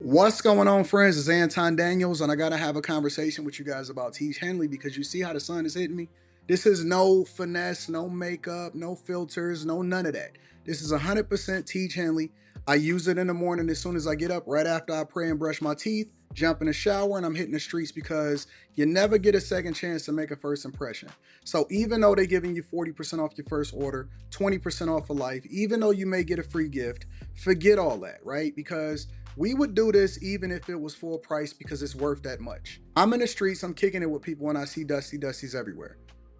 What's going on, friends? It's Anton Daniels, and I gotta have a conversation with you guys about Tiege Hanley because you see how the sun is hitting me. This is no finesse, no makeup, no filters, no none of that. This is 100% Tiege Hanley. I use it in the morning as soon as I get up, right after I pray and brush my teeth, jump in the shower, and I'm hitting the streets because you never get a second chance to make a first impression. So even though they're giving you 40% off your first order, 20% off for life, even though you may get a free gift, forget all that, right? Because we would do this even if it was full price because it's worth that much. I'm in the streets, I'm kicking it with people, and I see Dusties everywhere.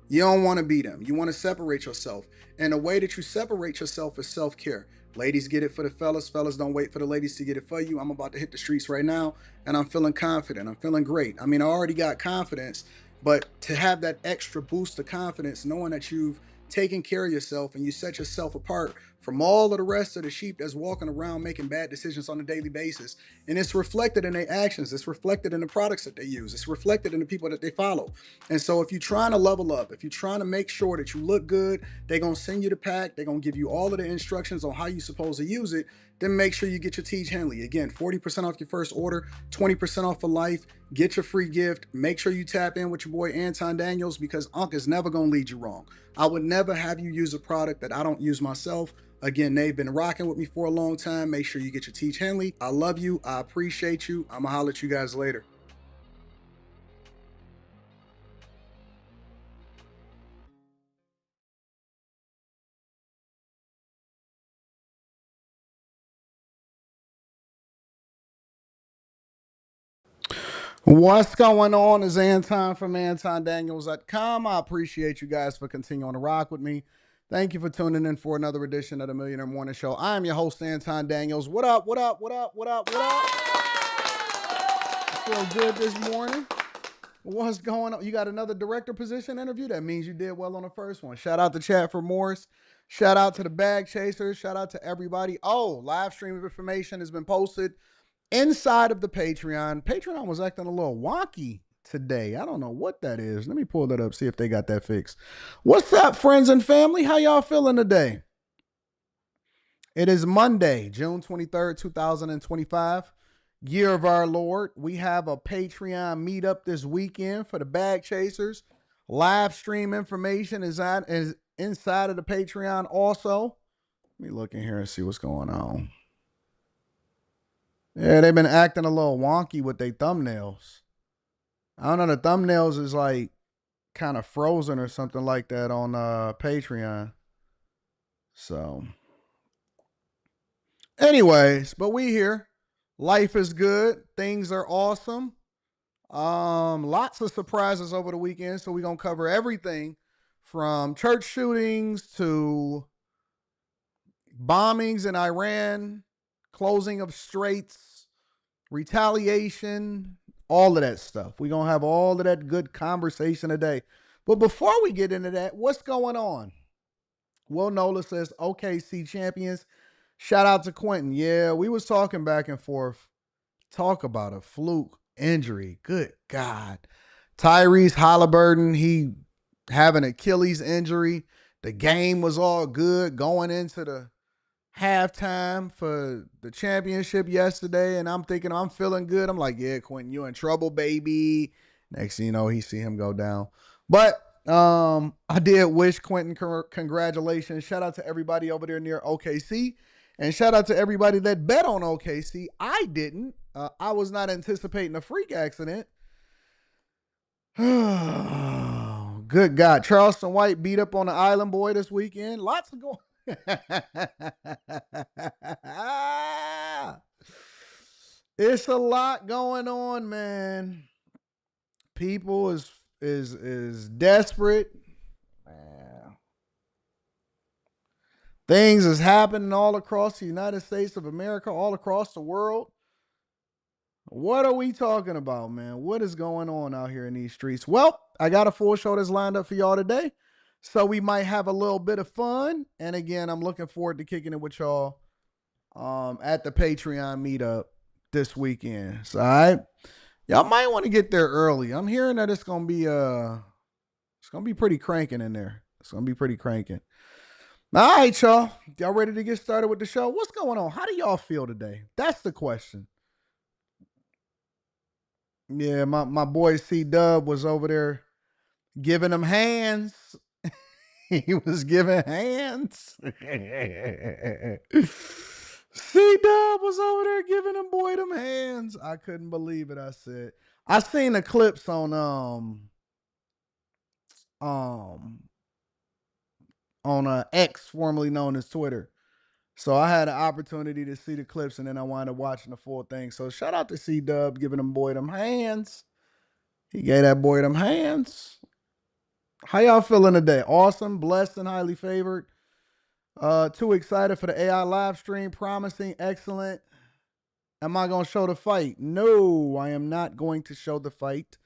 You don't want to be them. You want to separate yourself. And the way that you separate yourself is self care. Ladies get it for the fellas. Fellas don't wait for the ladies to get it for you. I'm about to hit the streets right now, and I'm feeling confident. I'm feeling great. I mean, I already got confidence, but to have that extra boost of confidence, knowing that you've taken care of yourself and you set yourself apart from all of the rest of the sheep that's walking around making bad decisions on a daily basis. And it's reflected in their actions. It's reflected in the products that they use. It's reflected in the people that they follow. And so if you're trying to level up, if you're trying to make sure that you look good, they're going to send you the pack. They're going to give you all of the instructions on how you're supposed to use it. Then make sure you get your Tiege Hanley. Again, 40% off your first order, 20% off for life. Get your free gift. Make sure you tap in with your boy Anton Daniels because Unc is never going to lead you wrong. I would never have you use a product that I don't use myself. Again, they've been rocking with me for a long time. Make sure you get your Tiege Hanley. I love you. I appreciate you. I'm going to holler at you guys later. What's going on is Anton from AntonDaniels.com. I appreciate you guys for continuing to rock with me. Thank you for tuning in for another edition of the Millionaire Morning Show. I am your host, Anton Daniels. What up, what up, what up, what up, what up? I feel good this morning. What's going on? You got another director position interview? That means you did well on the first one. Shout out to Chat for Morris. Shout out to the bag chasers. Shout out to everybody. Oh, live stream information has been posted inside of the Patreon. Patreon was acting a little wonky today. I don't know what that is. Let me pull that up, see if they got that fixed. What's up, friends and family? How y'all feeling today? It is Monday, June 23rd, 2025. Year of our Lord. We have a Patreon meetup this weekend for the bag chasers. Live stream information is inside of the Patreon also. Let me look in here and see what's going on. Yeah, they've been acting a little wonky with their thumbnails. I don't know, the thumbnails is like kind of frozen or something like that on Patreon. So, anyways, but we here. Life is good. Things are awesome. Lots of surprises over the weekend, so we're gonna cover everything from church shootings to bombings in Iran, closing of straits, retaliation, all of that stuff. We're going to have all of that good conversation today. But before we get into that, what's going on? Will Nola says, OKC champions. Shout out to Quentin. Yeah, we was talking back and forth. Talk about a fluke injury. Good God. Tyrese Halliburton, he have an Achilles injury. The game was all good going into the halftime for the championship yesterday, and I'm thinking I'm feeling good. I'm like, yeah, Quentin, you in trouble, baby. Next thing you know, he see him go down. But I did wish Quentin congratulations. Shout out to everybody over there near OKC, and shout out to everybody that bet on OKC. I didn't. I was not anticipating a freak accident. Good God. Charleston White beat up on the Island Boy this weekend. Lots of going. It's a lot going on, man. People is desperate. Man. Things is happening all across the United States of America, all across the world. What are we talking about, man? What is going on out here in these streets? Well, I got a full show that's lined up for y'all today. So we might have a little bit of fun. And again, I'm looking forward to kicking it with y'all at the Patreon meetup this weekend. So y'all might want to get there early. I'm hearing that it's gonna be pretty cranking in there. It's gonna be pretty cranking. All right, y'all ready to get started with the show? What's going on? How do y'all feel today? That's the question. Yeah, my boy C Dub was over there giving them hands. He was giving hands. C Dub was over there giving them boy them hands. I couldn't believe it. I seen the clips um on X, formerly known as Twitter. So I had an opportunity to see the clips, and then I wound up watching the full thing. So shout out to C Dub giving them boy them hands. He gave that boy them hands. How y'all feeling today? Awesome, blessed, and highly favored. Too excited for the AI live stream. Promising, excellent. Am I gonna show the fight? No, I am not going to show the fight.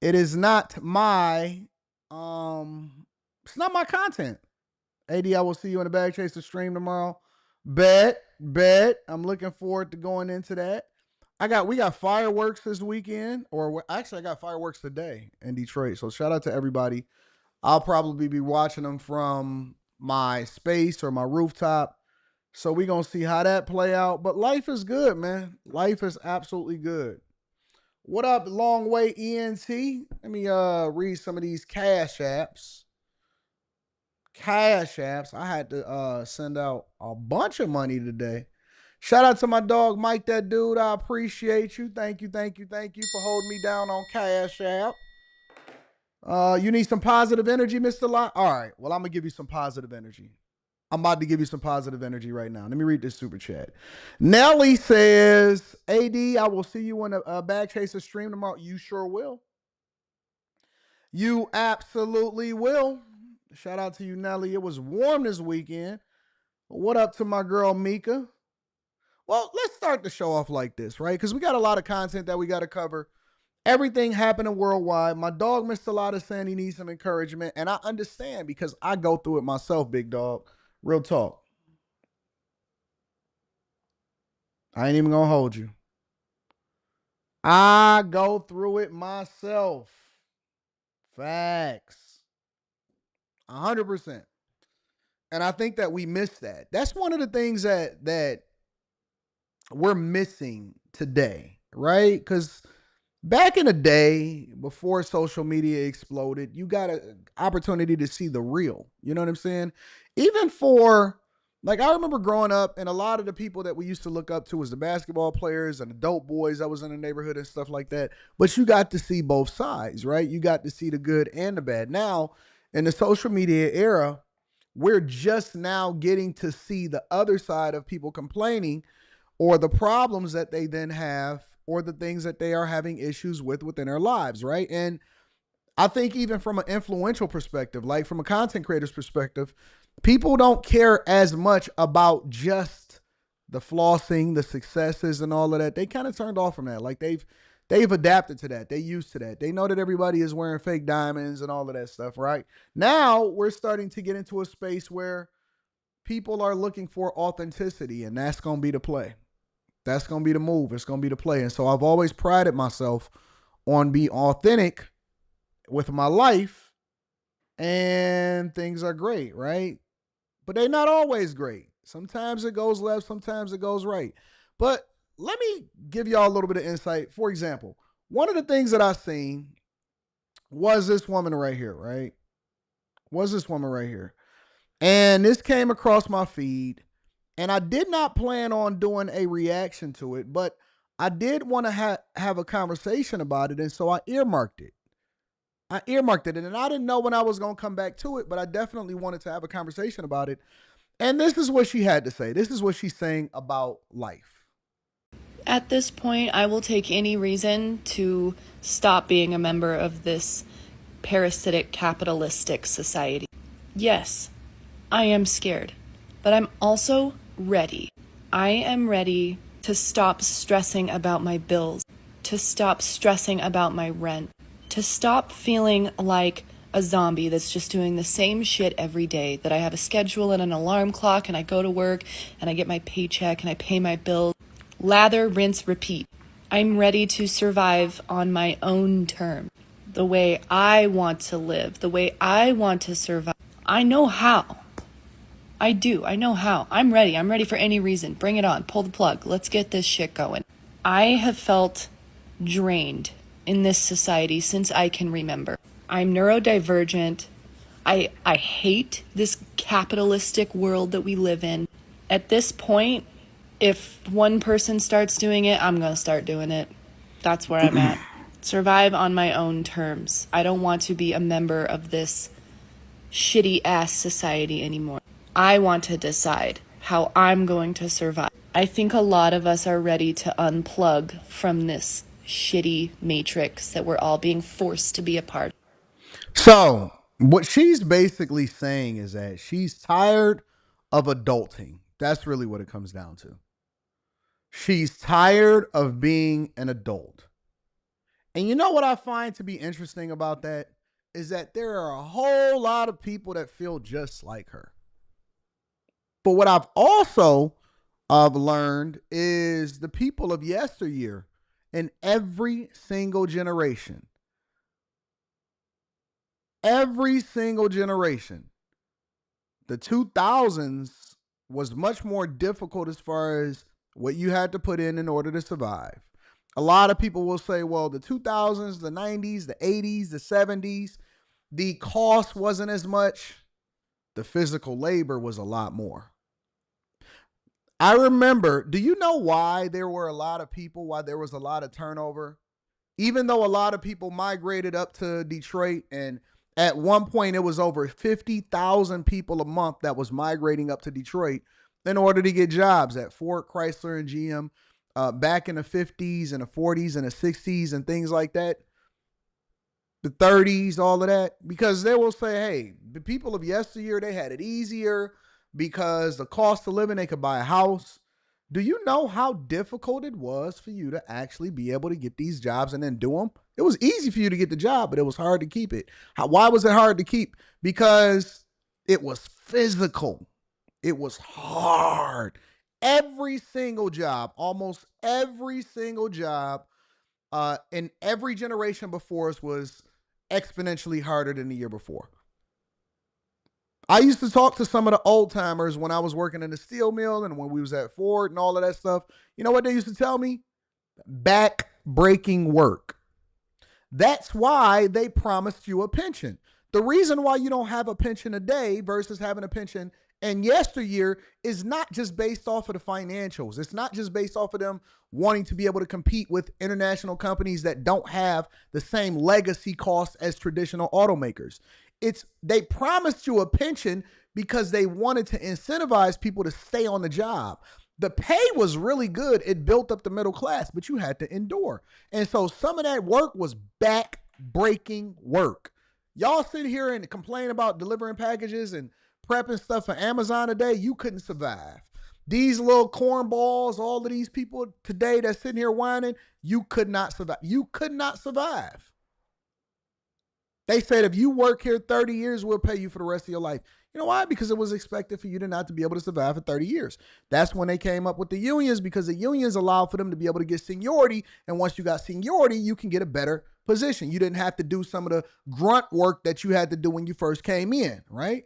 It is not my it's not my content. AD, I will see you in the Bag Chaser stream tomorrow. Bet. I'm looking forward to going into that. We got fireworks this weekend, or actually I got fireworks today in Detroit. So shout out to everybody. I'll probably be watching them from my space or my rooftop. So we gonna see how that play out. But life is good, man. Life is absolutely good. What up, Long Way ENT? Let me read some of these cash apps. I had to send out a bunch of money today. Shout out to my dog Mike, that dude. I appreciate you. Thank you for holding me down on Cash App. You need some positive energy, Mr. Lot? All right. Well, I'm gonna give you some positive energy. I'm about to give you some positive energy right now. Let me read this super chat. Nelly says, AD, I will see you on a Bag Chaser stream tomorrow. You sure will. You absolutely will. Shout out to you, Nelly. It was warm this weekend. What up to my girl, Mika? Well, let's start the show off like this, right? Because we got a lot of content that we got to cover. Everything happening worldwide. My dog, Mr. Lotta, saying he needs some encouragement. And I understand because I go through it myself, big dog. Real talk. I ain't even going to hold you. I go through it myself. Facts. 100%. And I think that we miss that. That's one of the things that we're missing today, right? Because back in the day, before social media exploded, you got an opportunity to see the real. You know what I'm saying? Even for, like, I remember growing up, and a lot of the people that we used to look up to was the basketball players and the dope boys that was in the neighborhood and stuff like that. But you got to see both sides, right? You got to see the good and the bad. Now, in the social media era, we're just now getting to see the other side of people complaining or the problems that they then have or the things that they are having issues with within their lives, right? And I think even from an influential perspective, like from a content creator's perspective, people don't care as much about just the flossing, the successes and all of that. They kind of turned off from that. Like they've adapted to that. They used to that. They know that everybody is wearing fake diamonds and all of that stuff, right? Now we're starting to get into a space where people are looking for authenticity, and that's going to be the play. That's going to be the move. It's going to be the play. And so I've always prided myself on being authentic with my life, and things are great, right? But they're not always great. Sometimes it goes left, sometimes it goes right. But let me give y'all a little bit of insight. For example, one of the things that I seen was this woman right here, right? And this came across my feed, and I did not plan on doing a reaction to it, but I did want to have a conversation about it, and so I earmarked it. And I didn't know when I was going to come back to it, but I definitely wanted to have a conversation about it. And this is what she had to say. This is what she's saying about life. At this point, I will take any reason to stop being a member of this parasitic capitalistic society. Yes, I am scared, but I'm also ready. I am ready to stop stressing about my bills, to stop stressing about my rent, to stop feeling like a zombie that's just doing the same shit every day, that I have a schedule and an alarm clock and I go to work and I get my paycheck and I pay my bills. Lather, rinse, repeat. I'm ready to survive on my own terms, the way I want to live, the way I want to survive. I know how. I do. I know how. I'm ready. I'm ready for any reason. Bring it on. Pull the plug. Let's get this shit going. I have felt drained in this society since I can remember. I'm neurodivergent. I hate this capitalistic world that we live in. At this point, if one person starts doing it, I'm going to start doing it. That's where I'm at. Survive on my own terms. I don't want to be a member of this shitty ass society anymore. I want to decide how I'm going to survive. I think a lot of us are ready to unplug from this shitty matrix that we're all being forced to be a part of. So, what she's basically saying is that she's tired of adulting. That's really what it comes down to. She's tired of being an adult. And you know what I find to be interesting about that is that there are a whole lot of people that feel just like her. But what I've also learned is the people of yesteryear in every single generation, the 2000s was much more difficult as far as what you had to put in order to survive. A lot of people will say, well, the 2000s, the 90s, the 80s, the 70s, the cost wasn't as much. The physical labor was a lot more. I remember, do you know why there were a lot of people, why there was a lot of turnover? Even though a lot of people migrated up to Detroit, and at one point it was over 50,000 people a month that was migrating up to Detroit in order to get jobs at Ford, Chrysler, and GM back in the 50s and the 40s and the 60s and things like that. The 30s, all of that, because they will say, hey, the people of yesteryear, they had it easier because the cost of living, they could buy a house. Do you know how difficult it was for you to actually be able to get these jobs and then do them? It was easy for you to get the job, but it was hard to keep it. Why was it hard to keep? Because it was physical. It was hard. Every single job, almost every single job in every generation before us was exponentially harder than the year before. I used to talk to some of the old timers when I was working in the steel mill and when we was at Ford and all of that stuff. You know what they used to tell me? Back breaking work. That's why they promised you a pension. The reason why you don't have a pension today versus having a pension in yesteryear is not just based off of the financials. It's not just based off of them wanting to be able to compete with international companies that don't have the same legacy costs as traditional automakers. It's they promised you a pension because they wanted to incentivize people to stay on the job. The pay was really good. It built up the middle class, but you had to endure. And so some of that work was back-breaking work. Y'all sit here and complain about delivering packages and prepping stuff for Amazon today. You couldn't survive. These little cornballs, all of these people today that's sitting here whining, you could not survive. You could not survive. They said if you work here 30 years, we'll pay you for the rest of your life. You know why? Because it was expected for you to not to be able to survive for 30 years. That's when they came up with the unions, because the unions allowed for them to be able to get seniority. And once you got seniority, you can get a better position. You didn't have to do some of the grunt work that you had to do when you first came in, right?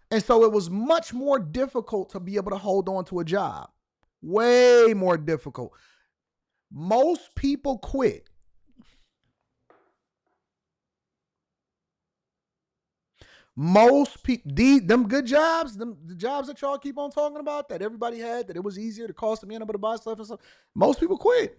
And so it was much more difficult to be able to hold on to a job. Way more difficult. Most people quit. Most people, them good jobs, the jobs that y'all keep on talking about, that everybody had, that it was easier to cost them being able to buy stuff and stuff. Most people quit.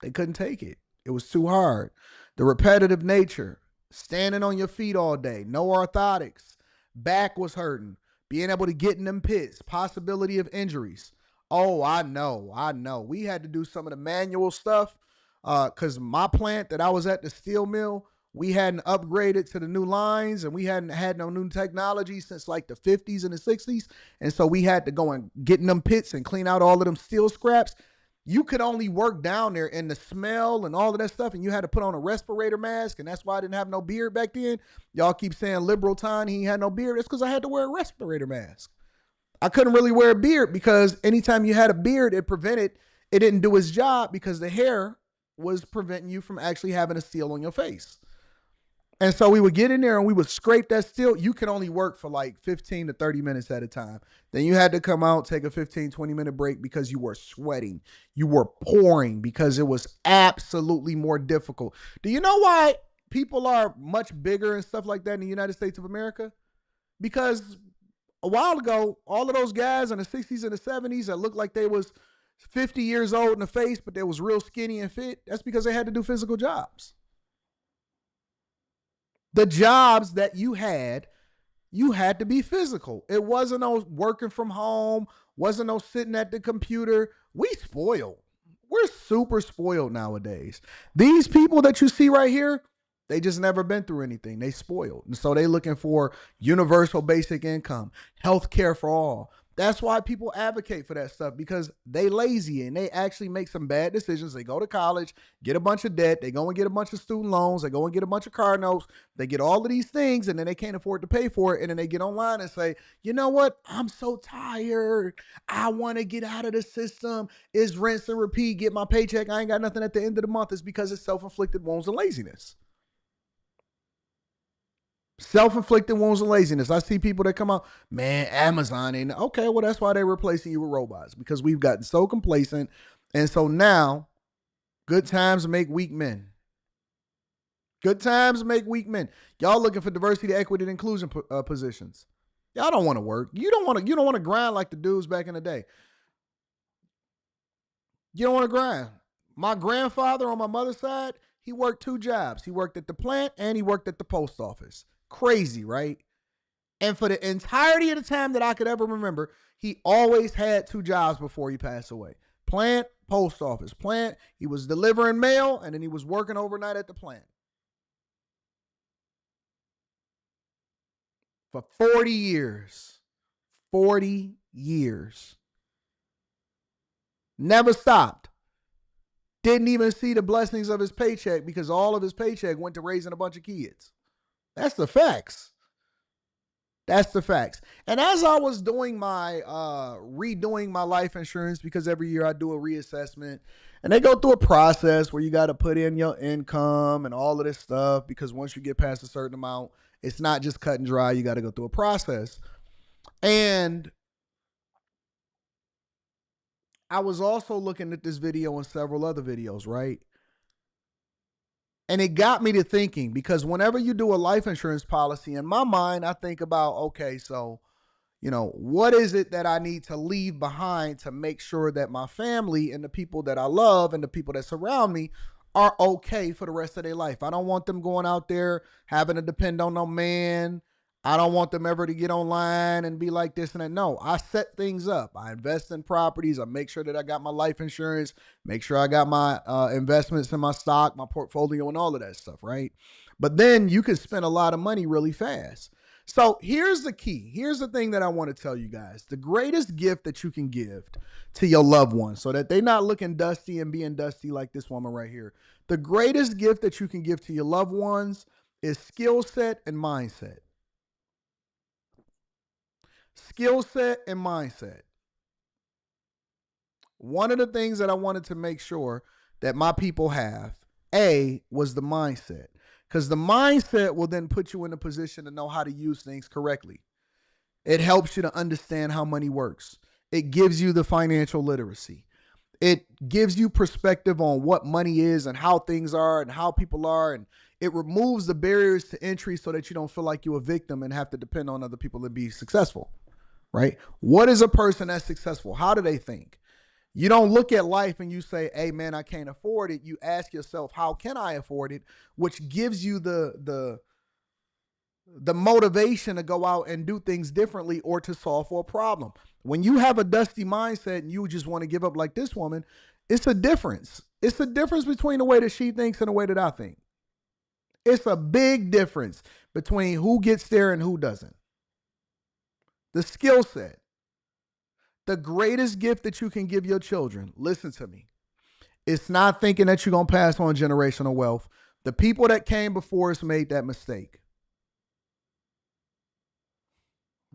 They couldn't take it. It was too hard. The repetitive nature, standing on your feet all day, no orthotics, back was hurting, being able to get in them pits, possibility of injuries. Oh, I know. We had to do some of the manual stuff because my plant that I was at, the steel mill, we hadn't upgraded to the new lines and we hadn't had no new technology since like the 50s and the 60s. And so we had to go and get in them pits and clean out all of them steel scraps. You could only work down there in the smell and all of that stuff. And you had to put on a respirator mask. And that's why I didn't have no beard back then. Y'all keep saying liberal time, he had no beard. It's because I had to wear a respirator mask. I couldn't really wear a beard because anytime you had a beard, it didn't do its job because the hair was preventing you from actually having a seal on your face. And so we would get in there and we would scrape that steel. You can only work for like 15 to 30 minutes at a time. Then you had to come out, take a 15, 20-minute break because you were sweating. You were pouring because it was absolutely more difficult. Do you know why people are much bigger and stuff like that in the United States of America? Because a while ago, all of those guys in the 60s and the 70s that looked like they was 50 years old in the face, but they was real skinny and fit, that's because they had to do physical jobs. The jobs that you had to be physical. It wasn't no working from home, wasn't no sitting at the computer. We spoiled. We're super spoiled nowadays. These people that you see right here, they just never been through anything. They spoiled. And so they looking for universal basic income, health care for all. That's why people advocate for that stuff, because they lazy and they actually make some bad decisions. They go to college, get a bunch of debt. They go and get a bunch of student loans. They go and get a bunch of car notes. They get all of these things and then they can't afford to pay for it. And then they get online and say, you know what? I'm so tired. I want to get out of the system. It's rinse and repeat. Get my paycheck. I ain't got nothing at the end of the month. It's because it's self-inflicted wounds and laziness. Self-inflicted wounds and laziness. I see people that come out, man, Amazon ain't okay. Well, that's why they're replacing you with robots, because we've gotten so complacent. And so now, good times make weak men. Good times make weak men. Y'all looking for diversity, equity, and inclusion positions. Y'all don't want to work. You don't want to grind like the dudes back in the day. You don't want to grind. My grandfather on my mother's side, he worked 2 jobs. He worked at the plant and he worked at the post office. Crazy, right? And for the entirety of the time that I could ever remember, he always had 2 jobs before he passed away. Plant, post office. Plant, he was delivering mail, and then he was working overnight at the plant. For 40 years. 40 years. Never stopped. Didn't even see the blessings of his paycheck because all of his paycheck went to raising a bunch of kids. That's the facts. That's the facts. And as I was doing my redoing my life insurance, because every year I do a reassessment, and they go through a process where you got to put in your income and all of this stuff, because once you get past a certain amount, it's not just cut and dry. You got to go through a process. And I was also looking at this video and several other videos, right? And it got me to thinking, because whenever you do a life insurance policy, in my mind, I think about, okay, so, what is it that I need to leave behind to make sure that my family and the people that I love and the people that surround me are okay for the rest of their life. I don't want them going out there having to depend on no man. I don't want them ever to get online and be like this and that. No, I set things up. I invest in properties. I make sure that I got my life insurance, make sure I got my investments in my stock, my portfolio, and all of that stuff, right? But then you can spend a lot of money really fast. So here's the key. Here's the thing that I want to tell you guys. The greatest gift that you can give to your loved ones, so that they're not looking dusty and being dusty like this woman right here. The greatest gift that you can give to your loved ones is skill set and mindset. Skill set and mindset. One of the things that I wanted to make sure that my people have, was the mindset. Because the mindset will then put you in a position to know how to use things correctly. It helps you to understand how money works. It gives you the financial literacy. It gives you perspective on what money is and how things are and how people are. And it removes the barriers to entry so that you don't feel like you're a victim and have to depend on other people to be successful, right? What is a person that's successful? How do they think? You don't look at life and you say, hey, man, I can't afford it. You ask yourself, how can I afford it? Which gives you the motivation to go out and do things differently or to solve for a problem. When you have a dusty mindset and you just want to give up like this woman, it's a difference. It's a difference between the way that she thinks and the way that I think. It's a big difference between who gets there and who doesn't. The skill set. The greatest gift that you can give your children, listen to me, it's not thinking that you're going to pass on generational wealth. The people that came before us made that mistake.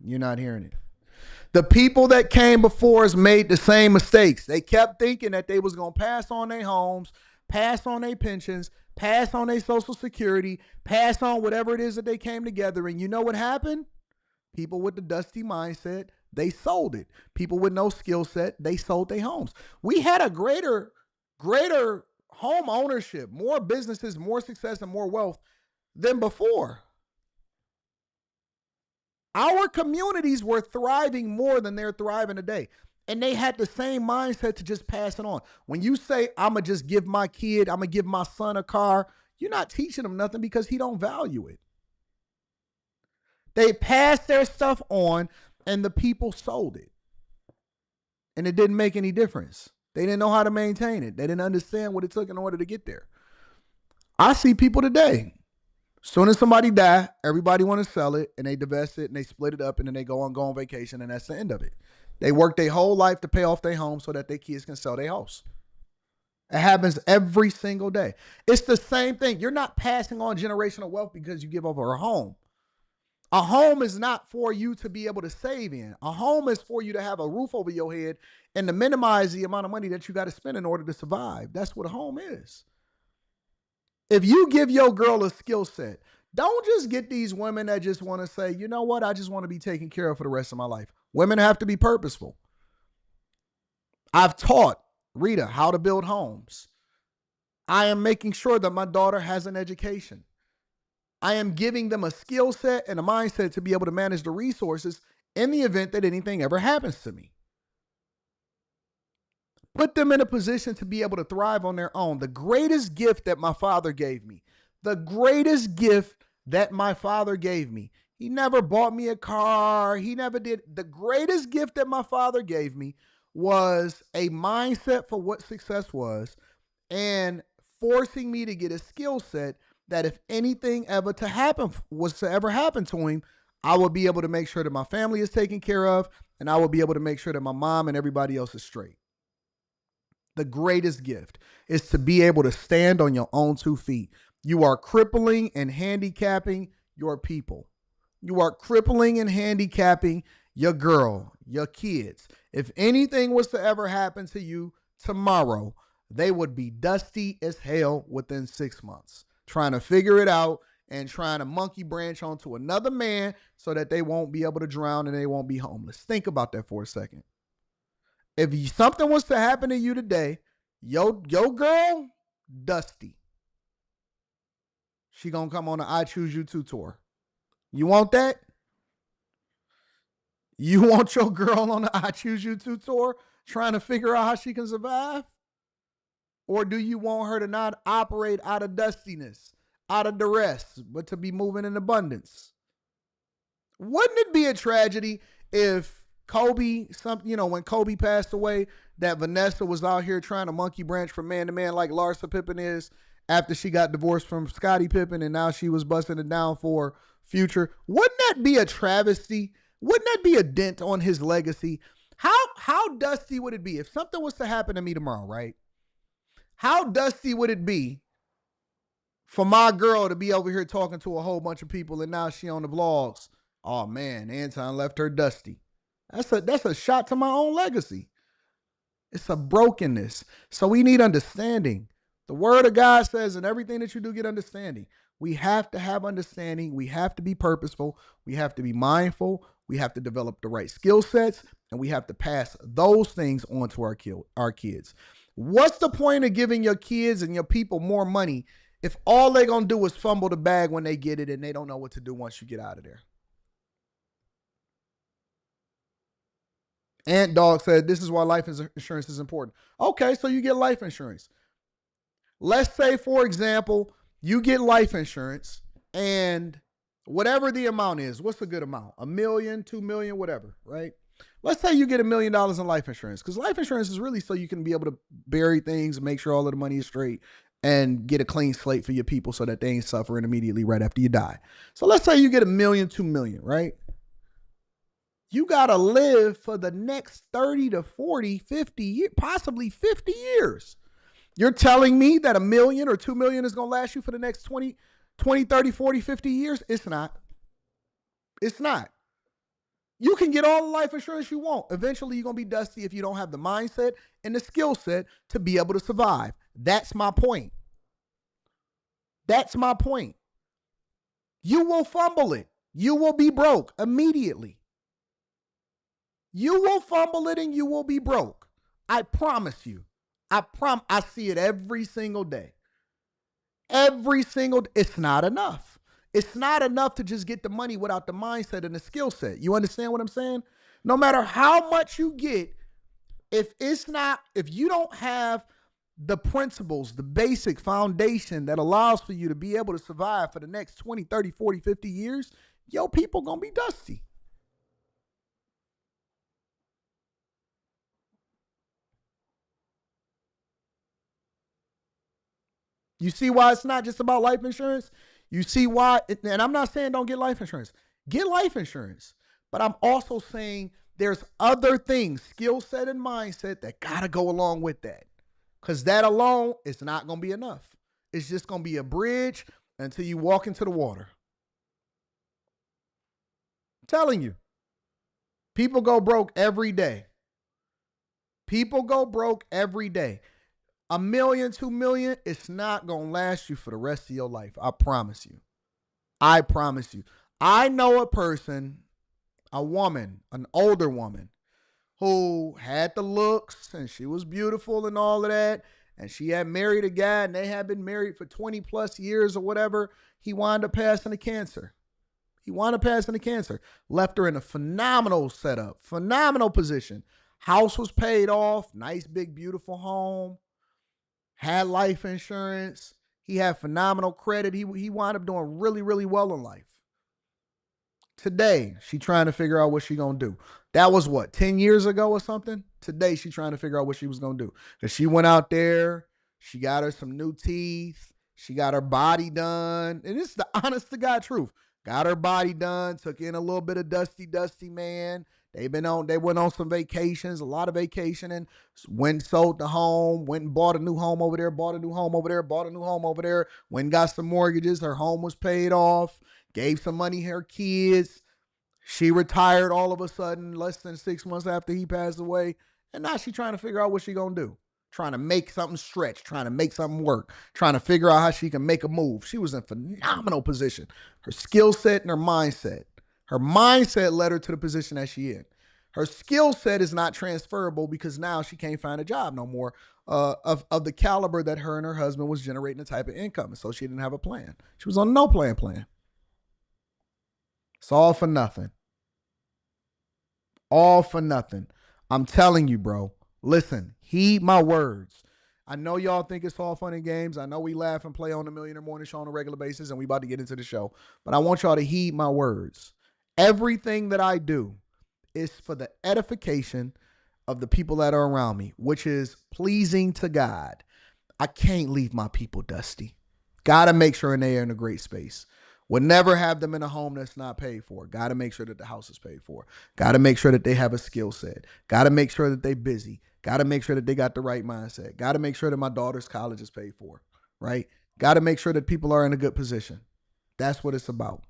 You're not hearing it. The people that came before us made the same mistakes. They kept thinking that they was going to pass on their homes, pass on their pensions, pass on their Social Security, pass on whatever it is that they came together. And you know what happened? People with the dusty mindset, they sold it. People with no skill set, they sold their homes. We had a greater home ownership, more businesses, more success, and more wealth than before. Our communities were thriving more than they're thriving today. And they had the same mindset to just pass it on. When you say, I'm going to just give my kid, I'm going to give my son a car, you're not teaching him nothing because he don't value it. They passed their stuff on and the people sold it. And it didn't make any difference. They didn't know how to maintain it. They didn't understand what it took in order to get there. I see people today. As soon as somebody die, everybody want to sell it and they divest it and they split it up and then they go on vacation and that's the end of it. They work their whole life to pay off their home so that their kids can sell their house. It happens every single day. It's the same thing. You're not passing on generational wealth because you give over a home. A home is not for you to be able to save in. A home is for you to have a roof over your head and to minimize the amount of money that you got to spend in order to survive. That's what a home is. If you give your girl a skill set, don't just get these women that just want to say, you know what, I just want to be taken care of for the rest of my life. Women have to be purposeful. I've taught Rita how to build homes. I am making sure that my daughter has an education. I am giving them a skill set and a mindset to be able to manage the resources in the event that anything ever happens to me. Put them in a position to be able to thrive on their own. The greatest gift that my father gave me, he never bought me a car. He never did. The greatest gift that my father gave me was a mindset for what success was and forcing me to get a skill set that if anything was to ever happen to him, I would be able to make sure that my family is taken care of and I would be able to make sure that my mom and everybody else is straight. The greatest gift is to be able to stand on your own 2 feet. You are crippling and handicapping your people. You are crippling and handicapping your girl, your kids. If anything was to ever happen to you tomorrow, they would be dusty as hell within 6 months, trying to figure it out and trying to monkey branch onto another man so that they won't be able to drown and they won't be homeless. Think about that for a second. If something was to happen to you today, your girl, dusty. She gonna come on the I Choose You 2 tour. You want that? You want your girl on the I Choose You 2 tour trying to figure out how she can survive? Or do you want her to not operate out of dustiness, out of duress, but to be moving in abundance? Wouldn't it be a tragedy if when Kobe passed away, that Vanessa was out here trying to monkey branch from man to man like Larsa Pippen is after she got divorced from Scottie Pippen and now she was busting it down for Future? Wouldn't that be a travesty? Wouldn't that be a dent on his legacy? How dusty would it be if something was to happen to me tomorrow, right? How dusty would it be for my girl to be over here talking to a whole bunch of people and now she on the vlogs? Oh man, Anton left her dusty. That's a shot to my own legacy. It's a brokenness. So we need understanding. The word of God says in everything that you do, get understanding. We have to have understanding. We have to be purposeful. We have to be mindful. We have to develop the right skill sets, and we have to pass those things on to our kids. What's the point of giving your kids and your people more money if all they're going to do is fumble the bag when they get it and they don't know what to do once you get out of there? Ant Dog said, this is why life insurance is important. Okay, so you get life insurance. Let's say, for example, you get life insurance and whatever the amount is, what's a good amount? $1 million, $2 million, whatever, right? Let's say you get $1 million in life insurance, because life insurance is really so you can be able to bury things and make sure all of the money is straight and get a clean slate for your people so that they ain't suffering immediately right after you die. So let's say you get $1 million, $2 million, right? You got to live for the next 30 to 40, 50 years, possibly 50 years. You're telling me that $1 million or $2 million is going to last you for the next 20, 30, 40, 50 years? It's not. It's not. You can get all the life insurance you want. Eventually, you're going to be dusty if you don't have the mindset and the skill set to be able to survive. That's my point. That's my point. You will fumble it. You will be broke immediately. You will fumble it and you will be broke. I promise you. I see it every single day. It's not enough. It's not enough to just get the money without the mindset and the skill set. You understand what I'm saying? No matter how much you get, if you don't have the principles, the basic foundation that allows for you to be able to survive for the next 20, 30, 40, 50 years, yo, people gonna be dusty. You see why it's not just about life insurance? You see why, and I'm not saying don't get life insurance. Get life insurance. But I'm also saying there's other things, skill set and mindset, that gotta go along with that. Because that alone is not gonna be enough. It's just gonna be a bridge until you walk into the water. I'm telling you. People go broke every day. People go broke every day. $1 million, $2 million, it's not going to last you for the rest of your life. I promise you. I promise you. I know a person, a woman, an older woman, who had the looks and she was beautiful and all of that. And she had married a guy and they had been married for 20 plus years or whatever. He wound up passing to cancer. Left her in a phenomenal setup, phenomenal position. House was paid off, nice, big, beautiful home. Had life insurance. He had phenomenal credit. He wound up doing really, really well in life. Today, she trying to figure out what she gonna do. That was what, 10 years ago or something? Today, she trying to figure out what she was gonna do. Because she went out there, she got her some new teeth, she got her body done. And this is the honest to God truth. Got her body done, took in a little bit of dusty man. They went on some vacations, a lot of vacationing, went and sold the home, went and bought a new home over there, bought a new home over there, went and got some mortgages. Her home was paid off, gave some money to her kids. She retired all of a sudden, less than 6 months after he passed away. And now she's trying to figure out what she's going to do. Trying to make something stretch, trying to make something work, trying to figure out how she can make a move. She was in phenomenal position. Her skill set and her mindset. Her mindset led her to the position that she in. Her skill set is not transferable because now she can't find a job no more of the caliber that her and her husband was generating the type of income. And so she didn't have a plan. She was on no plan. It's all for nothing. All for nothing. I'm telling you, bro. Listen, heed my words. I know y'all think it's all fun and games. I know we laugh and play on the Millionaire Morning Show on a regular basis, and we about to get into the show. But I want y'all to heed my words. Everything that I do is for the edification of the people that are around me, which is pleasing to God. I can't leave my people dusty. Got to make sure they're in a great space. Would never have them in a home that's not paid for. Got to make sure that the house is paid for. Got to make sure that they have a skill set. Got to make sure that they're busy. Got to make sure that they got the right mindset. Got to make sure that my daughter's college is paid for, right? Got to make sure that people are in a good position. That's what it's about.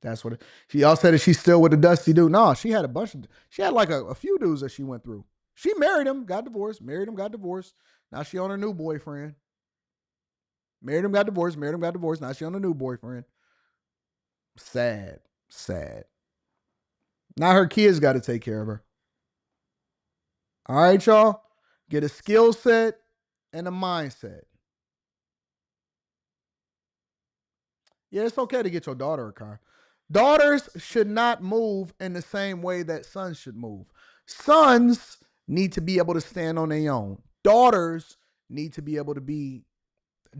That's what she all said that she's still with the dusty dude. No, she had like a few dudes that she went through. She married him, got divorced, married him, got divorced. Now she on her new boyfriend. Married him, got divorced, Now she on a new boyfriend. Sad. Now her kids got to take care of her. All right, y'all. Get a skill set and a mindset. Yeah, it's okay to get your daughter a car. Daughters should not move in the same way that sons should move. Sons need to be able to stand on their own. Daughters need to be able to be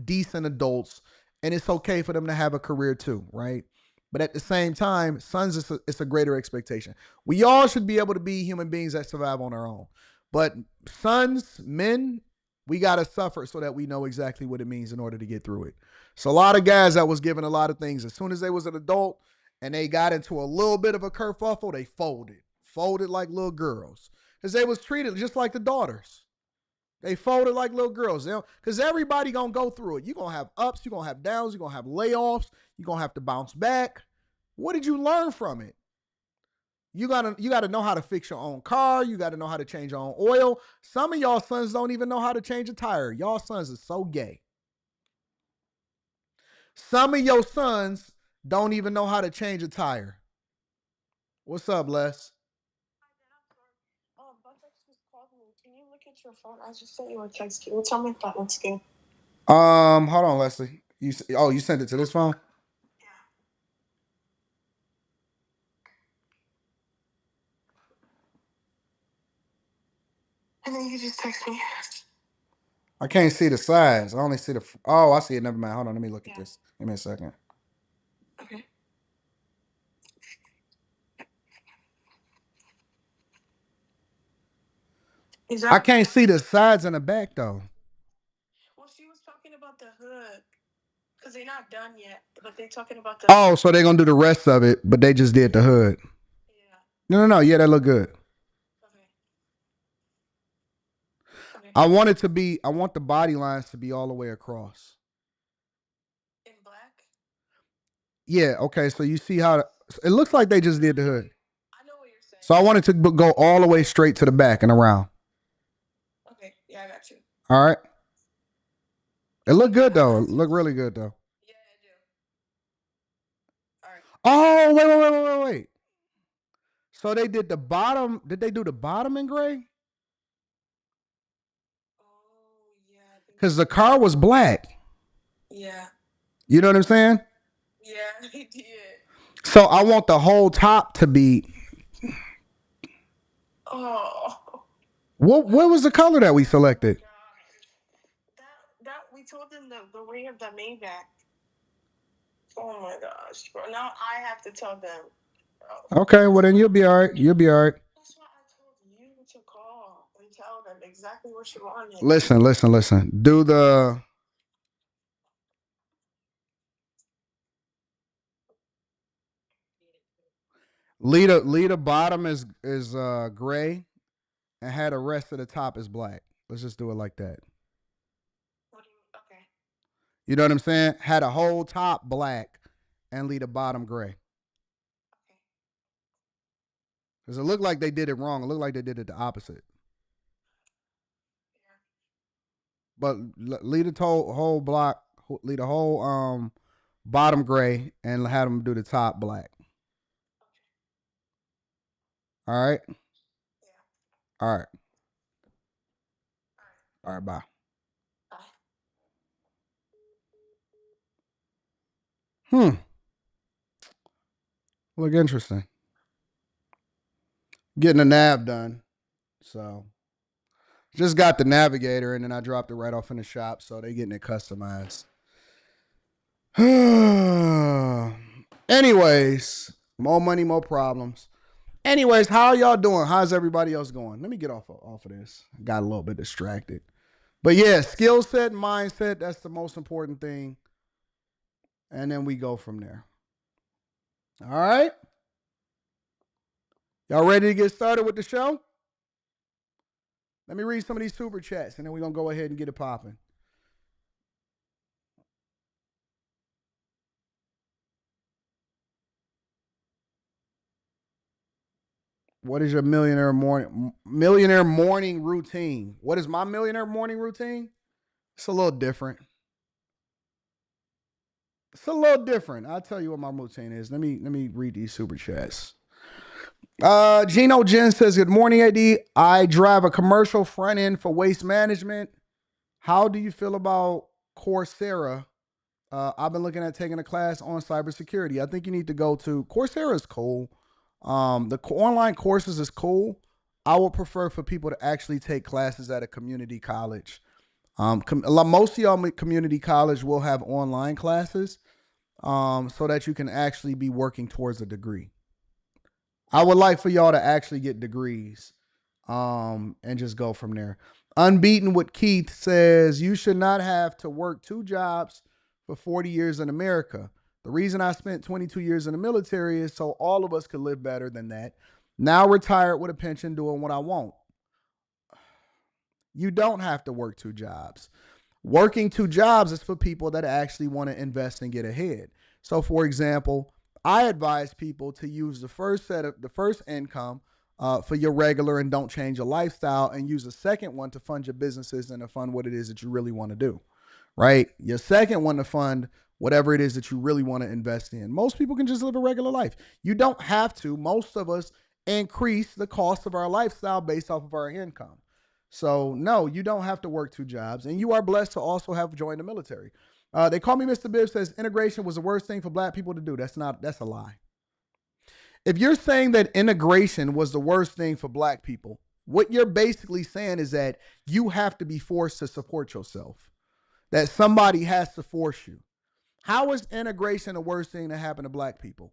decent adults, and it's okay for them to have a career too, right? But at the same time, sons, it's a greater expectation. We all should be able to be human beings that survive on our own. But sons, men, we got to suffer so that we know exactly what it means in order to get through it. So a lot of guys that was given a lot of things, as soon as they was an adult and they got into a little bit of a kerfuffle, they folded like little girls because they was treated just like the daughters. They folded like little girls. Because everybody going to go through it. You're going to have ups. You're going to have downs. You're going to have layoffs. You're going to have to bounce back. What did you learn from it? You gotta know how to fix your own car. You gotta know how to change your own oil. Some of y'all sons don't even know how to change a tire. Y'all sons are so gay. Some of your sons don't even know how to change a tire. What's up, Les? Can you look at your phone? I just sent you a text. Can you tell me if that looks good? Hold on, Leslie. You sent it to this phone? And then you just text me. I can't see the size. I only see the. Oh, I see it. Never mind. Hold on. Let me look at this. Give me a second. Okay. I can't see the sides and the back though. Well, she was talking about the hood because they're not done yet, but they're talking about the. Oh, so they're gonna do the rest of it, but they just did the hood. Yeah. No. Yeah, that look good. Okay. I want it to be. I want the body lines to be all the way across. In black. Yeah. Okay. So you see how it looks like they just did the hood. I know what you're saying. So I want it to go all the way straight to the back and around. Okay. Yeah, I got you. All right. It looked good though. It looked really good though. Yeah, I Oh, do. All right. wait. So they did the bottom. Did they do the bottom in gray? Oh yeah. Because the car was black. Yeah. You know what I'm saying? Yeah, he did. So I want the whole top to be. Oh. What was the color that we selected? That we told them the ring of the Maybach. Oh my gosh, bro! Now I have to tell them. Bro. Okay, well then you'll be all right. You'll be all right. That's why I told you to call and tell them exactly what you wanted. Listen. Do the lead the bottom is gray and had the rest of the top is black. Let's just do it like that. Okay. You know what I'm saying? Had a whole top black and lead the bottom gray. Okay. Because it looked like they did it wrong. It looked like they did it the opposite. Yeah. But lead the whole block, lead the whole bottom gray and have them do the top black. All right. Yeah. All right. All right. Bye. Bye. Look interesting. Getting the nav done. So just got the navigator and then I dropped it right off in the shop. So they getting it customized. Anyways, more money, more problems. Anyways, how y'all doing? How's everybody else going? Let me get off of this. Got a little bit distracted. But yeah, skill set, mindset, that's the most important thing. And then we go from there. All right. Y'all ready to get started with the show? Let me read some of these super chats and then we're going to go ahead and get it popping. What is your millionaire morning routine? What is my millionaire morning routine? It's a little different. I'll tell you what my routine is. Let me read these super chats. Gino Jen says, good morning, AD. I drive a commercial front end for waste management. How do you feel about Coursera? I've been looking at taking a class on cybersecurity. I think you need to go to Coursera is cool. The online courses is cool. I would prefer for people to actually take classes at a community college. Most of y'all community college will have online classes, so that you can actually be working towards a degree. I would like for y'all to actually get degrees, and just go from there. Unbeaten with Keith says you should not have to work two jobs for 40 years in America. The reason I spent 22 years in the military is so all of us could live better than that. Now retired with a pension doing what I want. You don't have to work two jobs. Working two jobs is for people that actually want to invest and get ahead. So, for example, I advise people to use the first income for your regular and don't change your lifestyle, and use the second one to fund your businesses and to fund what it is that you really want to do, right? Your second one to fund whatever it is that you really want to invest in. Most people can just live a regular life. You don't have to. Most of us increase the cost of our lifestyle based off of our income. So no, you don't have to work 2 jobs, and you are blessed to also have joined the military. They call me Mr. Bibb says integration was the worst thing for black people to do. That's a lie. If you're saying that integration was the worst thing for black people, what you're basically saying is that you have to be forced to support yourself, that somebody has to force you. How is integration the worst thing that happened to black people?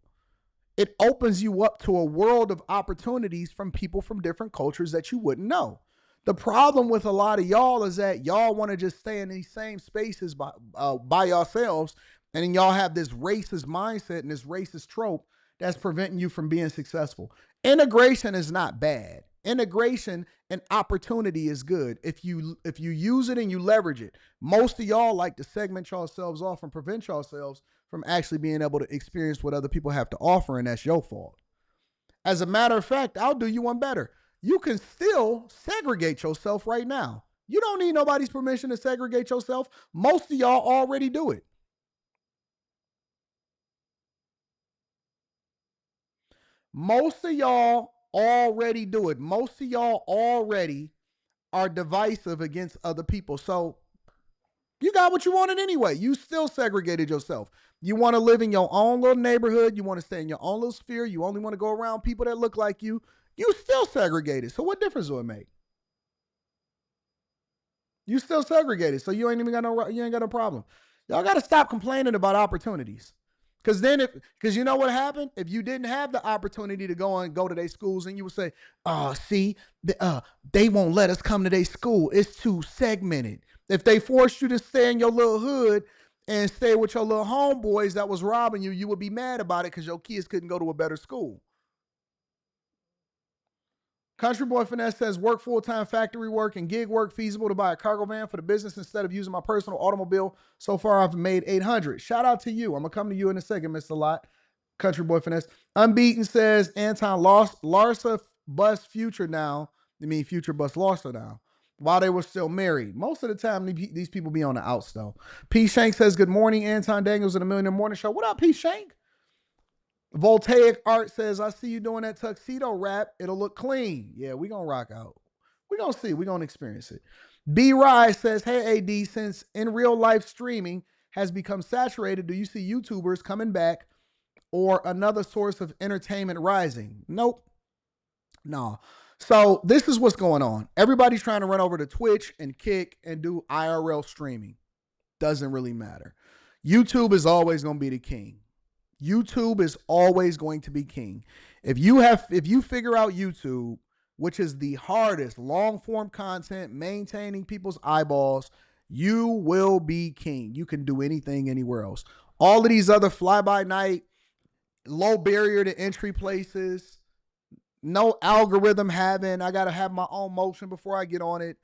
It opens you up to a world of opportunities from people from different cultures that you wouldn't know. The problem with a lot of y'all is that y'all want to just stay in these same spaces by yourselves, and then y'all have this racist mindset and this racist trope that's preventing you from being successful. Integration is not bad. Integration and opportunity is good if you use it and you leverage it. Most of y'all like to segment yourselves off and prevent yourselves from actually being able to experience what other people have to offer, and that's your fault. As a matter of fact, I'll do you one better. You can still segregate yourself right now. You don't need nobody's permission to segregate yourself. Most of y'all already do it. Most of y'all already do it. Most of y'all already are divisive against other people. So you got what you wanted anyway. You still segregated yourself. You want to live in your own little neighborhood. You want to stay in your own little sphere. You only want to go around people that look like you. You still segregated. So what difference will it make? You still segregated. So you ain't got no problem. Y'all got to stop complaining about opportunities. Because you know what happened? If you didn't have the opportunity to go to their schools, and you would say, see, they won't let us come to their school. It's too segmented. If they forced you to stay in your little hood and stay with your little homeboys that was robbing you, you would be mad about it because your kids couldn't go to a better school. Country Boy Finesse says, work full-time factory work and gig work feasible to buy a cargo van for the business instead of using my personal automobile. So far, I've made 800. Shout out to you. I'm going to come to you in a second, Mr. Lot. Country Boy Finesse. Unbeaten says, Anton lost Larsa bus Future now. I mean, Future bus Larsa now. While they were still married. Most of the time, these people be on the outs, though. P. Shank says, good morning, Anton Daniels in the Millionaire Morning Show. What up, P. Shank? Voltaic Art says, I see you doing that tuxedo rap. It'll look clean. Yeah, we going to rock out. We going to see. We going to experience it. B. Rise says, hey, AD, since in real life streaming has become saturated, do you see YouTubers coming back or another source of entertainment rising? Nope. No. So this is what's going on. Everybody's trying to run over to Twitch and Kick and do IRL streaming. Doesn't really matter. YouTube is always going to be the king. YouTube is always going to be king. If you figure out YouTube, which is the hardest long form content, maintaining people's eyeballs, you will be king. You can do anything anywhere else. All of these other fly by night, low barrier to entry places, no algorithm having, I got to have my own motion before I get on it.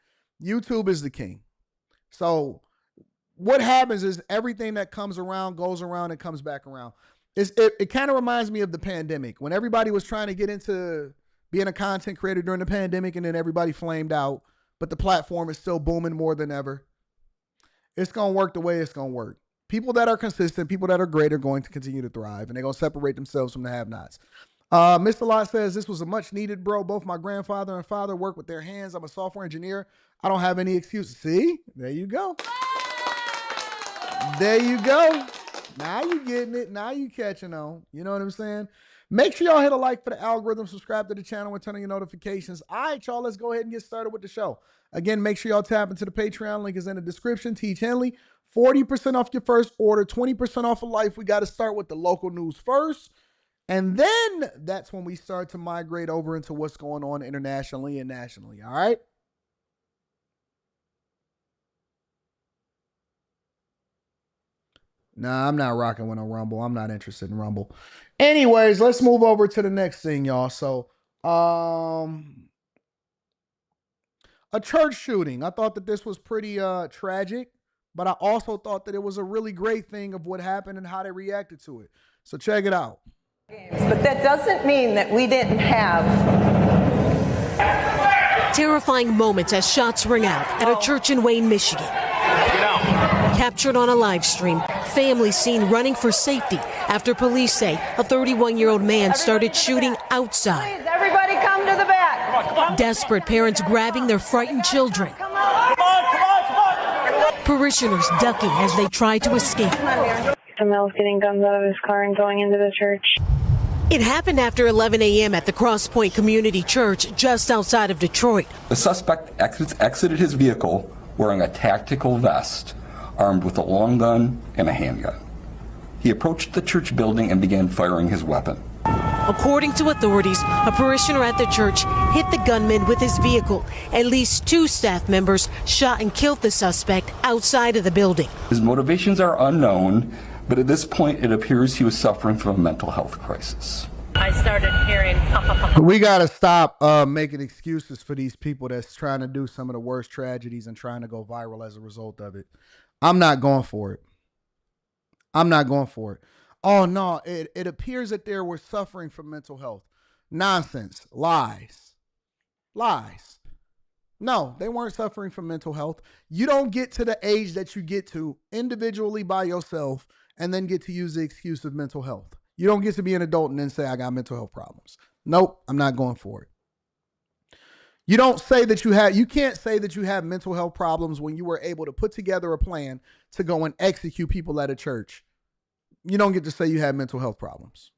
YouTube is the king. So what happens is everything that comes around goes around and comes back around. It kind of reminds me of the pandemic when everybody was trying to get into being a content creator during the pandemic, and then everybody flamed out, but the platform is still booming more than ever. It's going to work the way it's going to work. People that are consistent, people that are great are going to continue to thrive, and they're going to separate themselves from the have-nots. Mr. Lott says, this was a much needed, bro. Both my grandfather and father work with their hands. I'm a software engineer. I don't have any excuses. See? There you go. There you go. Now you getting it. Now you catching on. You know what I'm saying? Make sure y'all hit a like for the algorithm, subscribe to the channel, and turn on your notifications. All right, y'all, let's go ahead and get started with the show. Again, make sure y'all tap into the Patreon. Link is in the description. Tiege Hanley, 40% off your first order, 20% off of life. We got to start with the local news first. And then that's when we start to migrate over into what's going on internationally and nationally. All right? Nah, I'm not rocking with no Rumble. I'm not interested in Rumble. Anyways, let's move over to the next thing, y'all. So, a church shooting. I thought that this was pretty tragic, but I also thought that it was a really great thing of what happened and how they reacted to it. So check it out. But that doesn't mean that we didn't have terrifying moments as shots ring out at a church in Wayne, Michigan. Captured on a live stream, families seen running for safety after police say a 31-year-old man started shooting outside. Please, everybody come to the back. Come on. Desperate parents grabbing their frightened children. Come on. Parishioners ducking as they try to escape. The male's getting guns out of his car and going into the church. It happened after 11 a.m. at the Cross Point Community Church just outside of Detroit. The suspect exited his vehicle wearing a tactical vest, armed with a long gun and a handgun. He approached the church building and began firing his weapon. According to authorities, a parishioner at the church hit the gunman with his vehicle. At least 2 staff members shot and killed the suspect outside of the building. His motivations are unknown, but at this point it appears he was suffering from a mental health crisis. I started hearing We got to stop making excuses for these people that's trying to do some of the worst tragedies and trying to go viral as a result of it. I'm not going for it. I'm not going for it. Oh, no, it appears that they were suffering from mental health. Nonsense. Lies. Lies. No, they weren't suffering from mental health. You don't get to the age that you get to individually by yourself and then get to use the excuse of mental health. You don't get to be an adult and then say, I got mental health problems. Nope, I'm not going for it. You can't say that you have mental health problems when you were able to put together a plan to go and execute people at a church. You don't get to say you have mental health problems.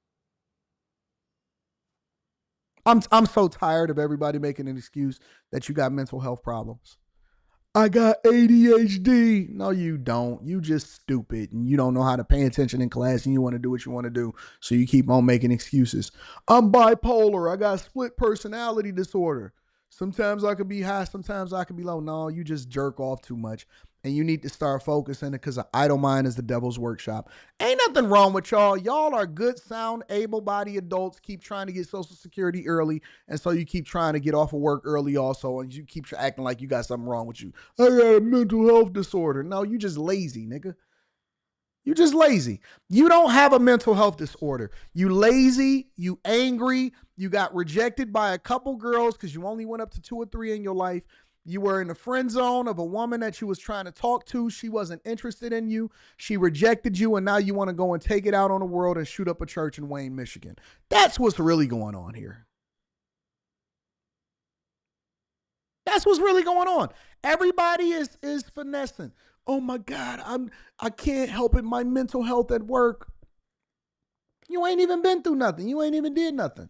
I'm so tired of everybody making an excuse that you got mental health problems. I got ADHD. No, you don't. You just stupid and you don't know how to pay attention in class and you want to do what you want to do. So you keep on making excuses. I'm bipolar. I got split personality disorder. Sometimes I could be high, sometimes I could be low. No, you just jerk off too much. And you need to start focusing it because an idle mind is the devil's workshop. Ain't nothing wrong with y'all. Y'all are good, sound, able-bodied adults. Keep trying to get Social Security early. And so you keep trying to get off of work early also. And you keep acting like you got something wrong with you. I got a mental health disorder. No, you just lazy, nigga. You just lazy. You don't have a mental health disorder. You lazy, you angry, you got rejected by a couple girls because you only went up to 2 or 3 in your life. You were in the friend zone of a woman that you was trying to talk to. She wasn't interested in you. She rejected you, and now you want to go and take it out on the world and shoot up a church in Wayne, Michigan. That's what's really going on here. That's what's really going on. Everybody is finessing. Oh my God, I can't help it. My mental health at work. You ain't even been through nothing. You ain't even did nothing.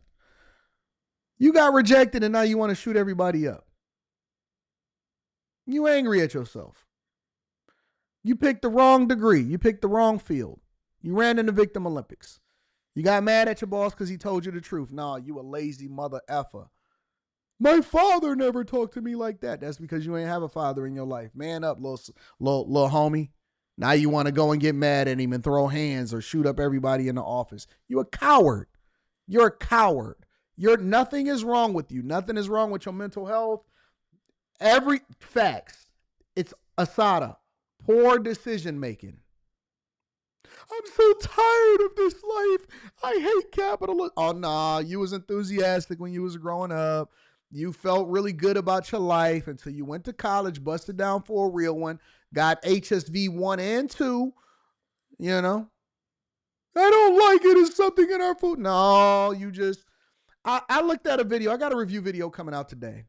You got rejected and now you want to shoot everybody up. You angry at yourself. You picked the wrong degree. You picked the wrong field. You ran in the Victim Olympics. You got mad at your boss because he told you the truth. Nah, you a lazy mother effer. My father never talked to me like that. That's because you ain't have a father in your life. Man up, little homie. Now you want to go and get mad at him and throw hands or shoot up everybody in the office. You a coward. You're a coward. Nothing is wrong with you. Nothing is wrong with your mental health. Every facts. It's Asada. Poor decision making. I'm so tired of this life. I hate capitalism. Oh, nah. You was enthusiastic when you was growing up. You felt really good about your life until you went to college, busted down for a real one, got HSV 1 and 2, you know. I don't like it. It's something in our food. No, you just, I looked at a video. I got a review video coming out today.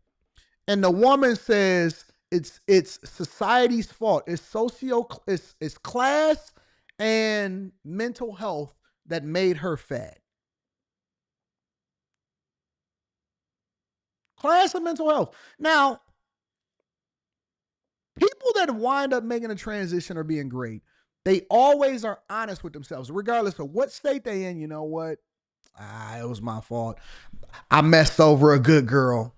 And the woman says it's society's fault. It's class and mental health that made her fat. Class and mental health. Now, people that wind up making a transition are being great. They always are honest with themselves, regardless of what state they in. You know what? It was my fault. I messed over a good girl.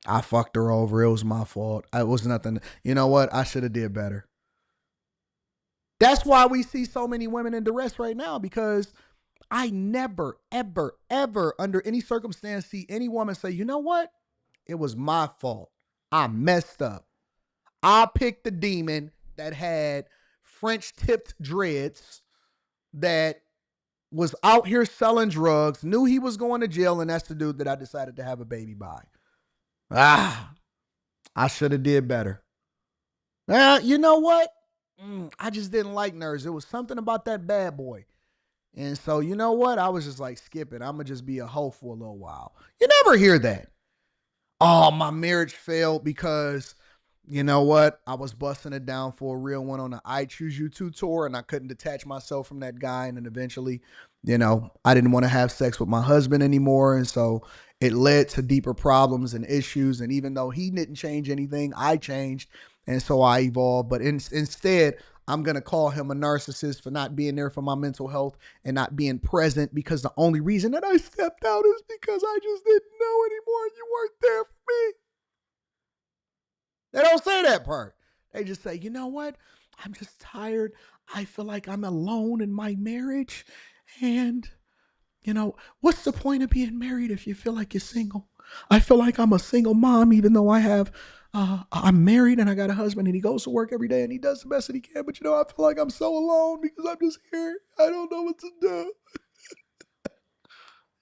I fucked her over. It was my fault. It was nothing. You know what? I should have did better. That's why we see so many women in duress right now, because I never, ever, ever, under any circumstance, see any woman say, you know what? It was my fault. I messed up. I picked the demon that had French tipped dreads that was out here selling drugs, knew he was going to jail, and that's the dude that I decided to have a baby by. I should have did better. You know what? I just didn't like nerds. There was something about that bad boy. And so, you know what? I was just like, skip it. I'm going to just be a hoe for a little while. You never hear that. Oh, my marriage failed because, you know what? I was busting it down for a real one on the I Choose You 2 tour, and I couldn't detach myself from that guy. And then eventually, I didn't want to have sex with my husband anymore. And so it led to deeper problems and issues. And even though he didn't change anything, I changed. And so I evolved. But instead, I'm going to call him a narcissist for not being there for my mental health and not being present, because the only reason that I stepped out is because I just didn't know anymore. You weren't there for me. They don't say that part. They just say, you know what? I'm just tired. I feel like I'm alone in my marriage. And, what's the point of being married if you feel like you're single? I feel like I'm a single mom, even though I'm married and I got a husband and he goes to work every day and he does the best that he can. But, I feel like I'm so alone because I'm just here. I don't know what to do.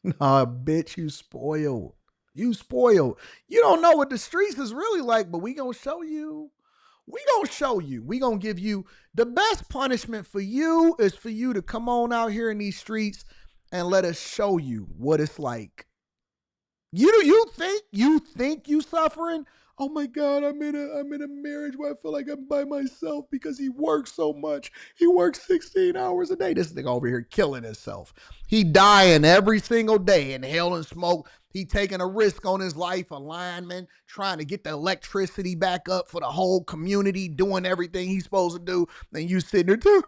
Nah, bitch, you spoiled. You spoiled. You don't know what the streets is really like, but we gonna show you. We gonna show you. We gonna give you the best punishment for you is for you to come on out here in these streets and let us show you what it's like. You think you suffering? Oh my God, I'm in a marriage where I feel like I'm by myself because he works so much. He works 16 hours a day. This nigga over here killing himself. He dying every single day, inhaling smoke. He taking a risk on his life, a lineman, trying to get the electricity back up for the whole community, doing everything he's supposed to do. Then you sitting there too,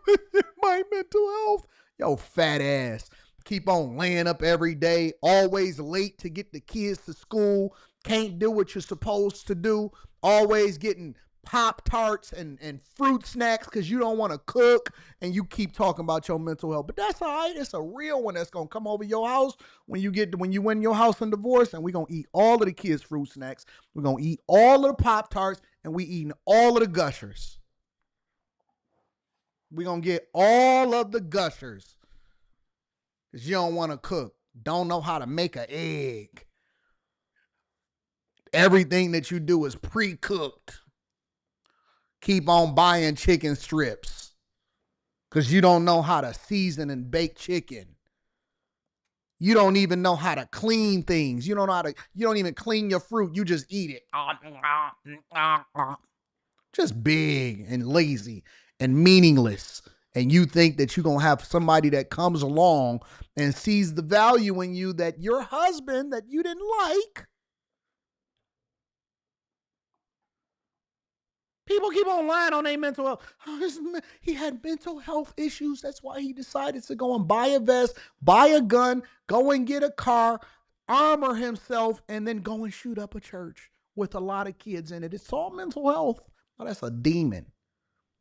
my mental health. Yo, fat ass. Keep on laying up every day, always late to get the kids to school, can't do what you're supposed to do, always getting Pop-Tarts and fruit snacks because you don't want to cook, and you keep talking about your mental health. But that's all right. It's a real one that's going to come over your house when you win your house in divorce, and we're going to eat all of the kids' fruit snacks. We're going to eat all of the Pop-Tarts, and we eating all of the Gushers. We're going to get all of the Gushers. Because you don't want to cook. Don't know how to make an egg. Everything that you do is pre-cooked. Keep on buying chicken strips. Because you don't know how to season and bake chicken. You don't even know how to clean things. You don't even clean your fruit. You just eat it. Just big and lazy and meaningless. And you think that you're going to have somebody that comes along and sees the value in you that your husband that you didn't like. People keep on lying on their mental health. He had mental health issues. That's why he decided to go and buy a vest, buy a gun, go and get a car, armor himself, and then go and shoot up a church with a lot of kids in it. It's all mental health. Oh, that's a demon.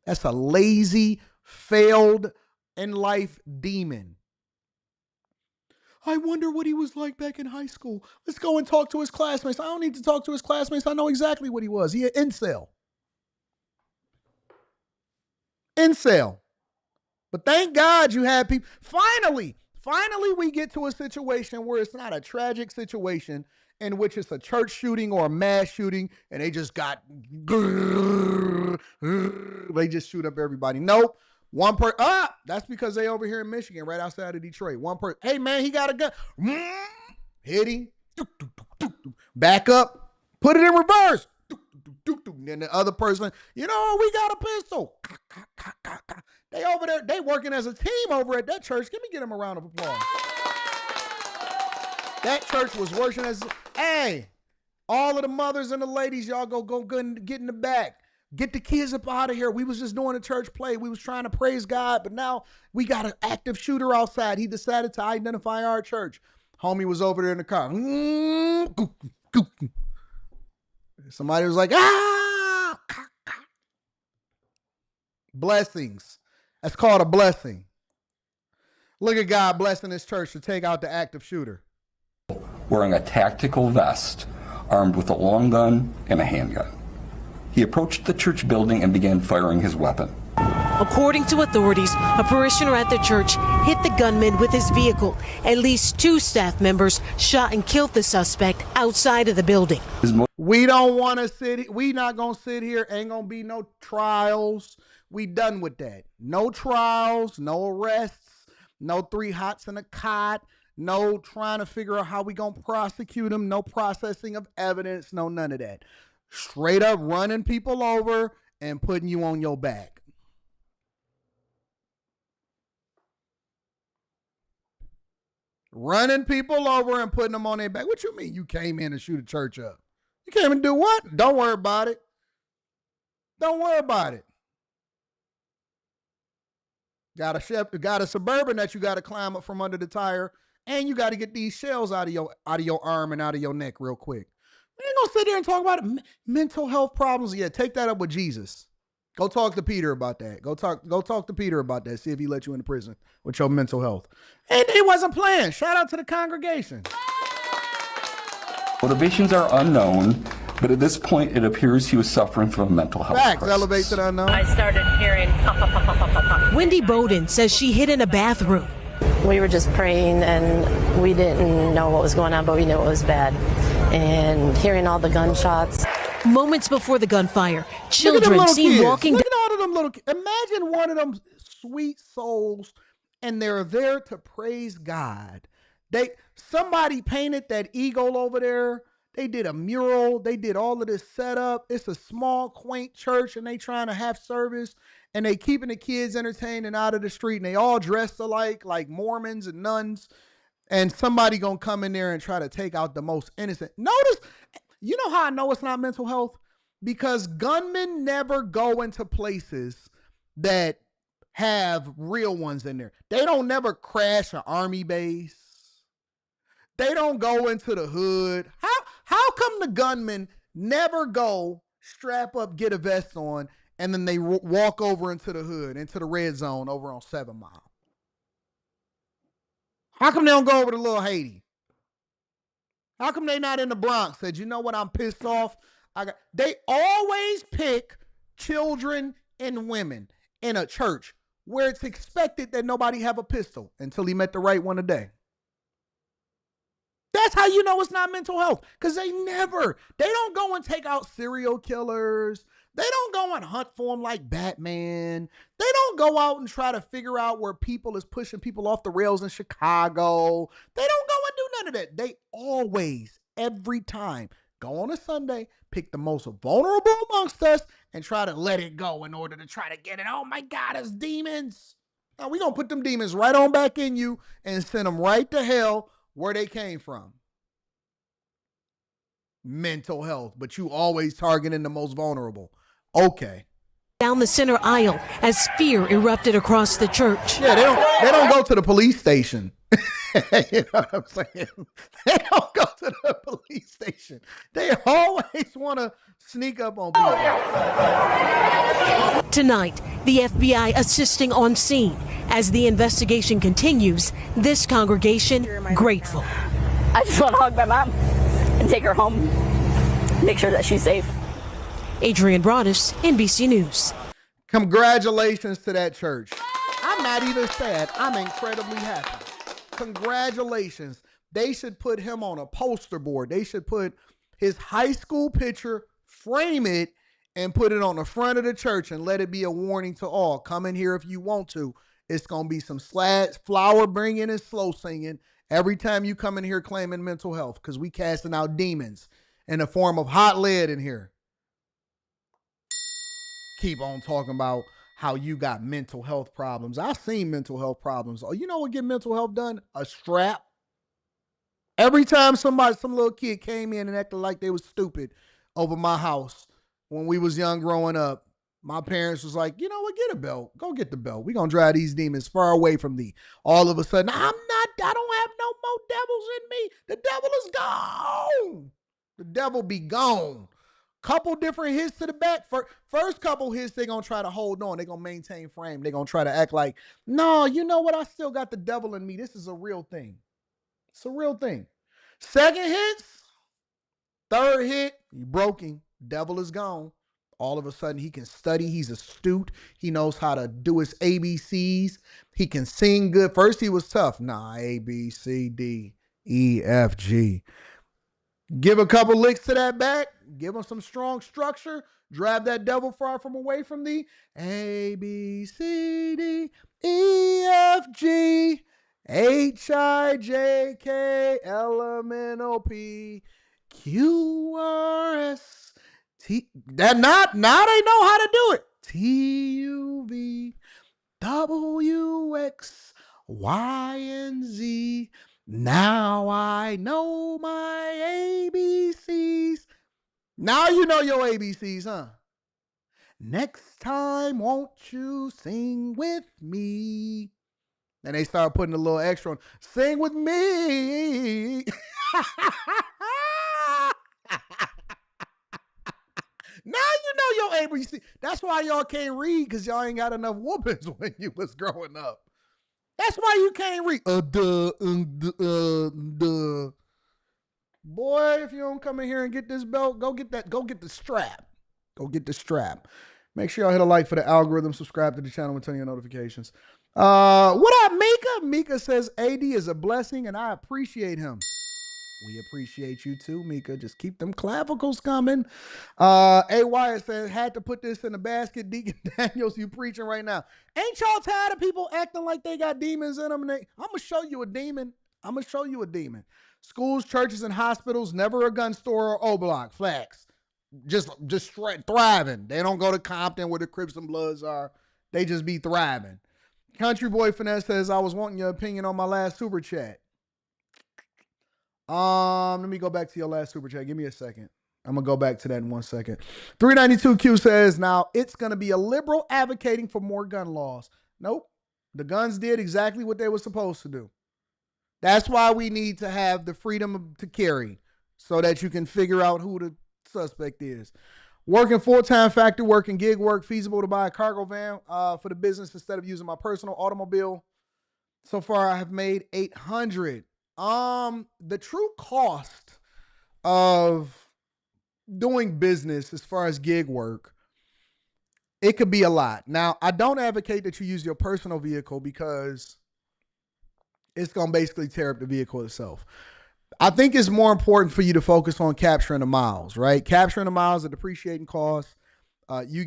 That's a lazy, failed in life demon. I wonder what he was like back in high school. Let's go and talk to his classmates. I don't need to talk to his classmates. I know exactly what he was. He an incel. Incel. But thank God you had people. Finally, we get to a situation where it's not a tragic situation in which it's a church shooting or a mass shooting and they just they just shoot up everybody. Nope. That's because they over here in Michigan, right outside of Detroit. One person, hey man, he got a gun. Hit him. Back up. Put it in reverse. Then the other person, we got a pistol. They over there, they working as a team over at that church. Get them a round of applause. That church was working as, hey, all of the mothers and the ladies, y'all go get in the back. Get the kids up out of here. We was just doing a church play. We was trying to praise God, but now we got an active shooter outside. He decided to identify our church. Homie was over there in the car. Somebody was like, blessings. That's called a blessing. Look at God blessing his church to take out the active shooter. Wearing a tactical vest, armed with a long gun and a handgun. He approached the church building and began firing his weapon. According to authorities, a parishioner at the church hit the gunman with his vehicle. At least 2 staff members shot and killed the suspect outside of the building. We don't want to sit. We not going to sit here. Ain't going to be no trials. We done with that. No trials, no arrests, no 3 hots in a cot, no trying to figure out how we going to prosecute them, no processing of evidence, no none of that. Straight up running people over and putting you on your back. Running people over and putting them on their back. What you mean you came in and shoot a church up? You came and do what? Don't worry about it. Don't worry about it. Got a Suburban that you got to climb up from under the tire, and you got to get these shells out of your arm and out of your neck real quick. We ain't gonna sit there and talk about it. Mental health problems. Yeah, take that up with Jesus. Go talk to Peter about that. Go talk to Peter about that. See if he let you into prison with your mental health. And he wasn't playing. Shout out to the congregation. Motivations are unknown, but at this point, it appears he was suffering from a mental health crisis. Elevate to the unknown. I started hearing pop, pop, pop, pop, pop, pop. Wendy Bowden says she hid in a bathroom. We were just praying, and we didn't know what was going on, but we knew it was bad. And hearing all the gunshots. Moments before the gunfire, children seen walking. Look at all of them little kids. Imagine one of them sweet souls, and they're there to praise God. Somebody painted that eagle over there. They did a mural. They did all of this setup. It's a small, quaint church, and they trying to have service, and they keeping the kids entertained and out of the street, and they all dressed alike, like Mormons and nuns. And somebody gonna come in there and try to take out the most innocent. Notice, you know how I know it's not mental health? Because gunmen never go into places that have real ones in there. They don't never crash an army base. They don't go into the hood. How come the gunmen never go strap up, get a vest on, and then they walk over into the hood, into the red zone over on 7 Mile? How come they don't go over to Little Haiti? How come they not in the Bronx? Said, you know what, I'm pissed off. They always pick children and women in a church where it's expected that nobody have a pistol until he met the right one today. That's how you know it's not mental health, because they don't go and take out serial killers. They don't go and hunt for them like Batman. They don't go out and try to figure out where people is pushing people off the rails in Chicago. They don't go and do none of that. They always, every time, go on a Sunday, pick the most vulnerable amongst us, and try to let it go in order to try to get it. Oh my God, it's demons. Now we're going to put them demons right on back in you and send them right to hell where they came from. Mental health, but you always targeting the most vulnerable. Okay. Down the center aisle as fear erupted across the church. Yeah, they don't go to the police station. You know what I'm saying? They don't go to the police station. They always want to sneak up on people. Tonight, the FBI assisting on scene. As the investigation continues, this congregation grateful. I just want to hug my mom and take her home, make sure that she's safe. Adrienne Broaddus, NBC News. Congratulations to that church. I'm not even sad. I'm incredibly happy. Congratulations. They should put him on a poster board. They should put his high school picture, frame it, and put it on the front of the church and let it be a warning to all. Come in here if you want to. It's going to be some flower bringing and slow singing every time you come in here claiming mental health, because we casting out demons in the form of hot lead in here. Keep on talking about how you got mental health problems. I've seen mental health problems. Oh, you know what get mental health done? A strap. Every time some little kid came in and acted like they was stupid over my house when we was young growing up, my parents was like, you know what, get a belt. Go get the belt. We're going to drive these demons far away from thee. All of a sudden, I don't have no more devils in me. The devil is gone. The devil be gone. Couple different hits to the back. First couple hits, they're going to try to hold on. They're going to maintain frame. They're going to try to act like, no, you know what? I still got the devil in me. This is a real thing. It's a real thing. Second hits, third hit, you broken. Devil is gone. All of a sudden, he can study. He's astute. He knows how to do his ABCs. He can sing good. First, he was tough. Nah, A, B, C, D, E, F, G. Give a couple licks to that back. Give him some strong structure. Drive that devil far from away from thee. A, B, C, D, E, F, G, H, I, J, K, L, M, N, O, P, Q, R, S, T. Now they know how to do it. T, U, V, W, X, Y, and Z. Now I know my ABCs. Now you know your ABCs, huh? Next time, won't you sing with me? And they start putting a little extra on. Sing with me. Now you know your ABC. That's why y'all can't read, because y'all ain't got enough whoopings when you was growing up. That's why you can't read. Boy, if you don't come in here and get this belt, go get the strap. Go get the strap. Make sure y'all hit a like for the algorithm, subscribe to the channel, and turn your notifications. What up, Mika? Mika says AD is a blessing, and I appreciate him. We appreciate you too, Mika. Just keep them clavicles coming. A. Wyatt says, had to put this in the basket. Deacon Daniels, you preaching right now. Ain't y'all tired of people acting like they got demons in them? I'm going to show you a demon. I'm going to show you a demon. Schools, churches, and hospitals, never a gun store or O-Block. Flex. Just thriving. They don't go to Compton where the Crips and Bloods are. They just be thriving. Country Boy Finesse says, I was wanting your opinion on my last super chat. Let me go back to your last super chat. Give me a second. I'm going to go back to that in 1 second. 392Q says, now it's going to be a liberal advocating for more gun laws. Nope. The guns did exactly what they were supposed to do. That's why we need to have the freedom to carry so that you can figure out who the suspect is. Working full-time factory work and gig work, feasible to buy a cargo van for the business instead of using my personal automobile. So far, I have made $800. The true cost of doing business as far as gig work, it could be a lot. Now, I don't advocate that you use your personal vehicle because it's going to basically tear up the vehicle itself. I think it's more important for you to focus on capturing the miles, right? Capturing the miles at depreciating costs. You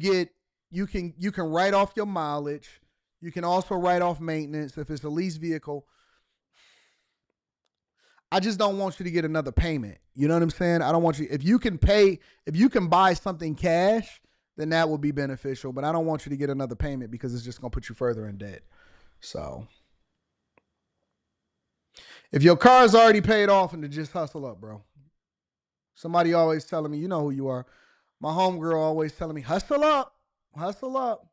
can write off your mileage. You can also write off maintenance if it's a lease vehicle. I just don't want you to get another payment. You know what I'm saying? I don't want you, if you can buy something cash, then that would be beneficial. But I don't want you to get another payment because it's just going to put you further in debt. So if your car is already paid off, and to just hustle up, bro. Somebody always telling me, you know who you are. My homegirl always telling me, hustle up, hustle up.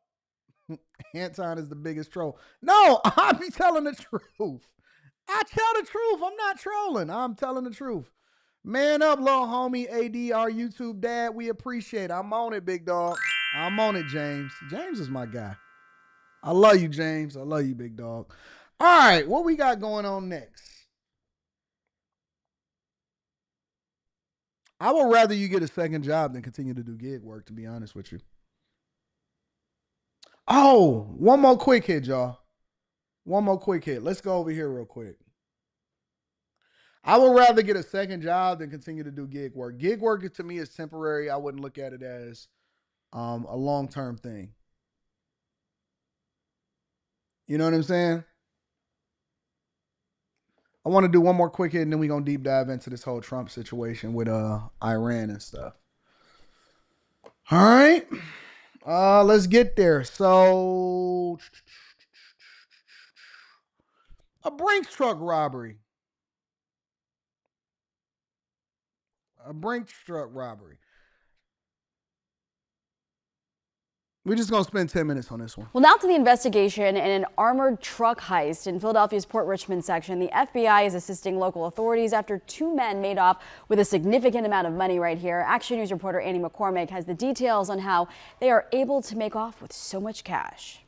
Anton is the biggest troll. No, I be telling the truth. I tell the truth. I'm not trolling. I'm telling the truth. Man up, little homie. AD, our YouTube dad. We appreciate it. I'm on it, big dog. I'm on it, James. James is my guy. I love you, James. I love you, big dog. All right, what we got going on next? I would rather you get a second job than continue to do gig work, to be honest with you. Oh, one more quick hit, y'all. One more quick hit. Let's go over here real quick. I would rather get a second job than continue to do gig work. Gig work to me is temporary. I wouldn't look at it as a long-term thing. You know what I'm saying? I want to do one more quick hit, and then we're going to deep dive into this whole Trump situation with Iran and stuff. All right. Let's get there. So, a Brinks truck robbery. A Brinks truck robbery. We're just going to spend 10 minutes on this one. Well, now to the investigation in an armored truck heist in Philadelphia's Port Richmond section. The FBI is assisting local authorities after two men made off with a significant amount of money right here. Action News reporter Annie McCormick has the details on how they are able to make off with so much cash.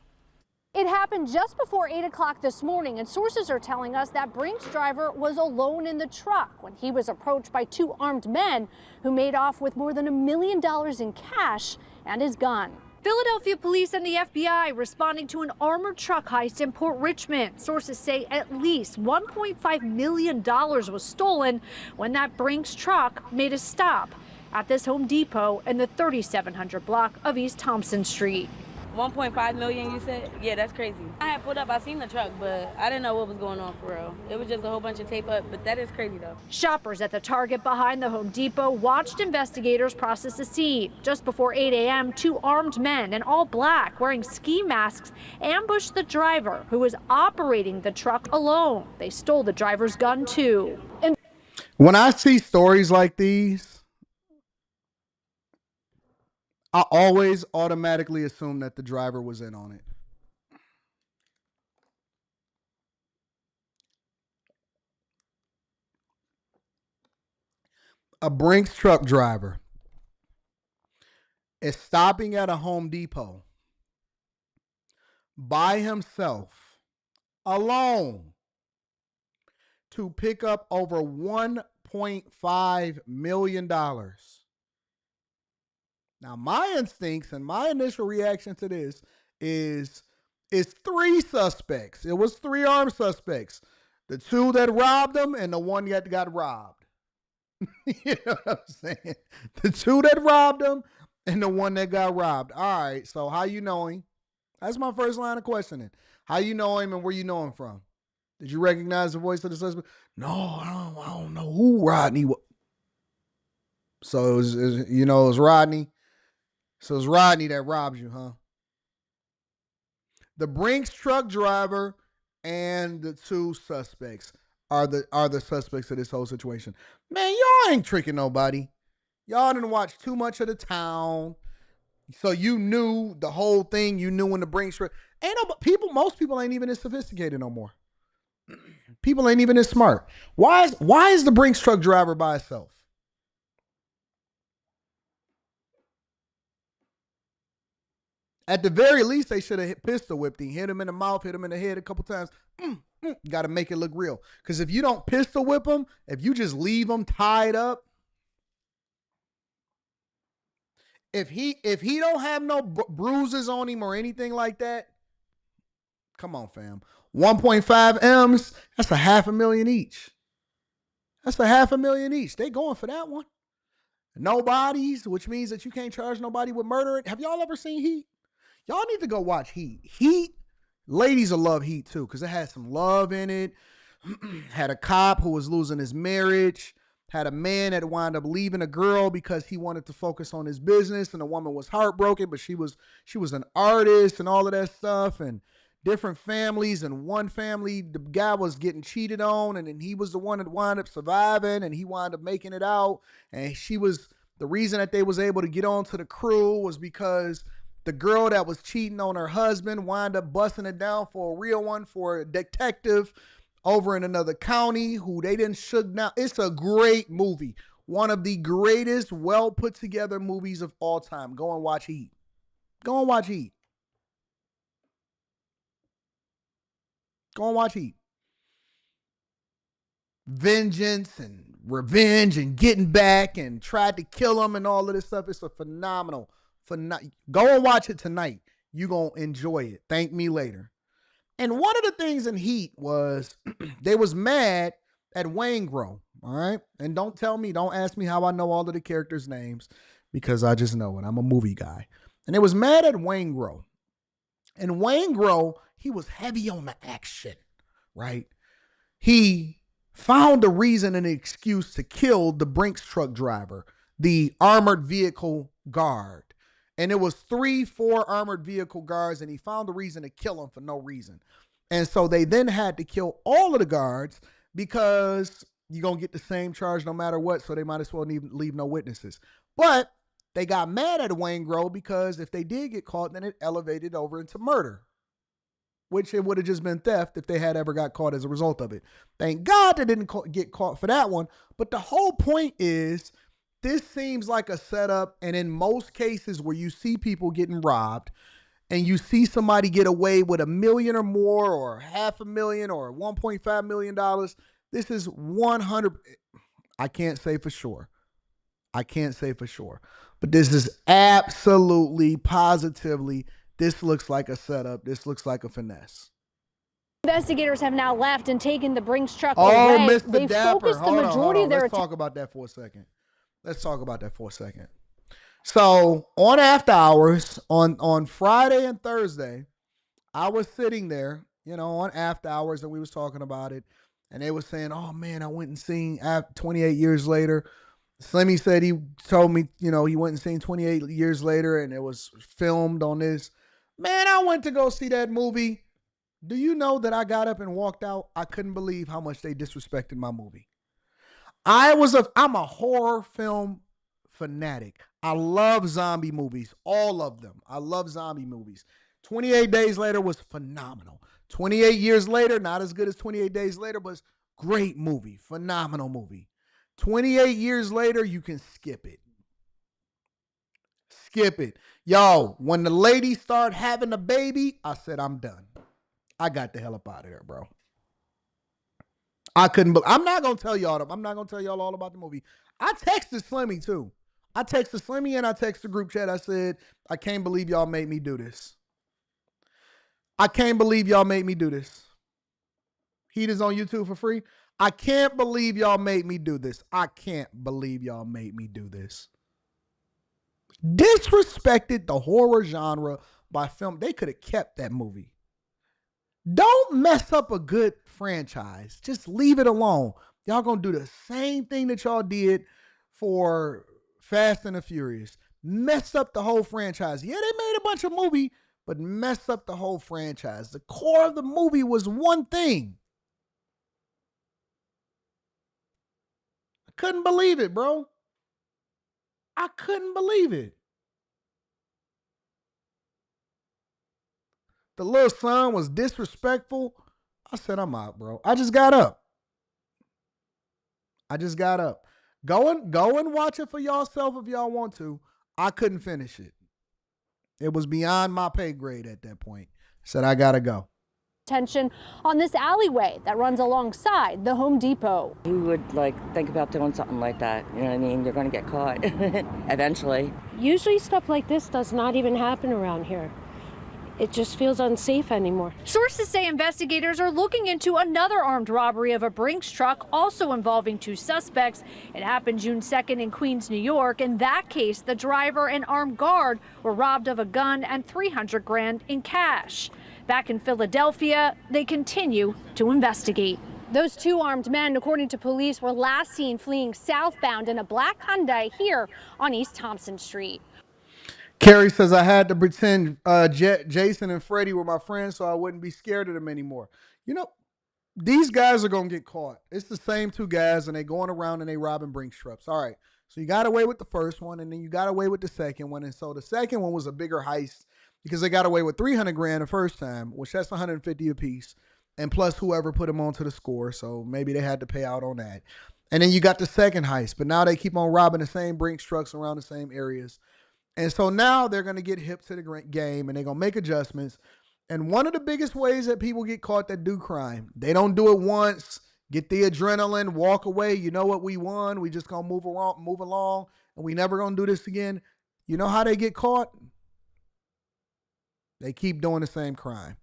It happened just before 8 o'clock this morning, and sources are telling us that Brinks driver was alone in the truck when he was approached by two armed men who made off with more than $1 million in cash and his gun. Philadelphia police and the FBI responding to an armored truck heist in Port Richmond. Sources say at least $1.5 million was stolen when that Brinks truck made a stop at this Home Depot in the 3700 block of East Thompson Street. 1.5 million, you said? Yeah, that's crazy. I had pulled up, I seen the truck, but I didn't know what was going on for real. It was just a whole bunch of tape up, but that is crazy though. Shoppers at the Target behind the Home Depot watched investigators process the scene. Just before 8 a.m., two armed men in all black wearing ski masks ambushed the driver who was operating the truck alone. They stole the driver's gun too. When I see stories like these, I always automatically assume that the driver was in on it. A Brinks truck driver is stopping at a Home Depot by himself, alone, to pick up over $1.5 million. Now, my instincts and my initial reaction to this is three suspects. It was three armed suspects. The two that robbed him and the one that got robbed. You know what I'm saying? The two that robbed him and the one that got robbed. All right, so how you know him? That's my first line of questioning. How you know him and where you know him from? Did you recognize the voice of the suspect? No, I don't know who Rodney was. So it was Rodney. So it's Rodney that robbed you, huh? The Brinks truck driver and the two suspects are the suspects of this whole situation. Man, y'all ain't tricking nobody. Y'all didn't watch too much of The Town. So you knew the whole thing. You knew when the Brinks truck. Most people ain't even as sophisticated no more. People ain't even as smart. Why is the Brinks truck driver by itself? At the very least, they should have pistol whipped him, hit him in the mouth, hit him in the head a couple times. Got to make it look real. Because if you don't pistol whip him, if you just leave him tied up, if he don't have no bruises on him or anything like that, come on, fam. 1.5 M's, that's $500,000 each. That's $500,000 each. They going for that one. No bodies, which means that you can't charge nobody with murder. Have y'all ever seen Heat? Y'all need to go watch Heat. Heat, ladies will love Heat too, because it had some love in it. Had a cop who was losing his marriage. Had a man that wound up leaving a girl because he wanted to focus on his business, and the woman was heartbroken, but she was an artist and all of that stuff, and different families. And one family, the guy was getting cheated on, and then he was the one that wound up surviving, and he wound up making it out. And the reason that they was able to get onto the crew was because the girl that was cheating on her husband wound up busting it down for a real one, for a detective over in another county who they didn't shook down. It's a great movie. One of the greatest, well put together movies of all time. Go and watch Heat. Go and watch Heat. Go and watch Heat. Vengeance and revenge and getting back and tried to kill him and all of this stuff. It's a phenomenal. Go and watch it tonight. You're going to enjoy it. Thank me later. And one of the things in Heat was they was mad at Waingro. All right. And don't ask me how I know all of the characters' names, because I just know it. I'm a movie guy. And they was mad at Waingro. And Waingro, he was heavy on the action, right? He found a reason and an excuse to kill the Brinks truck driver, the armored vehicle guard. And it was 3-4 armored vehicle guards, and he found a reason to kill them for no reason. And so they then had to kill all of the guards because you're going to get the same charge no matter what, so they might as well leave no witnesses. But they got mad at Waingro because if they did get caught, then it elevated over into murder, which it would have just been theft if they had ever got caught as a result of it. Thank God they didn't get caught for that one. But the whole point is, this seems like a setup, and in most cases where you see people getting robbed and you see somebody get away with $1 million or more, or $500,000 or $1.5 million, this is 100. I can't say for sure. But this is absolutely, positively, this looks like a setup. This looks like a finesse. Investigators have now left and taken the Brinks truck Oh, away. Mr. They Dapper. focused the majority of their Let's talk about that for a second. So on after hours, on Friday and Thursday, I was sitting there, on after hours, and we was talking about it. And they were saying, oh, man, I went and seen 28 years later. Slimmy said he told me, he went and seen 28 years later, and it was filmed on this. Man, I went to go see that movie. Do you know that I got up and walked out? I couldn't believe how much they disrespected my movie. I'm a horror film fanatic. I love zombie movies, all of them. I love zombie movies. 28 Days Later was phenomenal. 28 Years Later, not as good as 28 Days Later, but great movie, phenomenal movie. 28 Years Later, you can skip it. Skip it. Yo, when the lady started having a baby, I said, I'm done. I got the hell up out of there, bro. I'm not going to tell y'all. I'm not going to tell y'all all about the movie. I texted Slimmy, too. I texted Slimmy and I texted the group chat. I said, I can't believe y'all made me do this. I can't believe y'all made me do this. Heat is on YouTube for free. I can't believe y'all made me do this. I can't believe y'all made me do this. Disrespected the horror genre by film. They could have kept that movie. Don't mess up a good franchise. Just leave it alone. Y'all gonna do the same thing that y'all did for Fast and the Furious. Mess up the whole franchise. Yeah, they made a bunch of movies, but mess up the whole franchise. The core of the movie was one thing. I couldn't believe it, bro. I couldn't believe it. The little son was disrespectful. I said, I'm out, bro. I just got up. Go and watch it for yourself if y'all want to. I couldn't finish it. It was beyond my pay grade at that point. I said, I gotta go. Attention on this alleyway that runs alongside the Home Depot. Who would think about doing something like that? You know what I mean? You're going to get caught eventually. Usually stuff like this does not even happen around here. It just feels unsafe anymore. Sources say investigators are looking into another armed robbery of a Brinks truck, also involving two suspects. It happened June 2nd in Queens, New York. In that case, the driver and armed guard were robbed of a gun and $300,000 in cash. Back in Philadelphia, they continue to investigate. Those two armed men, according to police, were last seen fleeing southbound in a black Hyundai here on East Thompson Street. Carrie says, I had to pretend Jason and Freddie were my friends so I wouldn't be scared of them anymore. These guys are going to get caught. It's the same two guys, and they going around and they robbing Brinks trucks. All right, so you got away with the first one, and then you got away with the second one. And so the second one was a bigger heist because they got away with $300,000 the first time, which that's $150 a piece, and plus whoever put them onto the score. So maybe they had to pay out on that. And then you got the second heist, but now they keep on robbing the same Brinks trucks around the same areas. And so now they're going to get hip to the game and they're going to make adjustments. And one of the biggest ways that people get caught that do crime, they don't do it once, get the adrenaline, walk away. You know what, we won. We just going to move along, and we never going to do this again. You know how they get caught? They keep doing the same crime.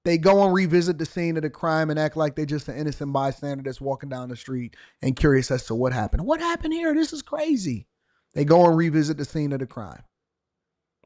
They go and revisit the scene of the crime and act like they're just an innocent bystander that's walking down the street and curious as to what happened. What happened here? This is crazy. They go and revisit the scene of the crime.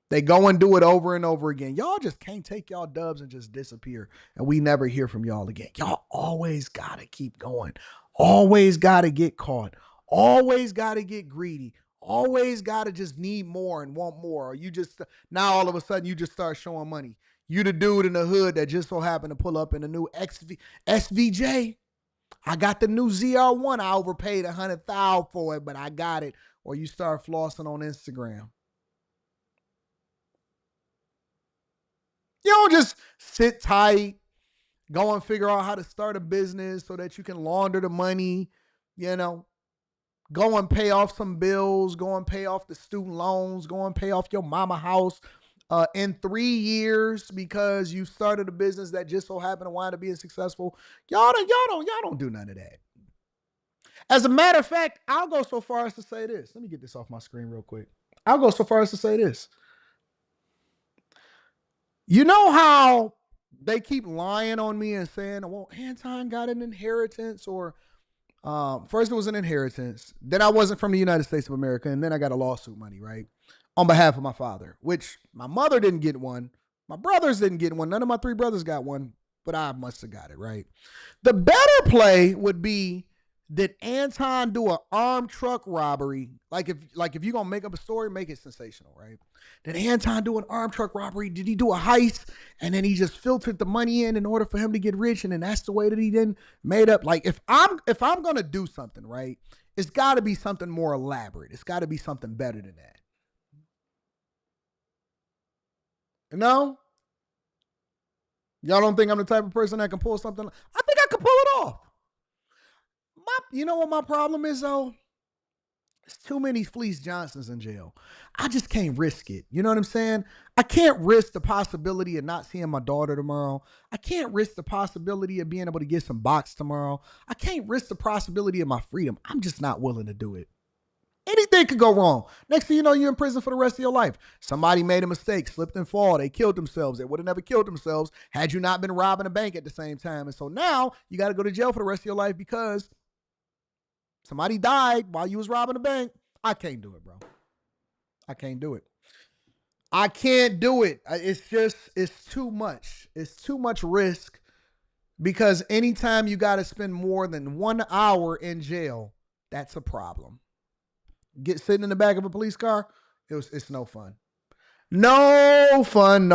They go and do it over and over again. Y'all just can't take y'all dubs and just disappear, and we never hear from y'all again. Y'all always got to keep going. Always got to get caught. Always got to get greedy. Always got to just need more and want more. Or you just, now all of a sudden you just start showing money. You the dude in the hood that just so happened to pull up in the new SVJ. I got the new ZR1. I overpaid $100,000 for it, but I got it. Or you start flossing on Instagram. You don't just sit tight, go and figure out how to start a business so that you can launder the money, go and pay off some bills, go and pay off the student loans, go and pay off your mama house. In 3 years because you started a business that just so happened to wind up being successful. Y'all don't do none of that. As a matter of fact, I'll go so far as to say this. Let me get this off my screen real quick. I'll go so far as to say this. You know how they keep lying on me and saying, well, Anton got an inheritance, or first it was an inheritance. Then I wasn't from the United States of America, and then I got a lawsuit money, right? On behalf of my father, which my mother didn't get one. My brothers didn't get one. None of my 3 brothers got one, but I must have got it, right? The better play would be, did Anton do an armed truck robbery? Like if you're going to make up a story, make it sensational, right? Did Anton do an armed truck robbery? Did he do a heist? And then he just filtered the money in order for him to get rich. And then that's the way that he then made up. Like if I'm going to do something, right, it's got to be something more elaborate. It's got to be something better than that. No? Y'all don't think I'm the type of person that can pull something? I think I can pull it off. You know what my problem is, though? There's too many Fleece Johnsons in jail. I just can't risk it. You know what I'm saying? I can't risk the possibility of not seeing my daughter tomorrow. I can't risk the possibility of being able to get some box tomorrow. I can't risk the possibility of my freedom. I'm just not willing to do it. Anything could go wrong. Next thing you know, you're in prison for the rest of your life. Somebody made a mistake, slipped and fall. They killed themselves. They would have never killed themselves had you not been robbing a bank at the same time. And so now you got to go to jail for the rest of your life because somebody died while you was robbing a bank. I can't do it, bro. I can't do it. I can't do it. It's too much. It's too much risk because anytime you got to spend more than 1 hour in jail, that's a problem. Get sitting in the back of a police car, it's no fun. No fun.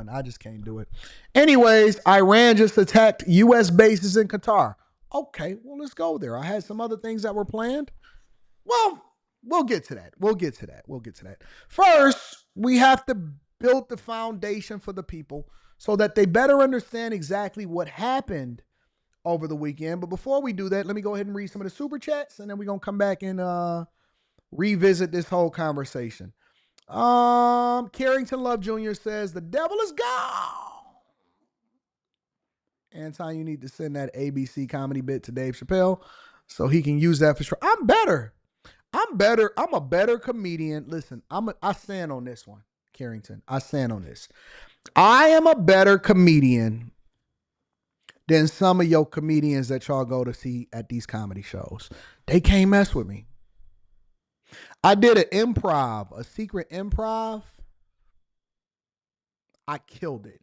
I just can't do it. Anyways, Iran just attacked U.S. bases in Qatar. Okay, well, let's go there. I had some other things that were planned. Well, we'll get to that. First, we have to build the foundation for the people so that they better understand exactly what happened over the weekend. But before we do that, let me go ahead and read some of the super chats, and then we're going to come back and revisit this whole conversation. Carrington Love Jr. says, the devil is gone. Anton, you need to send that ABC comedy bit to Dave Chappelle so he can use that for sure. I'm better. I'm a better comedian. Listen, I stand on this one, Carrington. I stand on this. I am a better comedian than some of your comedians that y'all go to see at these comedy shows. They can't mess with me. I did a secret improv. I killed it.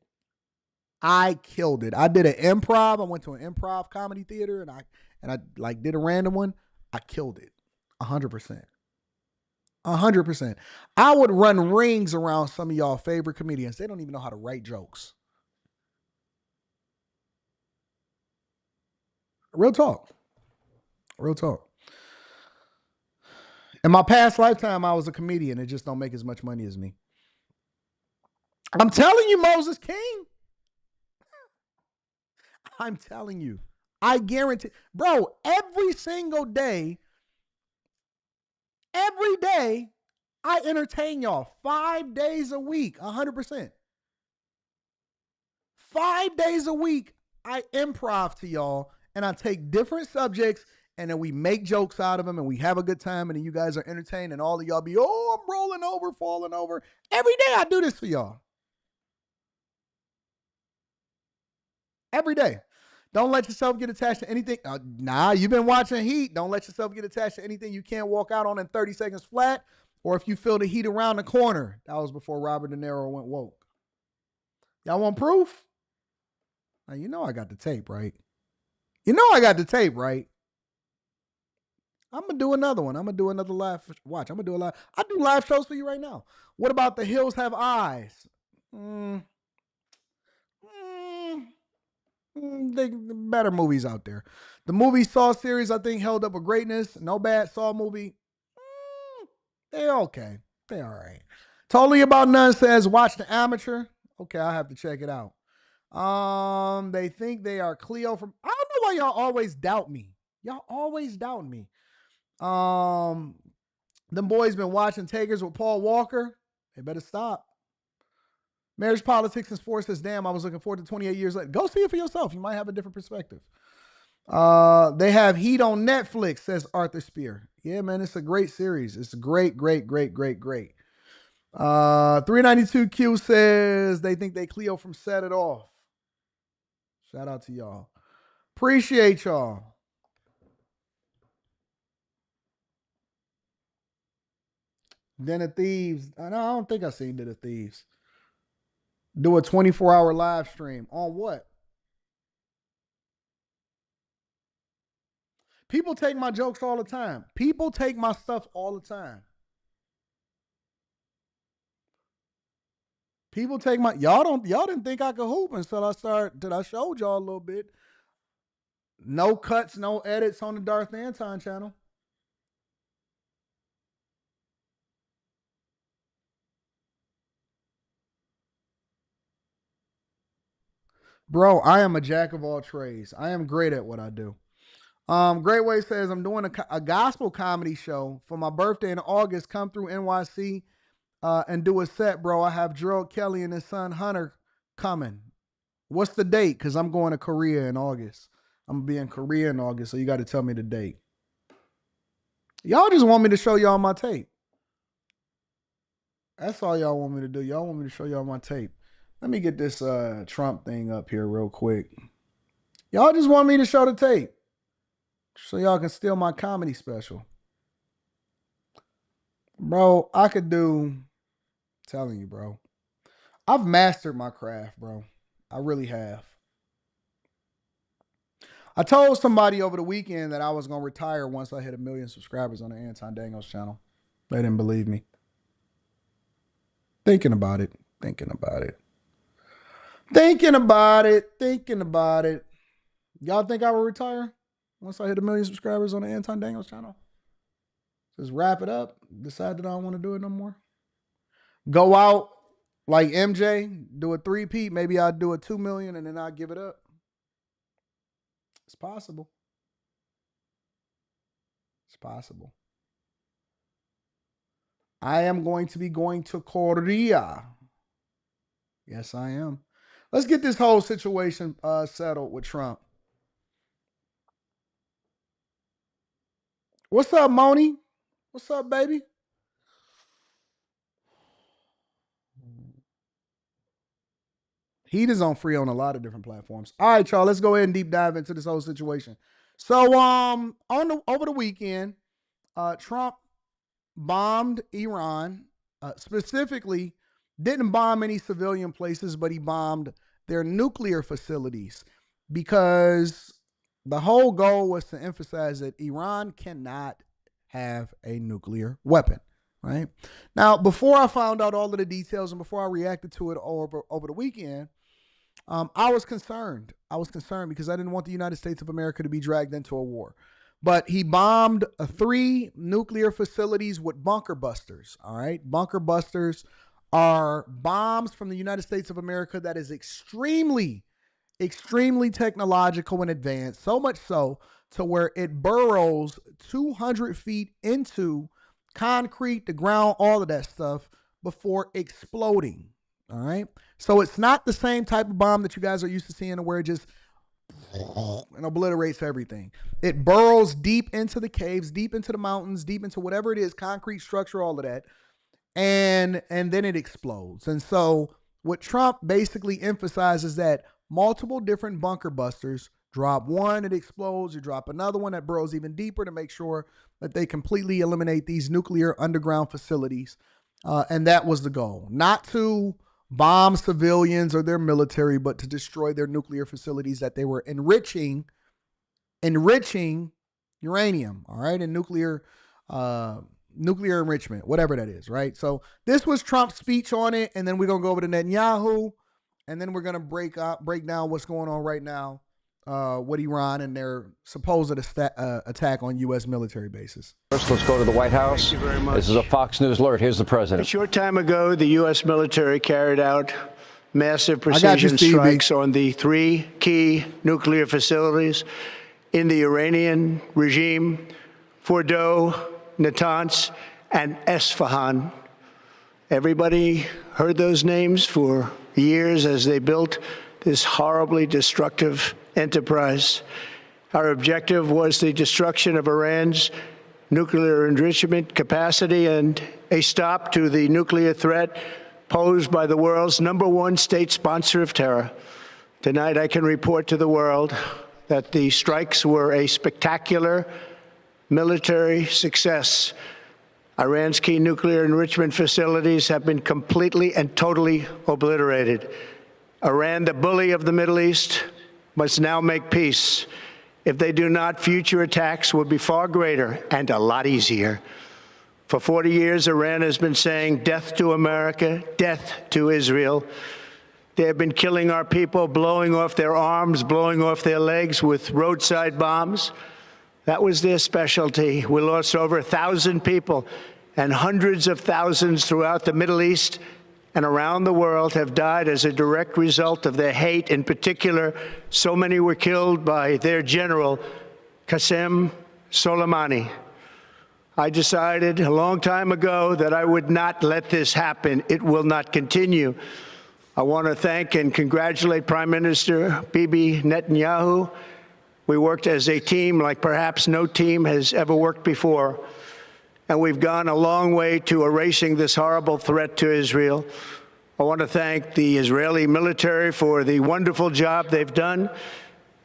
I did an improv. I went to an improv comedy theater and I like did a random one. I killed it. 100%. 100%. I would run rings around some of y'all favorite comedians. They don't even know how to write jokes. Real talk. In my past lifetime, I was a comedian. It just don't make as much money as me. I'm telling you, Moses King. I'm telling you. I guarantee. Bro, every single day, I entertain y'all 5 days a week, 100%. 5 days a week, I improv to y'all, and I take different subjects, and then we make jokes out of them, and we have a good time, and then you guys are entertained, and all of y'all be, oh, I'm rolling over, falling over. Every day I do this for y'all. Every day. Don't let yourself get attached to anything. You've been watching Heat. Don't let yourself get attached to anything you can't walk out on in 30 seconds flat, or if you feel the heat around the corner. That was before Robert De Niro went woke. Y'all want proof? Now, you know I got the tape, right? I'm going to do another one. I'm going to do another live. Watch, I'm going to do a live. I do live shows for you right now. What about The Hills Have Eyes? The better movies out there. The movie Saw series, I think, held up with greatness. No bad Saw movie. They're okay. They're all right. Totally About None says, watch The Amateur. Okay, I'll have to check it out. They think they are Cleo from... I don't know why y'all always doubt me. Them boys been watching Takers with Paul Walker. They better stop. Marriage Politics and Sports says, damn, I was looking forward to 28 years later. Go see it for yourself. You might have a different perspective. They have Heat on Netflix, says Arthur Spear. Yeah, man, it's a great series. It's great. 392Q says they think they Cleo from Set It Off. Shout out to y'all. Appreciate y'all. Den of Thieves. I don't think I seen Den of Thieves. Do a 24-hour live stream. On what? People take my jokes all the time. People take my stuff all the time. People take my y'all didn't think I could hoop until I showed y'all a little bit. No cuts, no edits on the Darth Anton channel. Bro, I am a jack of all trades. I am great at what I do. Great Way says, I'm doing a gospel comedy show for my birthday in August. Come through NYC and do a set, bro. I have Gerald Kelly and his son Hunter coming. What's the date? Because I'm going to Korea in August. I'm going to be in Korea in August, so you got to tell me the date. Y'all just want me to show y'all my tape. That's all y'all want me to do. Y'all want me to show y'all my tape. Let me get this Trump thing up here real quick. Y'all just want me to show the tape so y'all can steal my comedy special. Bro, I could do, telling you, bro. I've mastered my craft, bro. I really have. I told somebody over the weekend that I was going to retire once I hit 1 million subscribers on the Anton Daniels channel. They didn't believe me. Thinking about it. Y'all think I will retire once I hit 1 million subscribers on the Anton Daniels channel? Just wrap it up. Decide that I don't want to do it no more. Go out like MJ, do a 3-peat. Maybe I'll do a 2 million and then I'll give it up. It's possible. It's possible. I am going to be going to Korea. Yes, I am. Let's get this whole situation settled with Trump. What's up, Moni? What's up, baby? Heat is on free on a lot of different platforms. All right, y'all, let's go ahead and deep dive into this whole situation. So, over the weekend, Trump bombed Iran, specifically didn't bomb any civilian places, but he bombed their nuclear facilities because the whole goal was to emphasize that Iran cannot have a nuclear weapon, right? Now, before I found out all of the details and before I reacted to it over the weekend, I was concerned. I was concerned because I didn't want the United States of America to be dragged into a war. But he bombed 3 nuclear facilities with bunker busters, all right? Bunker busters are bombs from the United States of America that is extremely technological and advanced, so much so to where it burrows 200 feet into concrete, the ground, all of that stuff before exploding, all right? So it's not the same type of bomb that you guys are used to seeing where it just and obliterates everything. It burrows deep into the caves, deep into the mountains, deep into whatever it is, concrete structure, all of that, and then it explodes. And so what Trump basically emphasizes that multiple different bunker busters drop one, it explodes, you drop another one that burrows even deeper to make sure that they completely eliminate these nuclear underground facilities. And that was the goal. Not to bomb civilians or their military, but to destroy their nuclear facilities that they were enriching uranium, all right, and nuclear enrichment, whatever that is, right? So this was Trump's speech on it, and then we're gonna go over to Netanyahu, and then we're gonna break down what's going on right now with Iran and their supposed attack on U.S. military bases. First, let's go to the White House. Thank you very much. This is a Fox News alert. Here's the president. A short time ago, the U.S. military carried out massive precision strikes on the 3 key nuclear facilities in the Iranian regime: Fordow, Natanz, and S5.E124. Everybody heard those names for years as they built this horribly destructive enterprise. Our objective was the destruction of Iran's nuclear enrichment capacity and a stop to the nuclear threat posed by the world's #1 state sponsor of terror. Tonight, I can report to the world that the strikes were a spectacular military success. Iran's key nuclear enrichment facilities have been completely and totally obliterated. Iran, the bully of the Middle East, must now make peace. If they do not, future attacks will be far greater and a lot easier. For 40 years, Iran has been saying death to America, death to Israel. They have been killing our people, blowing off their arms, blowing off their legs with roadside bombs. That was their specialty. We lost over 1,000 people, and hundreds of thousands throughout the Middle East and around the world have died as a direct result of their hate. In particular, so many were killed by their general, Qasem Soleimani. I decided a long time ago that I would not let this happen. It will not continue. I want to thank and congratulate Prime Minister Bibi Netanyahu. We worked as a team like perhaps no team has ever worked before. And we've gone a long way to erasing this horrible threat to Israel. I want to thank the Israeli military for the wonderful job they've done.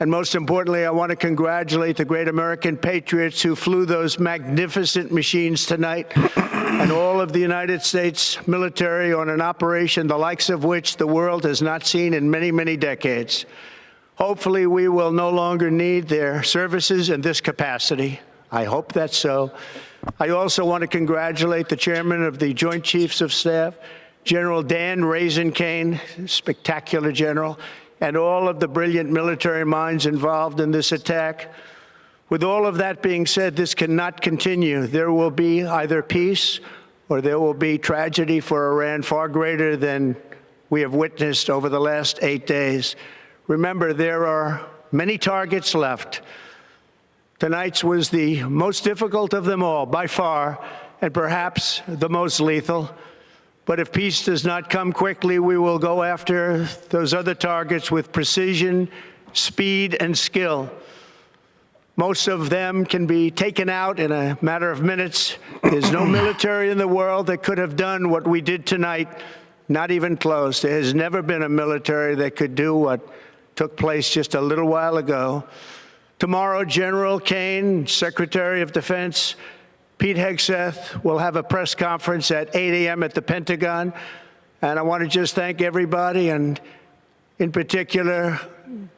And most importantly, I want to congratulate the great American patriots who flew those magnificent machines tonight and all of the United States military on an operation the likes of which the world has not seen in many, many decades. Hopefully, we will no longer need their services in this capacity. I hope that's so. I also want to congratulate the chairman of the Joint Chiefs of Staff, General Dan Raisin-Kane, spectacular general, and all of the brilliant military minds involved in this attack. With all of that being said, this cannot continue. There will be either peace or there will be tragedy for Iran far greater than we have witnessed over the last 8 days. Remember, there are many targets left. Tonight's was the most difficult of them all, by far, and perhaps the most lethal. But if peace does not come quickly, we will go after those other targets with precision, speed, and skill. Most of them can be taken out in a matter of minutes. There's no military in the world that could have done what we did tonight, not even close. There has never been a military that could do what took place just a little while ago. Tomorrow, General Kane, Secretary of Defense, Pete Hegseth will have a press conference at 8 a.m. at the Pentagon. And I want to just thank everybody, and in particular,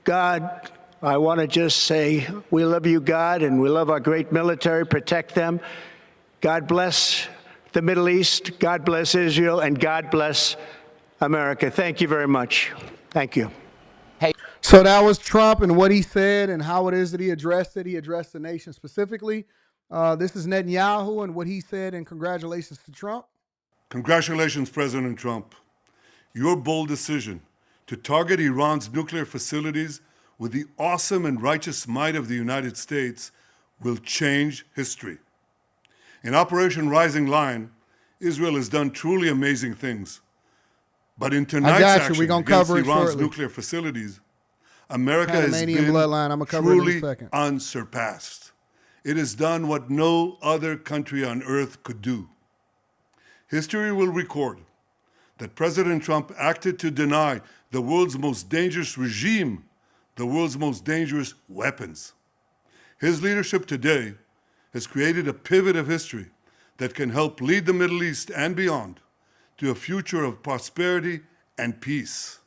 God. I want to just say we love you, God, and we love our great military. Protect them. God bless the Middle East. God bless Israel. And God bless America. Thank you very much. Thank you. So that was Trump and what he said and how it is that he addressed it. He addressed the nation specifically. This is Netanyahu and what he said, and congratulations to Trump. Congratulations, President Trump. Your bold decision to target Iran's nuclear facilities with the awesome and righteous might of the United States will change history. In Operation Rising Lion, Israel has done truly amazing things. But in tonight's action against Iran's nuclear facilities, America has been truly unsurpassed. It has done what no other country on earth could do. History will record that President Trump acted to deny the world's most dangerous regime the world's most dangerous weapons. His leadership today has created a pivot of history that can help lead the Middle East and beyond to a future of prosperity and peace.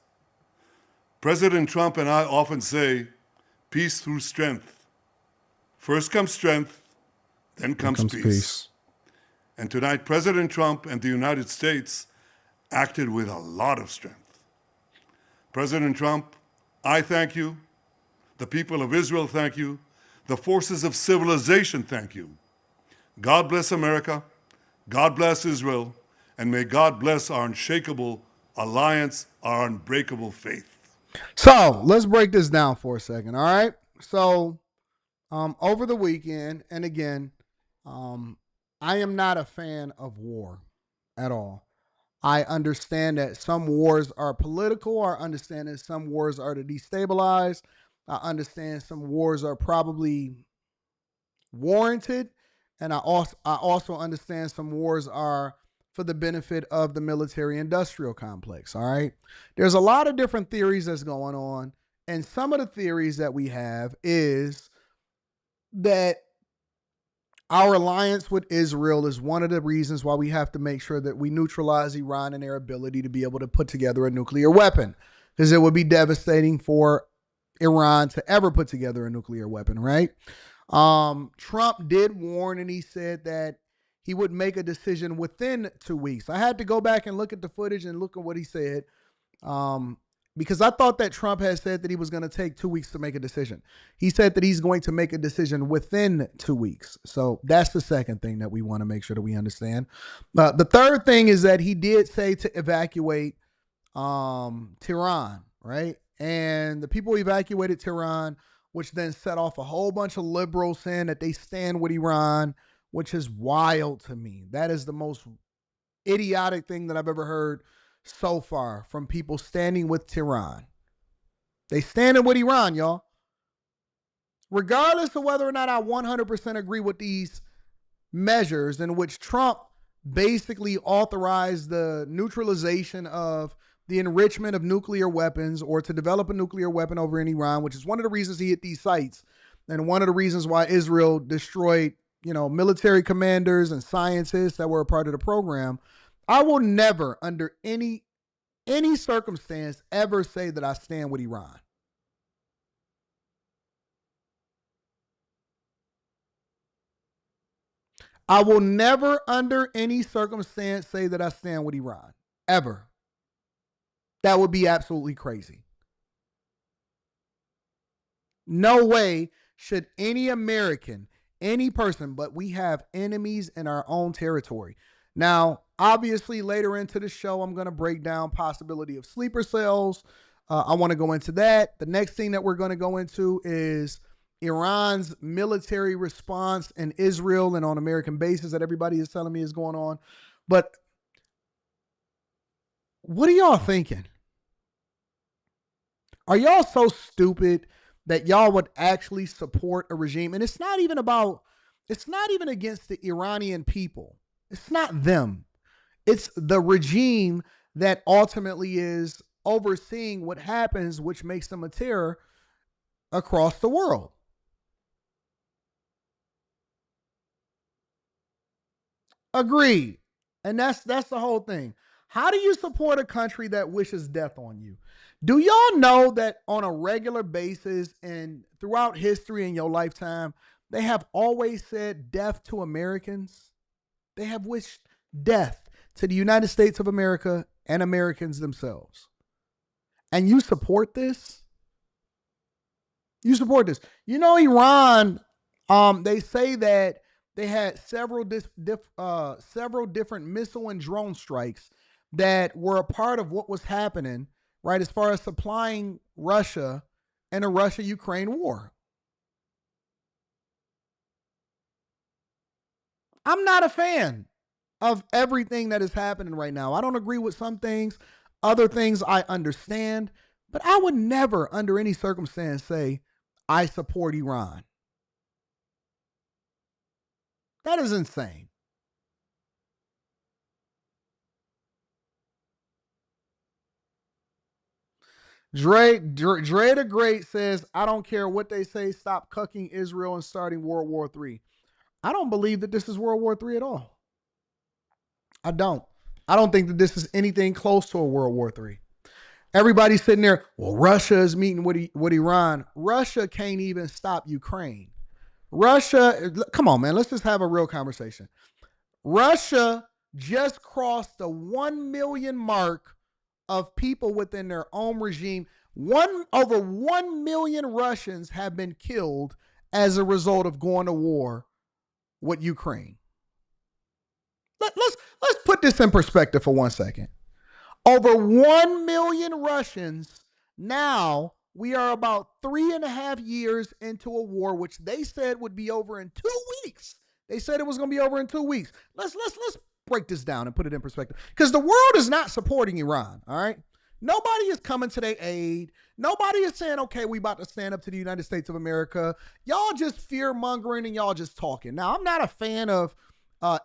President Trump and I often say, peace through strength. First comes strength, then comes peace. And tonight, President Trump and the United States acted with a lot of strength. President Trump, I thank you. The people of Israel thank you. The forces of civilization thank you. God bless America. God bless Israel. And may God bless our unshakable alliance, our unbreakable faith. So let's break this down for a second, all right? So over the weekend, and again, I am not a fan of war at all. I understand that some wars are political. I understand that some wars are to destabilize. I understand some wars are probably warranted, and I also understand some wars are for the benefit of the military-industrial complex. All right, there's a lot of different theories that's going on, and some of the theories that we have is that our alliance with Israel is one of the reasons why we have to make sure that we neutralize Iran and their ability to be able to put together a nuclear weapon, because it would be devastating for Iran to ever put together a nuclear weapon, right? Trump did warn, and he said that he would make a decision within 2 weeks. I had to go back and look at the footage and look at what he said, because I thought that Trump had said that he was going to take 2 weeks to make a decision. He said that he's going to make a decision within 2 weeks. So that's the second thing that we want to make sure that we understand. The third thing is that he did say to evacuate Tehran, right? And the people evacuated Tehran, which then set off a whole bunch of liberals saying that they stand with Iran, which is wild to me. That is the most idiotic thing that I've ever heard so far from people standing with Tehran. They standing with Iran, y'all. Regardless of whether or not I 100% agree with these measures in which Trump basically authorized the neutralization of the enrichment of nuclear weapons, or to develop a nuclear weapon over in Iran, which is one of the reasons he hit these sites, and one of the reasons why Israel destroyed, military commanders and scientists that were a part of the program. I will never, under any circumstance, ever say that I stand with Iran. I will never, under any circumstance, say that I stand with Iran. Ever. That would be absolutely crazy. No way should any American, any person, but we have enemies in our own territory. Now, obviously, later into the show, I'm going to break down possibility of sleeper cells. I want to go into that. The next thing that we're going to go into is Iran's military response in Israel and on American bases that everybody is telling me is going on. But what are y'all thinking? Are y'all so stupid that y'all would actually support a regime? And it's not even against the Iranian people. It's not them. It's the regime that ultimately is overseeing what happens, which makes them a terror across the world. Agreed. And that's the whole thing. How do you support a country that wishes death on you? Do y'all know that on a regular basis and throughout history in your lifetime, they have always said death to Americans? They have wished death to the United States of America and Americans themselves. And you support this? You support this. Iran, they say that they had several different missile and drone strikes that were a part of what was happening, right, as far as supplying Russia in a Russia-Ukraine war. I'm not a fan of everything that is happening right now. I don't agree with some things. Other things I understand. But I would never, under any circumstance, say I support Iran. That is insane. Dre the Great says, I don't care what they say, stop cucking Israel and starting World War III. I don't believe that this is World War III at all. I don't. I don't think that this is anything close to a World War III. Everybody's sitting there, well, Russia is meeting with Iran. Russia can't even stop Ukraine. Russia, come on, man, let's just have a real conversation. Russia just crossed the 1 million mark of people within their own regime. Over 1 million Russians have been killed as a result of going to war with Ukraine. Let's put this in perspective for 1 second. Over 1 million Russians. Now we are about 3.5 years into a war, which they said would be over in 2 weeks. They said it was going to be over in 2 weeks. Let's break this down and put it in perspective, because the world is not supporting Iran. All right, Nobody is coming to their aid. Nobody is saying, okay, we about to stand up to the United States of America. Y'all just fear mongering and y'all just talking. Now, I'm not a fan of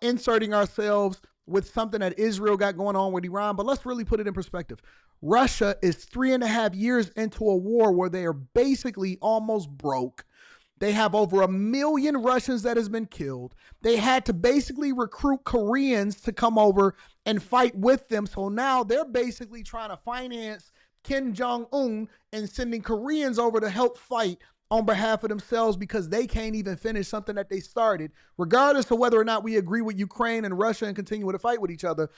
inserting ourselves with something that Israel got going on with Iran, but let's really put it in perspective. Russia is 3.5 years into a war where they are basically almost broke. They have over 1 million Russians that has been killed. They had to basically recruit Koreans to come over and fight with them. So now they're basically trying to finance Kim Jong-un and sending Koreans over to help fight on behalf of themselves because they can't even finish something that they started. Regardless of whether or not we agree with Ukraine and Russia and continue to fight with each other,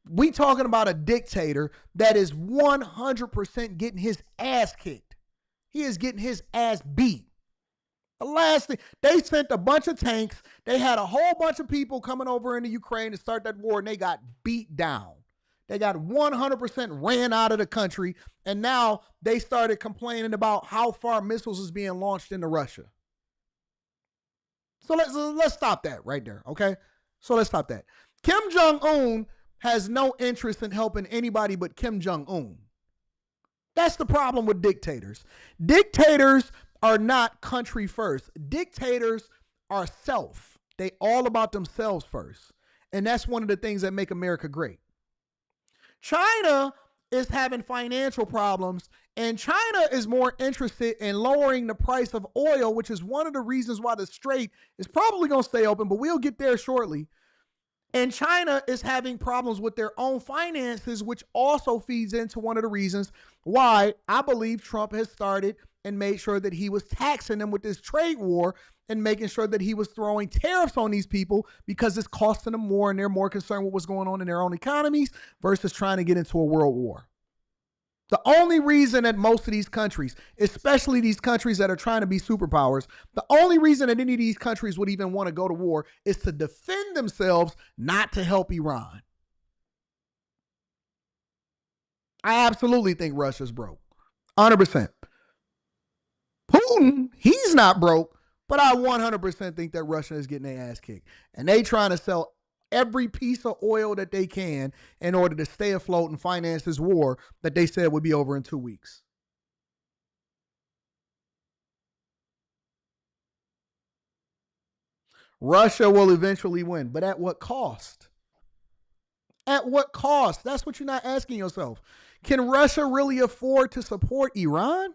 we talking about a dictator that is 100% getting his ass kicked. He is getting his ass beat. The last thing, they sent a bunch of tanks. They had a whole bunch of people coming over into Ukraine to start that war, and they got beat down. They got 100% ran out of the country, and now they started complaining about how far missiles is being launched into Russia. So let's stop that right there, okay? So let's stop that. Kim Jong-un has no interest in helping anybody but Kim Jong-un. That's the problem with dictators. Dictators are not country first. Dictators are self. They all about themselves first. And that's one of the things that make America great. China is having financial problems, and China is more interested in lowering the price of oil, which is one of the reasons why the Strait is probably going to stay open, but we'll get there shortly. And China is having problems with their own finances, which also feeds into one of the reasons why I believe Trump has started and made sure that he was taxing them with this trade war and making sure that he was throwing tariffs on these people because it's costing them more and they're more concerned with what's going on in their own economies versus trying to get into a world war. The only reason that most of these countries, especially these countries that are trying to be superpowers, the only reason that any of these countries would even want to go to war is to defend themselves, not to help Iran. I absolutely think Russia's broke. 100%. Putin, he's not broke, but I 100% think that Russia is getting their ass kicked. And they trying to sell every piece of oil that they can in order to stay afloat and finance this war that they said would be over in 2 weeks. Russia will eventually win, but at what cost? At what cost? That's what you're not asking yourself. Can Russia really afford to support Iran?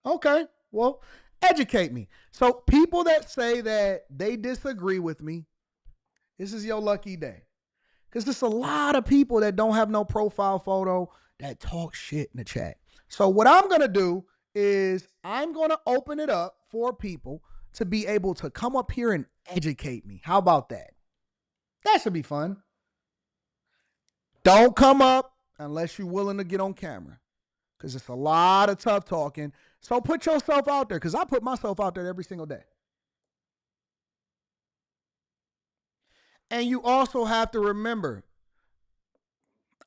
Okay, well, educate me. So people that say that they disagree with me, this is your lucky day. Because there's a lot of people that don't have no profile photo that talk shit in the chat. So what I'm going to do is I'm going to open it up for people to be able to come up here and educate me. How about that? That should be fun. Don't come up unless you're willing to get on camera, because it's a lot of tough talking. So put yourself out there, because I put myself out there every single day. And you also have to remember,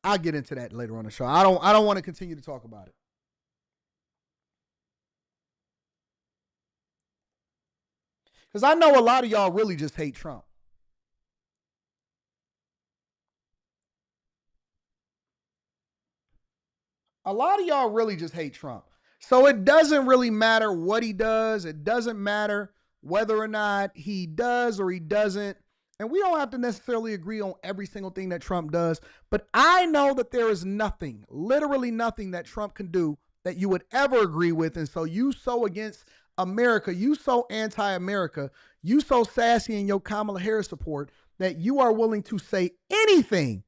I'll get into that later on the show. I don't want to continue to talk about it. Because I know a lot of y'all really just hate Trump. A lot of y'all really just hate Trump. So it doesn't really matter what he does. It doesn't matter whether or not he does or he doesn't. And we don't have to necessarily agree on every single thing that Trump does. But I know that there is nothing, literally nothing that Trump can do that you would ever agree with. And so you so against America, you so anti-America, you so sassy in your Kamala Harris support that you are willing to say anything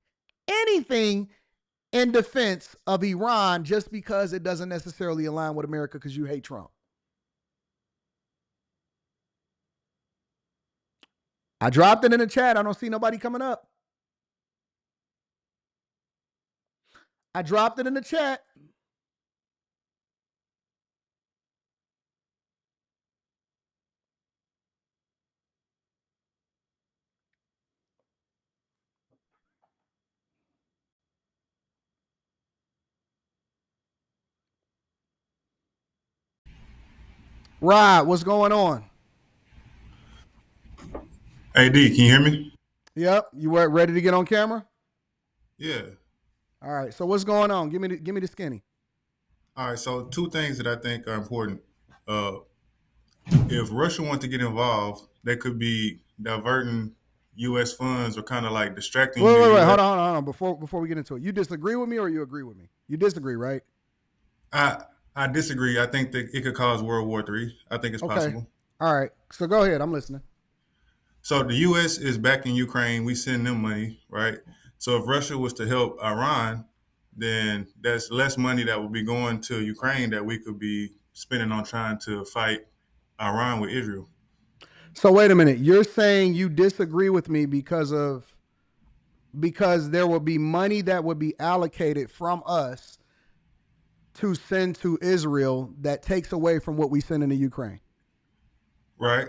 in defense of Iran just because it doesn't necessarily align with America because you hate Trump. I dropped it in the chat. I don't see nobody coming up. I dropped it in the chat. Rod, what's going on? Hey D, can you hear me? Yep. You were ready to get on camera? Yeah. All right. So what's going on? Give me the skinny. All right. So two things that I think are important. Uh, if Russia wants to get involved, they could be diverting U.S. funds or kind of like distracting the Wait. U.S. Hold on. Before we get into it, you disagree with me or you agree with me? You disagree, right? I disagree. I think that it could cause World War III. I think it's Okay. possible. All right. So go ahead. I'm listening. So the U.S. is backing Ukraine. We send them money, right? So if Russia was to help Iran, then that's less money that would be going to Ukraine that we could be spending on trying to fight Iran with Israel. So wait a minute. You're saying you disagree with me because there will be money that would be allocated from us to send to Israel that takes away from what we send into Ukraine. Right.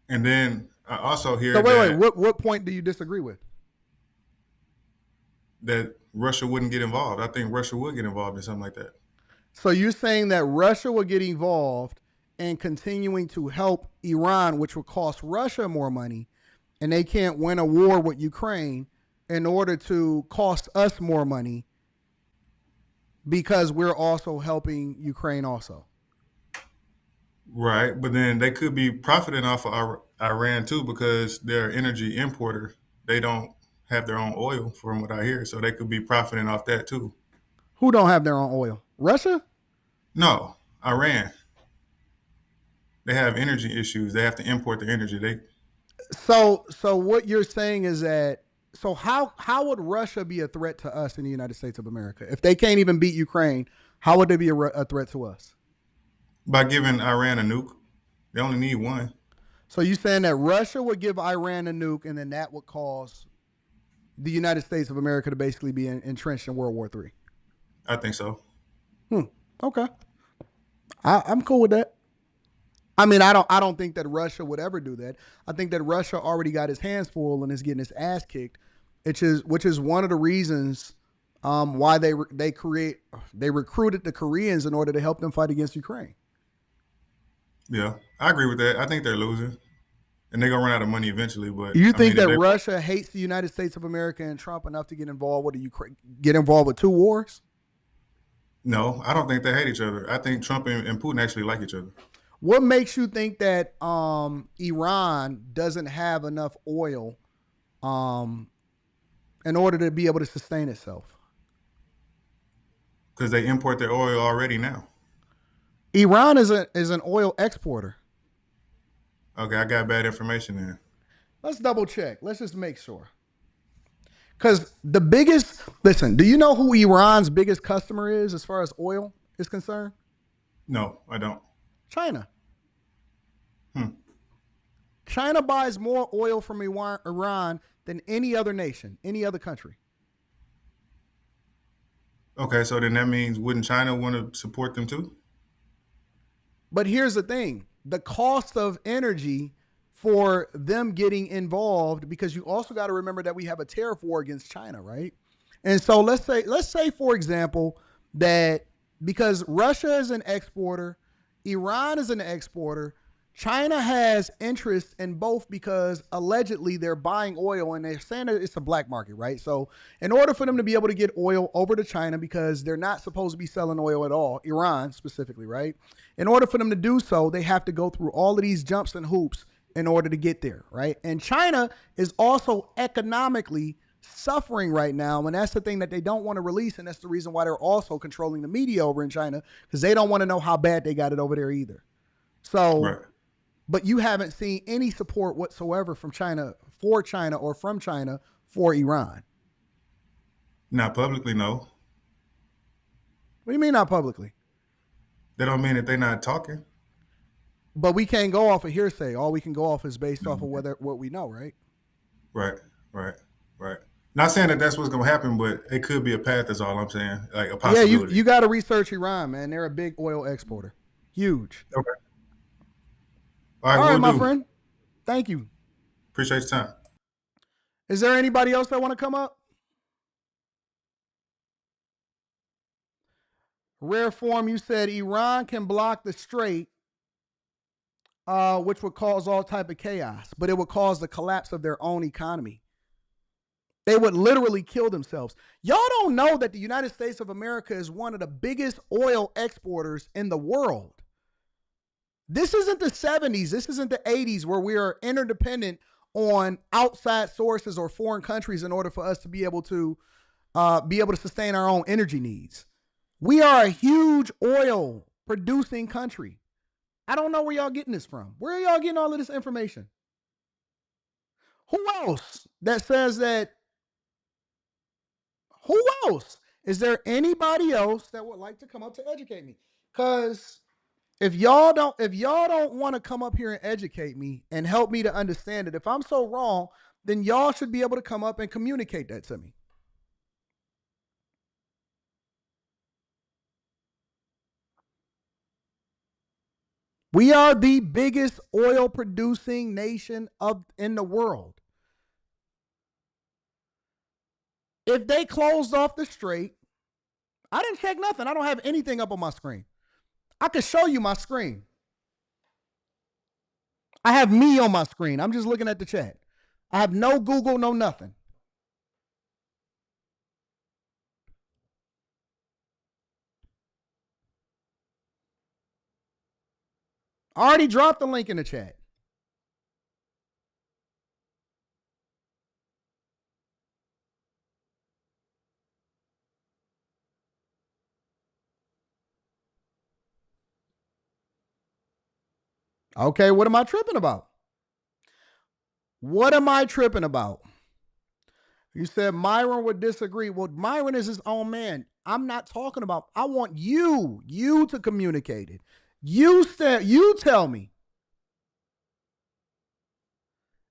And then I also hear So wait. What point do you disagree with? that Russia wouldn't get involved. I think Russia would get involved in something like that. So you're saying that Russia will get involved in continuing to help Iran, which will cost Russia more money, and they can't win a war with Ukraine in order to cost us more money because we're also helping Ukraine also. Right. But then they could be profiting off of Iran too because they're an energy importer. They don't have their own oil from what I hear. So they could be profiting off that too. Who don't have their own oil? Russia? No, Iran. They have energy issues. They have to import the energy. So what you're saying is that how would Russia be a threat to us in the United States of America? If they can't even beat Ukraine, how would they be a threat to us? By giving Iran a nuke. They only need one. So you saying that Russia would give Iran a nuke and then that would cause the United States of America to basically be entrenched in World War III? I think so. Okay. I'm cool with that. I mean, I don't think that Russia would ever do that. I think that Russia already got his hands full and is getting his ass kicked, which is one of the reasons why they recruited the Koreans in order to help them fight against Ukraine. Yeah, I agree with that. I think they're losing, and they're gonna run out of money eventually. But You think that Russia hates the United States of America and Trump enough to get involved with get involved with two wars? No, I don't think they hate each other. I think Trump and Putin actually like each other. What makes you think that Iran doesn't have enough oil in order to be able to sustain itself? Because they import their oil already now. Iran is an oil exporter. Okay, I got bad information then. Let's double check. Let's just make sure. Because listen, do you know who Iran's biggest customer is as far as oil is concerned? No, I don't. China. China buys more oil from Iran than any other nation, any other country. Okay, so then that means wouldn't China want to support them too? But here's the thing. The cost of energy for them getting involved, because you also got to remember that we have a tariff war against China, right? And so let's say, for example, that because Russia is an exporter, Iran is an exporter, China has interest in both because allegedly they're buying oil and they're saying that it's a black market, right? So in order for them to be able to get oil over to China, because they're not supposed to be selling oil at all, Iran specifically, right? In order for them to do so, they have to go through all of these jumps and hoops in order to get there, right? And China is also economically suffering right now, and that's the thing that they don't want to release, and that's the reason why they're also controlling the media over in China, because they don't want to know how bad they got it over there either. So, right. But you haven't seen any support whatsoever from China or from China for Iran. Not publicly, no. What do you mean not publicly? That don't mean that they're not talking. But we can't go off of hearsay. All we can go off is based off of what we know, right? Right. Not saying that that's what's going to happen, but it could be a path is all I'm saying, like a possibility. Yeah, you got to research Iran, man. They're a big oil exporter. Huge. Okay. All right, my friend. Thank you. Appreciate your time. Is there anybody else that want to come up? Rare form, you said Iran can block the strait which would cause all type of chaos, but it would cause the collapse of their own economy. They would literally kill themselves. Y'all don't know that the United States of America is one of the biggest oil exporters in the world. This isn't the 70s. This isn't the 80s where we are interdependent on outside sources or foreign countries in order for us to be able to sustain our own energy needs. We are a huge oil producing country. I don't know where y'all getting this from. Where are y'all getting all of this information? Who else that says that? Who else? Is there anybody else that would like to come up to educate me? Because if y'all don't want to come up here and educate me and help me to understand it, if I'm so wrong, then y'all should be able to come up and communicate that to me. We are the biggest oil producing nation in the world. If they closed off the strait, I didn't check nothing. I don't have anything up on my screen. I could show you my screen. I have me on my screen. I'm just looking at the chat. I have no Google, no nothing. I already dropped the link in the chat. Okay, what am I tripping about? What am I tripping about? You said Myron would disagree. Well, Myron is his own man. I'm not talking about, I want you to communicate it. You tell me.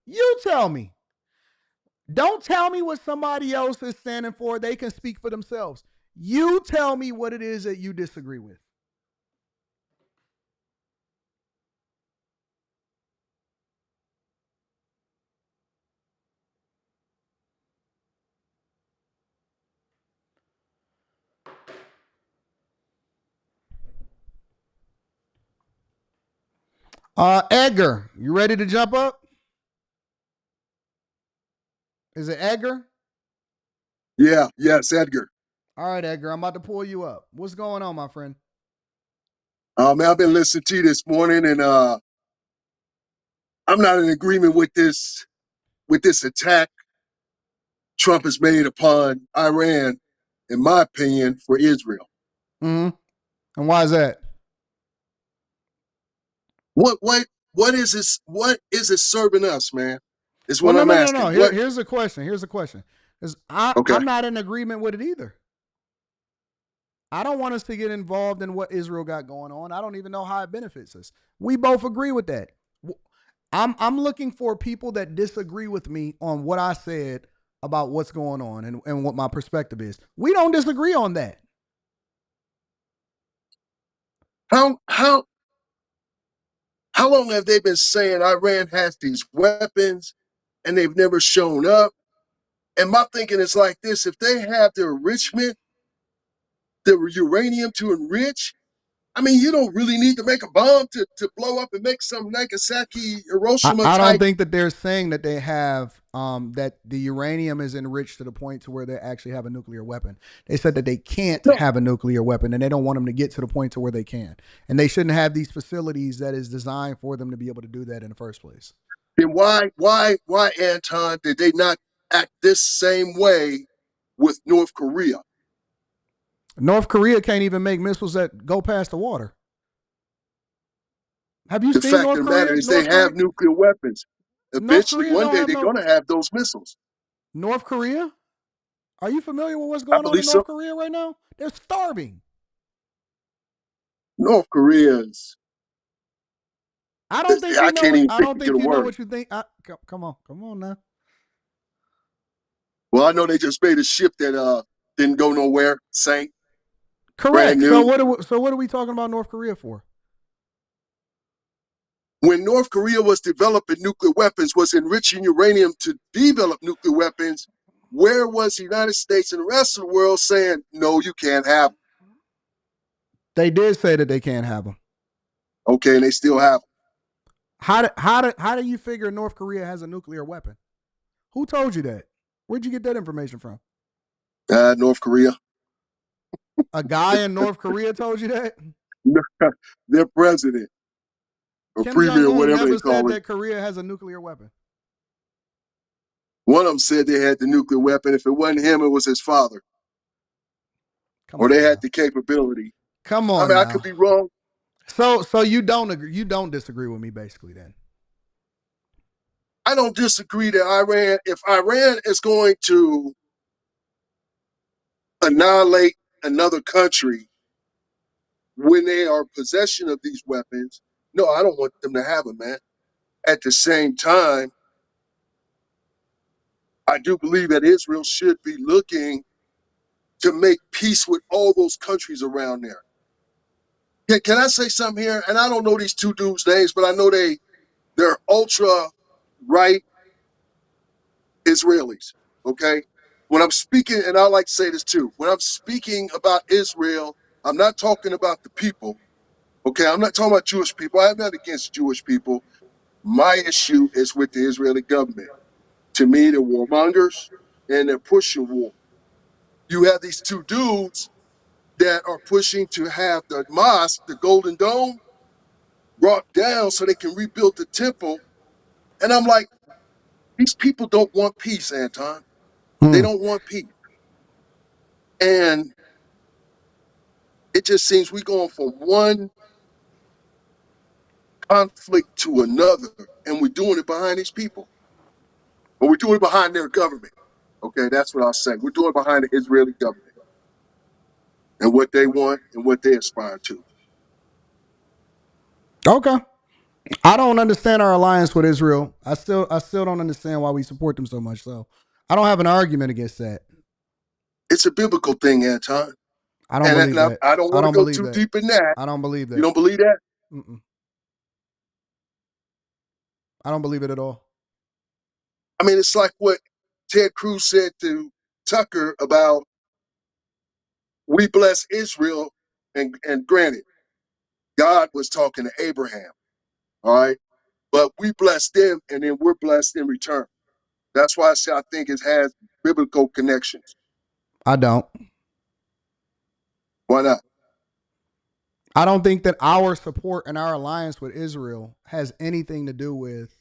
You tell me. Don't tell me what somebody else is standing for. They can speak for themselves. You tell me what it is that you disagree with. Edgar, you ready to jump up? Is it Edgar? Yeah, yes, Edgar. All right, Edgar, I'm about to pull you up. What's going on, my friend? Man, I've been listening to you this morning, and I'm not in agreement with this attack Trump has made upon Iran, in my opinion, for Israel. Mm-hmm. And why is that? What is this? What is it serving us, man? Is what I'm asking. No. Here's the question. Because I'm not in agreement with it either. I don't want us to get involved in what Israel got going on. I don't even know how it benefits us. We both agree with that. I'm looking for people that disagree with me on what I said about what's going on and what my perspective is. We don't disagree on that. How long have they been saying Iran has these weapons and they've never shown up? And my thinking is like this: if they have the enrichment, the uranium to enrich, I mean, you don't really need to make a bomb to blow up and make some Nagasaki, Hiroshima I type. don't think that they're saying that they have that the uranium is enriched to the point to where they actually have a nuclear weapon. They said that they can't have a nuclear weapon, and they don't want them to get to the point to where they can. And they shouldn't have these facilities that is designed for them to be able to do that in the first place. Then why, Anton, did they not act this same way with North Korea? North Korea can't even make missiles that go past the water. Have you seen North Korea? The fact of the matter is they have nuclear weapons. Eventually, one day, they're going to have those missiles. North Korea? Are you familiar with what's going on in North Korea right now? They're starving. North Koreans. I don't think you know. I don't think you know what you think. Come on now. Well, I know they just made a ship that didn't go nowhere, sank. Correct. So what are we talking about North Korea for? When North Korea was developing nuclear weapons, was enriching uranium to develop nuclear weapons, where was the United States and the rest of the world saying, no, you can't have them? They did say that they can't have them. Okay, and they still have them. How do you figure North Korea has a nuclear weapon? Who told you that? Where'd you get that information from? North Korea. A guy in North Korea told you that? Their president or Kim premier, Jong-un whatever they never said call it. that Korea has a nuclear weapon. One of them said they had the nuclear weapon. If it wasn't him, it was his father. Come on, they now. had the capability. Come on, I mean, now. I could be wrong. So you don't agree? You don't disagree with me, basically, then? I don't disagree that if Iran is going to annihilate another country when they are in possession of these weapons, no, I don't want them to have them, man. At the same time, I do believe that Israel should be looking to make peace with all those countries around there. Can I say something here? And I don't know these two dudes' names, but I know they're ultra right Israelis. Okay. When I'm speaking, and I like to say this too, when I'm speaking about Israel, I'm not talking about the people. Okay. I'm not talking about Jewish people. I'm not against Jewish people. My issue is with the Israeli government. To me, they're warmongers and they're pushing war. You have these two dudes that are pushing to have the mosque, the Golden Dome, brought down so they can rebuild the temple. And I'm like, these people don't want peace, Anton. They don't want peace. And it just seems we're going from one conflict to another, and we're doing it behind these people. Or we're doing it behind their government. Okay, that's what I'll say. We're doing it behind the Israeli government and what they want and what they aspire to. Okay. I don't understand our alliance with Israel. I still don't understand why we support them so much. So I don't have an argument against that. It's a biblical thing, Anton. I don't believe that. I don't want to go too deep in that. I don't believe that. You don't believe that? Mm-mm. I don't believe it at all. I mean, it's like what Ted Cruz said to Tucker about we bless Israel, and granted, God was talking to Abraham, all right? But we bless them, and then we're blessed in return. That's why I say I think it has biblical connections. I don't. Why not? I don't think that our support and our alliance with Israel has anything to do with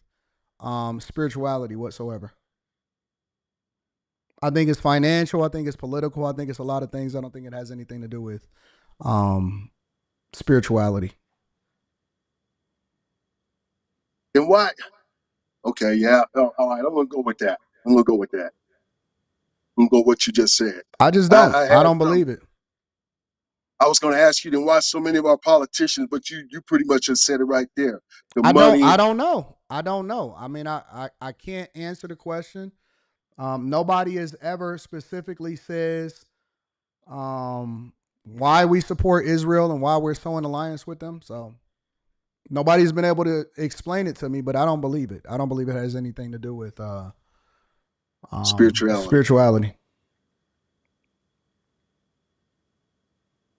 spirituality whatsoever. I think it's financial. I think it's political. I think it's a lot of things. I don't think it has anything to do with spirituality. Then why? Okay, yeah. All right, I'm going to go with that. I'm going to go with what you just said. I just don't. I don't believe it. I was going to ask you then why so many of our politicians, but you pretty much just said it right there. The I money. I don't know. I don't know. I mean, I can't answer the question. Nobody has ever specifically says why we support Israel and why we're so in alliance with them. So nobody's been able to explain it to me, but I don't believe it. I don't believe it has anything to do with spirituality.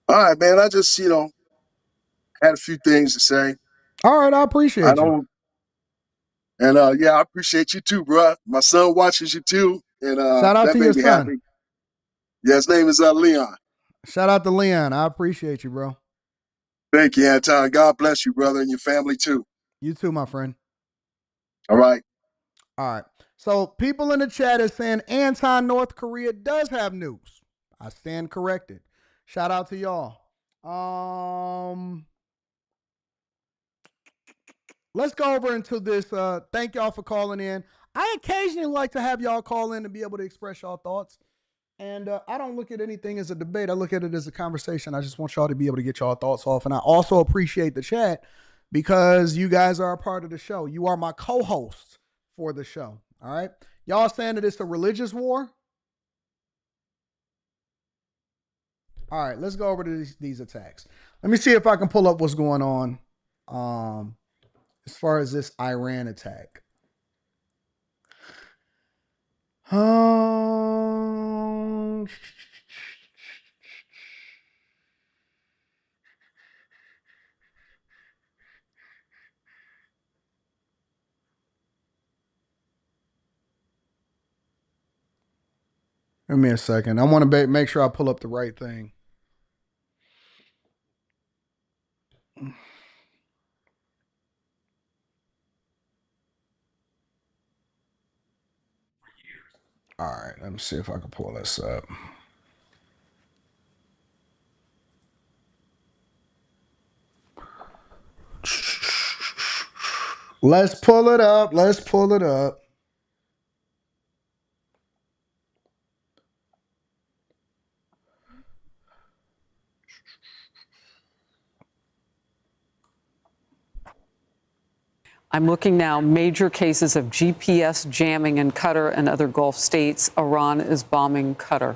All right, man. I just, had a few things to say. All right, I appreciate you. And yeah, I appreciate you too, bro. My son watches you too, and shout out that to made your me son. happy. Yeah, his name is Leon. Shout out to Leon. I appreciate you, bro. Thank you, Anton. God bless you, brother, and your family too. You too, my friend. All right. All right. So people in the chat is saying Anton, North Korea does have nukes. I stand corrected. Shout out to y'all. Let's go over into this. Thank y'all for calling in. I occasionally like to have y'all call in to be able to express y'all thoughts. And I don't look at anything as a debate. I look at it as a conversation. I just want y'all to be able to get y'all thoughts off. And I also appreciate the chat because you guys are a part of the show. You are my co-hosts for the show. All right. Y'all saying that it's a religious war? All right, let's go over to these attacks. Let me see if I can pull up what's going on as far as this Iran attack. Give me a second. I want to make sure I pull up the right thing. All right, let me see if I can pull this up. Let's pull it up. Let's pull it up. I'm looking now, major cases of GPS jamming in Qatar and other Gulf states. Iran is bombing Qatar.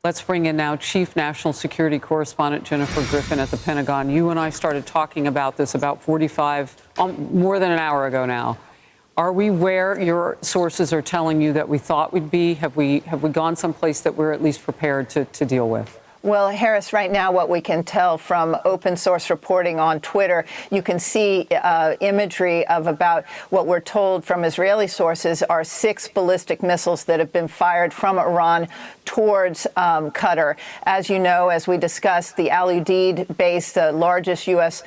Let's bring in now Chief National Security Correspondent Jennifer Griffin at the Pentagon. You and I started talking about this about more than an hour ago now. Are we where your sources are telling you that we thought we'd be? Have we gone someplace that we're at least prepared to deal with? Well, Harris, right now what we can tell from open source reporting on Twitter, you can see imagery of about what we're told from Israeli sources are 6 ballistic missiles that have been fired from Iran towards Qatar. As you know, as we discussed, the Al Udeid base, the largest U.S.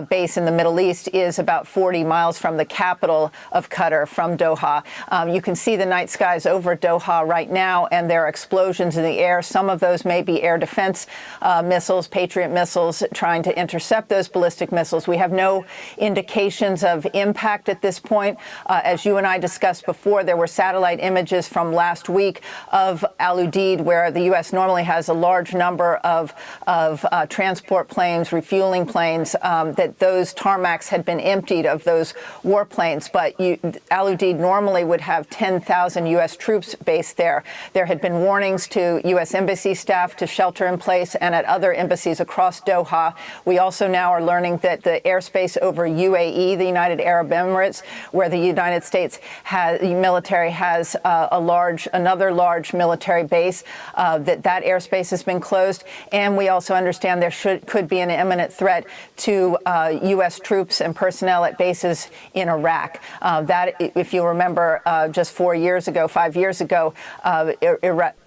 Base in the Middle East, is about 40 miles from the capital of Qatar, from Doha. You can see the night skies over Doha right now, and there are explosions in the air. Some of those may be air defense missiles, Patriot missiles, trying to intercept those ballistic missiles. We have no indications of impact at this point. As you and I discussed before, there were satellite images from last week of Al Udeid, where the U.S. normally has a large number of transport planes, refueling planes, that those tarmacs had been emptied of those warplanes. But Al Udeid normally would have 10,000 U.S. troops based there. There had been warnings to U.S. embassy staff to shelter in place and at other embassies across Doha. We also now are learning that the airspace over UAE, the United Arab Emirates, where the United States military has another large military base, that airspace has been closed. And we also understand there could be an imminent threat to U.S. troops and personnel at bases in Iraq. That, if you remember, just 5 years ago,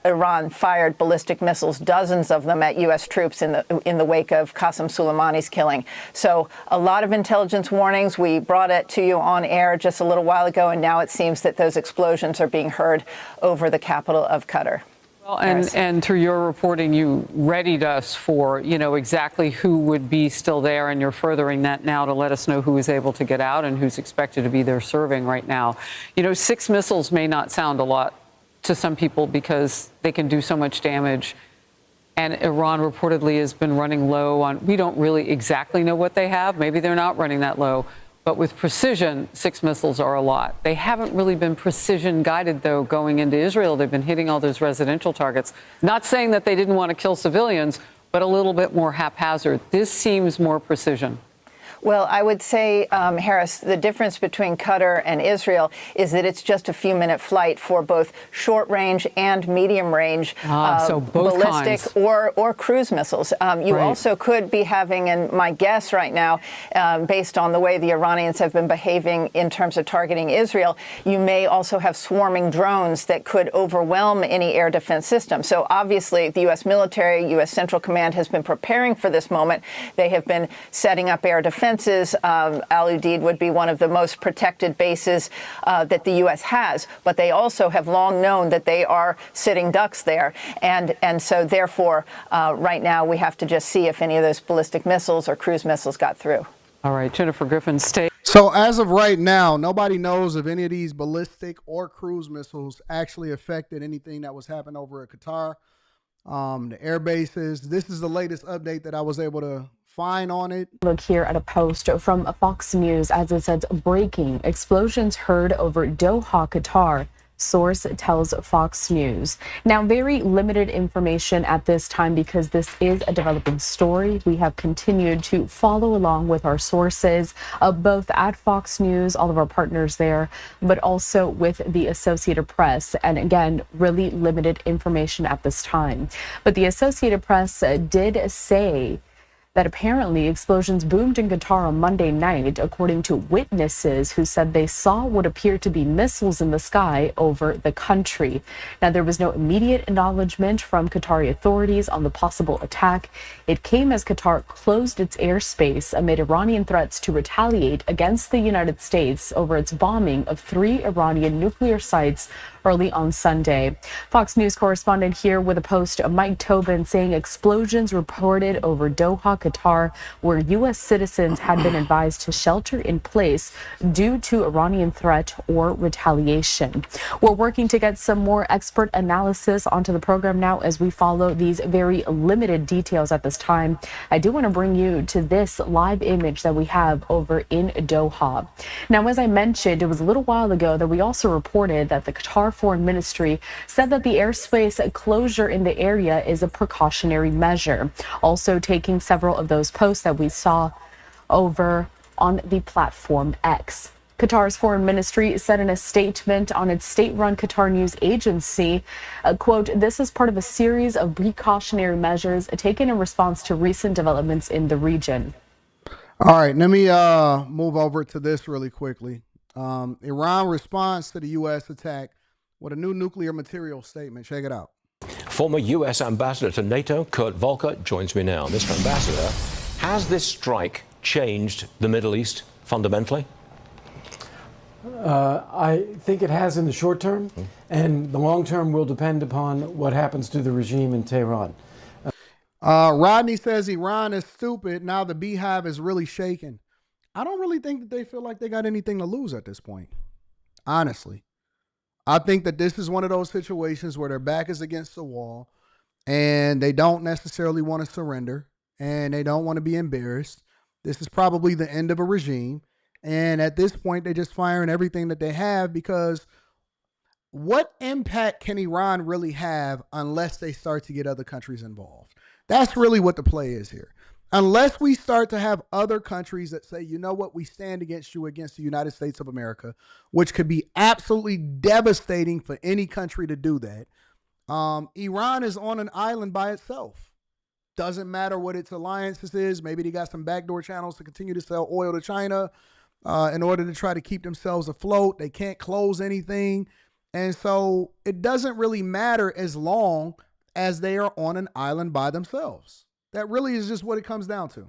Iran fired ballistic missiles, dozens of them at U.S. troops in the wake of Qasem Soleimani's killing. So a lot of intelligence warnings. We brought it to you on air just a little while ago, and now it seems that those explosions are being heard over the capital of Qatar. Well, and through your reporting, you readied us for, exactly who would be still there, and you're furthering that now to let us know who is able to get out and who's expected to be there serving right now. 6 missiles may not sound a lot to some people because they can do so much damage. And Iran reportedly has been running low on, we don't really exactly know what they have. Maybe they're not running that low. But with precision, 6 missiles are a lot. They haven't really been precision guided, though, going into Israel. They've been hitting all those residential targets. Not saying that they didn't want to kill civilians, but a little bit more haphazard. This seems more precision. Well, I would say, Harris, the difference between Qatar and Israel is that it's just a few-minute flight for both short-range and medium-range so both ballistic kinds. or cruise missiles. You also could be having, and my guess right now, based on the way the Iranians have been behaving in terms of targeting Israel, you may also have swarming drones that could overwhelm any air defense system. So obviously, the U.S. military, U.S. Central Command has been preparing for this moment. They have been setting up air defenses. Al Udeid would be one of the most protected bases that the U.S. has, but they also have long known that they are sitting ducks there. And so therefore, right now, we have to just see if any of those ballistic missiles or cruise missiles got through. All right, Jennifer Griffin, stay. So as of right now, nobody knows if any of these ballistic or cruise missiles actually affected anything that was happening over at Qatar, the air bases. This is the latest update that I was able to find on it. Look here at a post from Fox News as it says, breaking, explosions heard over Doha, Qatar. Source tells Fox News. Now, very limited information at this time because this is a developing story. We have continued to follow along with our sources, both at Fox News, all of our partners there, but also with the Associated Press. And again, really limited information at this time. But the Associated Press did say that apparently explosions boomed in Qatar on Monday night, according to witnesses who said they saw what appeared to be missiles in the sky over the country. Now, there was no immediate acknowledgement from Qatari authorities on the possible attack. It came as Qatar closed its airspace amid Iranian threats to retaliate against the United States over its bombing of 3 Iranian nuclear sites early on Sunday. Fox News correspondent here with a post, Mike Tobin, saying explosions reported over Doha, Qatar, where U.S. citizens had been advised to shelter in place due to Iranian threat or retaliation. We're working to get some more expert analysis onto the program now as we follow these very limited details at this time. I do want to bring you to this live image that we have over in Doha. Now, as I mentioned, it was a little while ago that we also reported that the Qatar Foreign Ministry said that the airspace closure in the area is a precautionary measure, also taking several of those posts that we saw over on the platform X. Qatar's foreign ministry said in a statement on its state-run Qatar news agency, quote, "This is part of a series of precautionary measures taken in response to recent developments in the region." All right, let me move over to this really quickly. Iran responds to the U.S. attack with a new nuclear material statement. Check it out. Former U.S. Ambassador to NATO, Kurt Volker, joins me now. Mr. Ambassador, has this strike changed the Middle East fundamentally? I think it has in the short term, and the long term will depend upon what happens to the regime in Tehran. Rodney says Iran is stupid. Now the beehive is really shaking. I don't really think that they feel like they got anything to lose at this point. Honestly, I think that this is one of those situations where their back is against the wall and they don't necessarily want to surrender and they don't want to be embarrassed. This is probably the end of a regime. And at this point, they're just firing everything that they have, because what impact can Iran really have unless they start to get other countries involved? That's really what the play is here. Unless we start to have other countries that say, you know what, we stand against you, against the United States of America, which could be absolutely devastating for any country to do that. Iran is on an island by itself. Doesn't matter what its alliances is. Maybe they got some backdoor channels to continue to sell oil to China in order to try to keep themselves afloat. They can't close anything. And so it doesn't really matter as long as they are on an island by themselves. That really is just what it comes down to.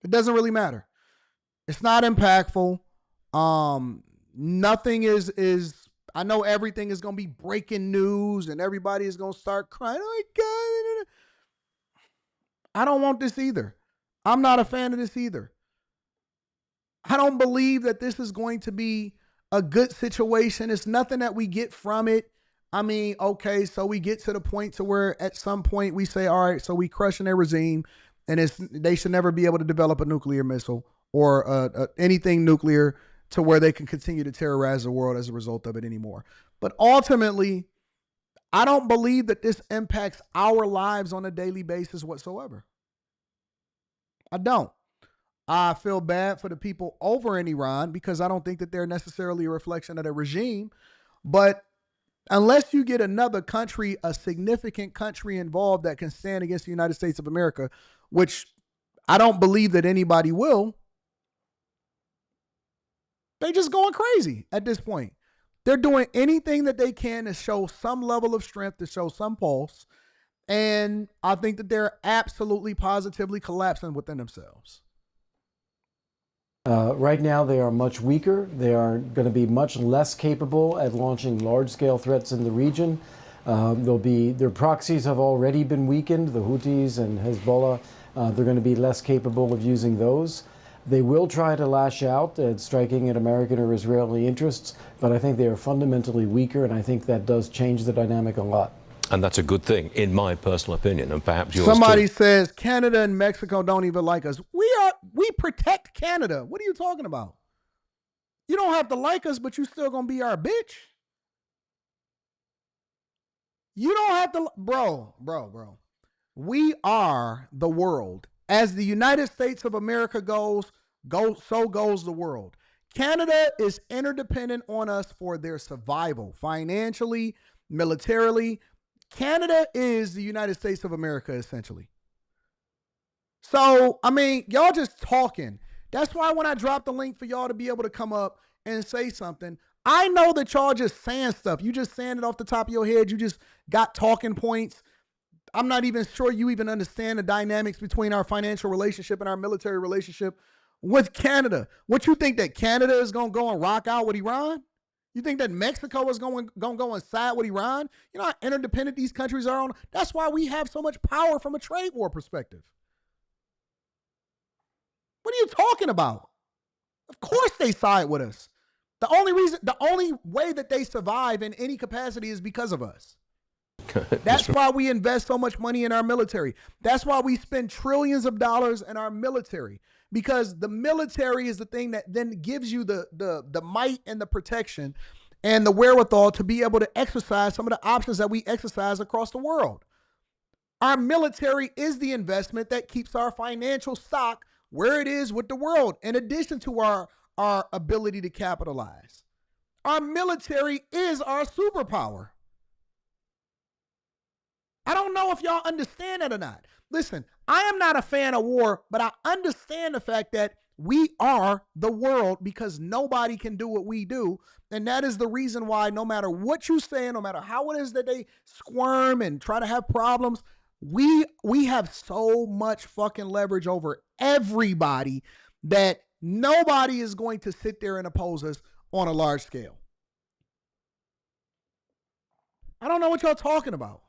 It doesn't really matter. It's not impactful. Nothing is I know everything is going to be breaking news and everybody is going to start crying. Oh my God. I don't want this either. I'm not a fan of this either. I don't believe that this is going to be a good situation. It's nothing that we get from it. I mean, okay, so we get to the point to where at some point we say, all right, so we crushing their regime and they should never be able to develop a nuclear missile or anything nuclear to where they can continue to terrorize the world as a result of it anymore. But ultimately, I don't believe that this impacts our lives on a daily basis whatsoever. I don't. I feel bad for the people over in Iran because I don't think that they're necessarily a reflection of the regime. But unless you get another country, a significant country involved that can stand against the United States of America, which I don't believe that anybody will, they're just going crazy at this point. They're doing anything that they can to show some level of strength, to show some pulse. And I think that they're absolutely positively collapsing within themselves. Right now, they are much weaker. They are going to be much less capable at launching large-scale threats in the region. Their proxies have already been weakened, the Houthis and Hezbollah. They're going to be less capable of using those. They will try to lash out at striking at American or Israeli interests, but I think they are fundamentally weaker, and I think that does change the dynamic a lot. And that's a good thing, in my personal opinion, and perhaps yours Somebody too. says Canada and Mexico don't even like us. We protect Canada. What are you talking about? You don't have to like us, but you still gonna be our bitch. You don't have to, bro. We are the world. As the United States of America goes, so goes the world. Canada is interdependent on us for their survival, financially, militarily. Canada is the United States of America, essentially. So, I mean, y'all just talking. That's why when I dropped the link for y'all to be able to come up and say something, I know that y'all just saying stuff. You just saying it off the top of your head. You just got talking points. I'm not even sure you even understand the dynamics between our financial relationship and our military relationship with Canada. What you think that Canada is going to go and rock out with Iran? You think that Mexico is going to go and side with Iran? You know how interdependent these countries are on? That's why we have so much power from a trade war perspective. What are you talking about? Of course they side with us. The only way that they survive in any capacity is because of us. That's why we invest so much money in our military. That's why we spend trillions of dollars in our military, because the military is the thing that then gives you the might and the protection and the wherewithal to be able to exercise some of the options that we exercise across the world. Our military is the investment that keeps our financial stock where it is with the world, in addition to our ability to capitalize. Our military is our superpower. I don't know if y'all understand that or not. Listen, I am not a fan of war, but I understand the fact that we are the world because nobody can do what we do. And that is the reason why no matter what you say, no matter how it is that they squirm and try to have problems, we have so much fucking leverage over everybody that nobody is going to sit there and oppose us on a large scale. I don't know what y'all talking about.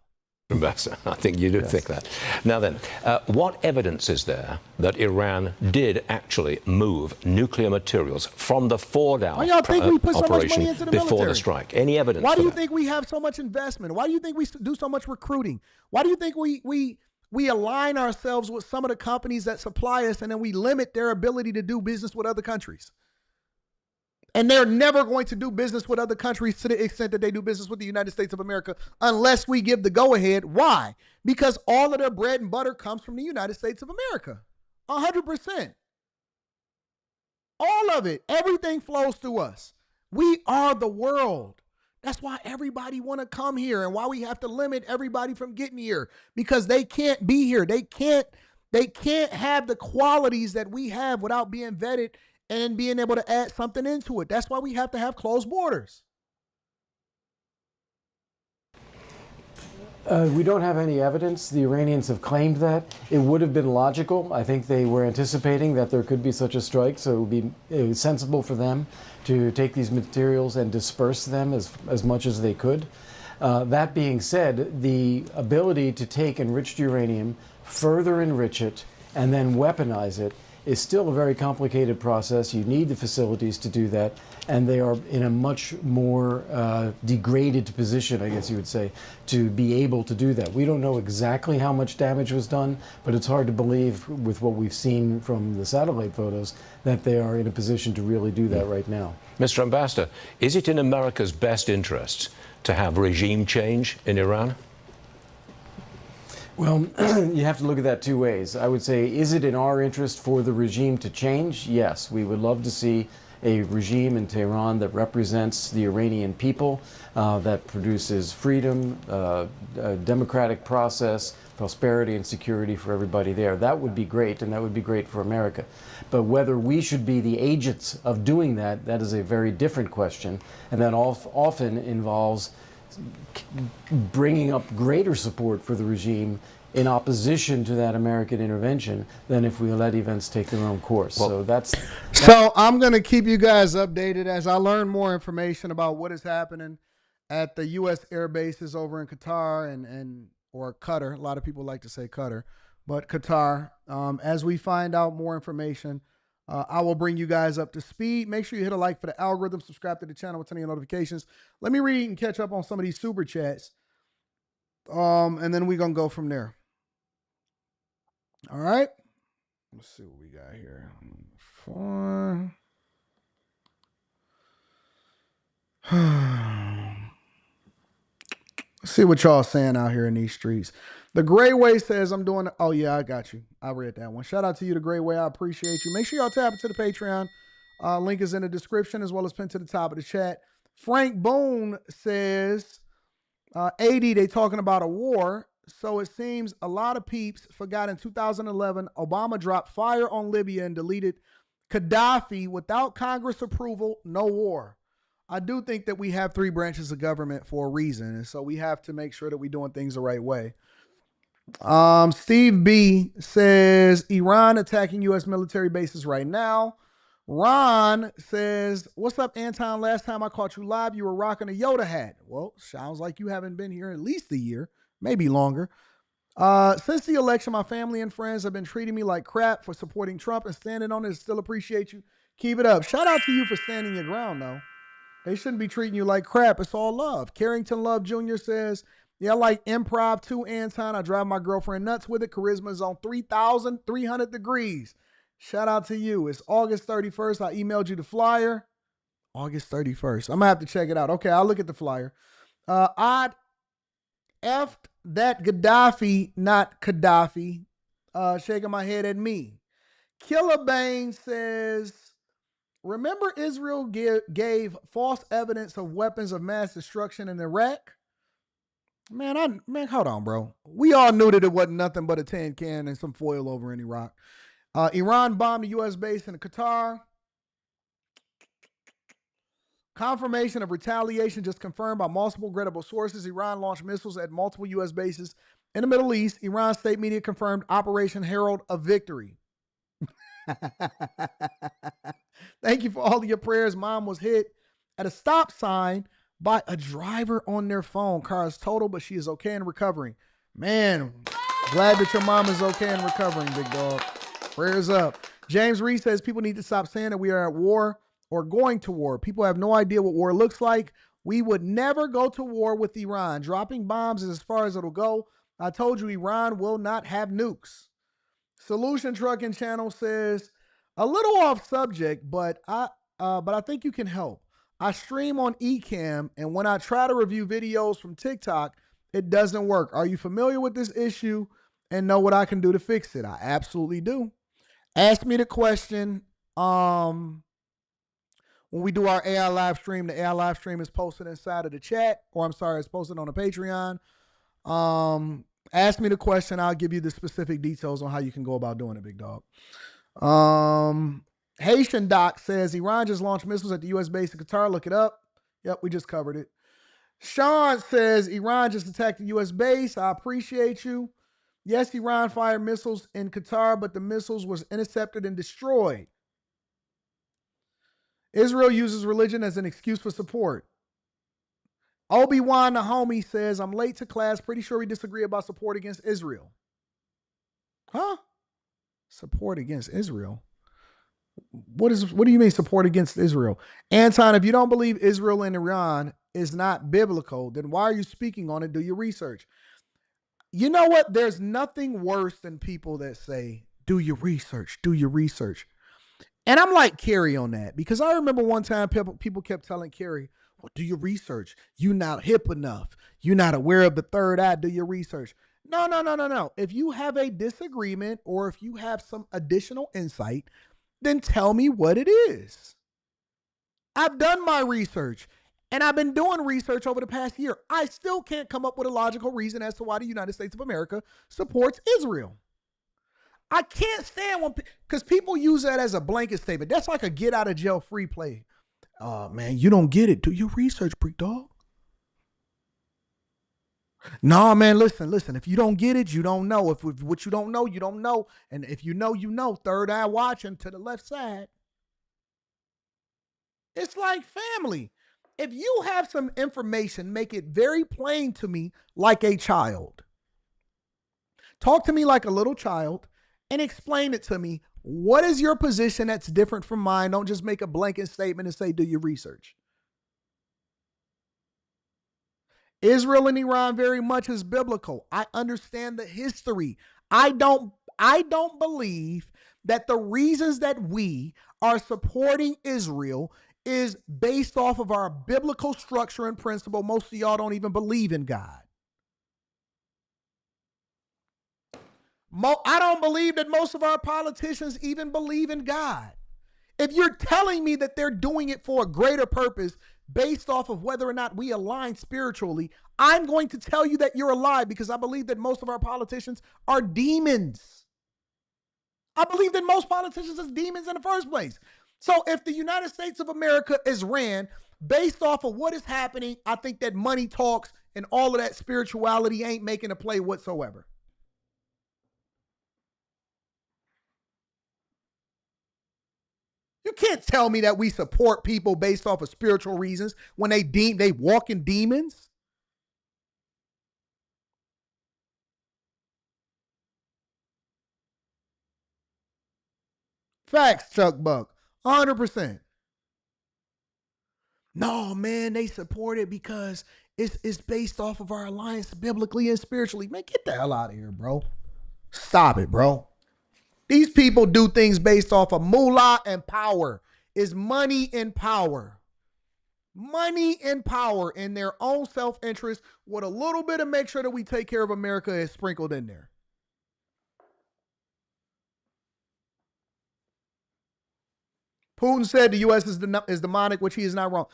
Ambassador, I think you do think that. Now then, what evidence is there that Iran did actually move nuclear materials from the Fordow Why y'all think we put so much money operation into the before military? the strike? Any evidence Why for do you that? think we have so much investment? Why do you think we do so much recruiting? Why do you think we align ourselves with some of the companies that supply us and then we limit their ability to do business with other countries? And they're never going to do business with other countries to the extent that they do business with the United States of America unless we give the go-ahead. Why? Because all of their bread and butter comes from the United States of America. 100%. All of it. Everything flows through us. We are the world. That's why everybody want to come here and why we have to limit everybody from getting here, because they can't be here. They can't have the qualities that we have without being vetted and being able to add something into it. That's why we have to have closed borders. We don't have any evidence. The Iranians have claimed that. It would have been logical. I think they were anticipating that there could be such a strike, so it would be sensible for them to take these materials and disperse them as much as they could. That being said, the ability to take enriched uranium, further enrich it, and then weaponize it is still a very complicated process. You need the facilities to do that, and they are in a much more degraded position, I guess you would say, to be able to do that. We don't know exactly how much damage was done, but it's hard to believe with what we've seen from the satellite photos that they are in a position to really do that right now. Mr. Ambassador, is it in America's best interests to have regime change in Iran? Well, you have to look at that two ways. I would say, is it in our interest for the regime to change? Yes, we would love to see a regime in Tehran that represents the Iranian people, that produces freedom, a democratic process, prosperity and security for everybody there. That would be great, and that would be great for America. But whether we should be the agents of doing that, that is a very different question, and that often involves bringing up greater support for the regime in opposition to that American intervention than if we let events take their own course. So So I'm going to keep you guys updated as I learn more information about what is happening at the U.S. air bases over in Qatar or Qatar. A lot of people like to say Qatar, but Qatar. As we find out more information, I will bring you guys up to speed. Make sure you hit a like for the algorithm, subscribe to the channel with turn on your notifications. Let me read and catch up on some of these super chats. And then we're going to go from there. All right. Let's see what we got here. 4. Let's see what y'all saying out here in these streets. The Gray Way says, I'm doing, oh yeah, I got you. I read that one. Shout out to you, The Gray Way. I appreciate you. Make sure y'all tap into the Patreon. Link is in the description as well as pinned to the top of the chat. Frank Boone says, 80, they talking about a war. So it seems a lot of peeps forgot in 2011, Obama dropped fire on Libya and deleted Gaddafi without Congress approval, no war. I do think that we have 3 branches of government for a reason. And so we have to make sure that we're doing things the right way. Steve B says Iran attacking U.S. military bases right now. Ron says, what's up, Anton? Last time I caught you live, you were rocking a Yoda hat. Well, sounds like you haven't been here at least a year, maybe longer. Since the election, my family and friends have been treating me like crap for supporting Trump and standing on it. Still appreciate you. Keep it up. Shout out to you for standing your ground, though. They shouldn't be treating you like crap. It's all love. Carrington Love Jr. says, yeah, I like improv too, Anton. I drive my girlfriend nuts with it. Charisma is on 3,300 degrees. Shout out to you. It's August 31st. I emailed you the flyer. August 31st. I'm going to have to check it out. Okay, I'll look at the flyer. I'd effed that Gaddafi, not Gaddafi. Shaking my head at me. Killer Bane says, remember Israel gave false evidence of weapons of mass destruction in Iraq? Man, hold on, bro. We all knew that it wasn't nothing but a tin can and some foil over in Iraq. Iran bombed the U.S. base in Qatar. Confirmation of retaliation just confirmed by multiple credible sources. Iran launched missiles at multiple U.S. bases in the Middle East. Iran state media confirmed Operation Herald of Victory. Thank you for all of your prayers. Mom was hit at a stop sign by a driver on their phone. Car is total, but she is okay and recovering. Man, glad that your mom is okay and recovering, big dog. Prayers up. James Reed says people need to stop saying that we are at war or going to war. People have no idea what war looks like. We would never go to war with Iran. Dropping bombs is as far as it'll go. I told you Iran will not have nukes. Solution Trucking Channel says, a little off subject, but I think you can help. I stream on Ecamm, and when I try to review videos from TikTok, it doesn't work. Are you familiar with this issue and know what I can do to fix it? I absolutely do. Ask me the question. When we do our AI live stream, the AI live stream is posted inside of the chat, or I'm sorry, it's posted on the Patreon. Ask me the question. I'll give you the specific details on how you can go about doing it, big dog. Haitian Doc says Iran just launched missiles at the U.S. base in Qatar. Look it up. Yep, we just covered it. Sean says Iran just attacked the U.S. base. I appreciate you. Yes, Iran fired missiles in Qatar, but the missiles was intercepted and destroyed. Israel uses religion as an excuse for support. Obi-Wan the homie says, I'm late to class. Pretty sure we disagree about support against Israel. Huh? Support against Israel? What do you mean support against Israel? Anton, if you don't believe Israel and Iran is not biblical, then why are you speaking on it? Do your research. You know what? There's nothing worse than people that say, do your research, do your research. And I'm like Carrie on that, because I remember one time people kept telling Carrie, well, do your research. You're not hip enough. You're not aware of the third eye. Do your research. No. If you have a disagreement or if you have some additional insight, then tell me what it is. I've done my research, and I've been doing research over the past year. I still can't come up with a logical reason as to why the United States of America supports Israel. I can't stand when, because people use that as a blanket statement. That's like a get out of jail free play. Man, you don't get it. Do your research, big dog. No, man, listen. If you don't get it, you don't know. If what you don't know, you don't know. And if you know, you know. Third eye watching to the left side. It's like family. If you have some information, make it very plain to me like a child. Talk to me like a little child and explain it to me. What is your position that's different from mine? Don't just make a blanket statement and say, do your research. Israel and Iran very much is biblical. I understand the history. I don't believe that the reasons that we are supporting Israel is based off of our biblical structure and principle. Most of y'all don't even believe in God. I don't believe that most of our politicians even believe in God. If you're telling me that they're doing it for a greater purpose based off of whether or not we align spiritually, I'm going to tell you that you're a lie, because I believe that most of our politicians are demons. I believe that most politicians are demons in the first place. So if the United States of America is ran based off of what is happening, I think that money talks and all of that spirituality ain't making a play whatsoever. You can't tell me that we support people based off of spiritual reasons when they walk in demons. Facts, Chuck Buck. 100%. No, man, they support it because it's based off of our alliance biblically and spiritually. Man, get the hell out of here, bro. Stop it, bro. These people do things based off of moolah and power. Is money and power. Money and power in their own self-interest with a little bit of make sure that we take care of America is sprinkled in there. Putin said the U.S. is demonic, which he is not wrong.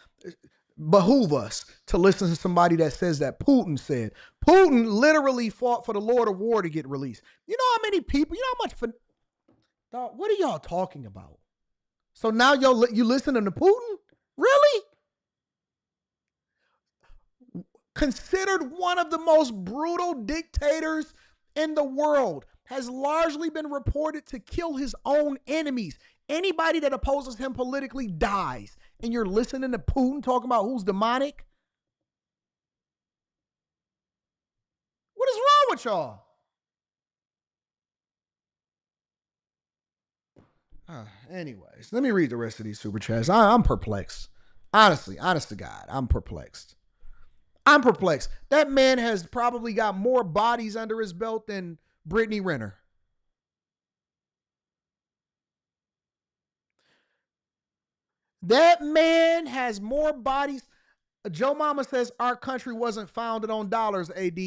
Behoove us to listen to somebody that says that. Putin said. Putin literally fought for the Lord of War to get released. You know how many people, you know how much, dog, what are y'all talking about? So now you listening to Putin? Really? Considered one of the most brutal dictators in the world, has largely been reported to kill his own enemies. Anybody that opposes him politically dies. And you're listening to Putin talking about who's demonic? What is wrong with y'all? Anyways, let me read the rest of these super chats. I'm perplexed. Honestly, honest to God, I'm perplexed. I'm perplexed. That man has probably got more bodies under his belt than Brittany Renner. That man has more bodies. Joe Mama says our country wasn't founded on dollars, AD.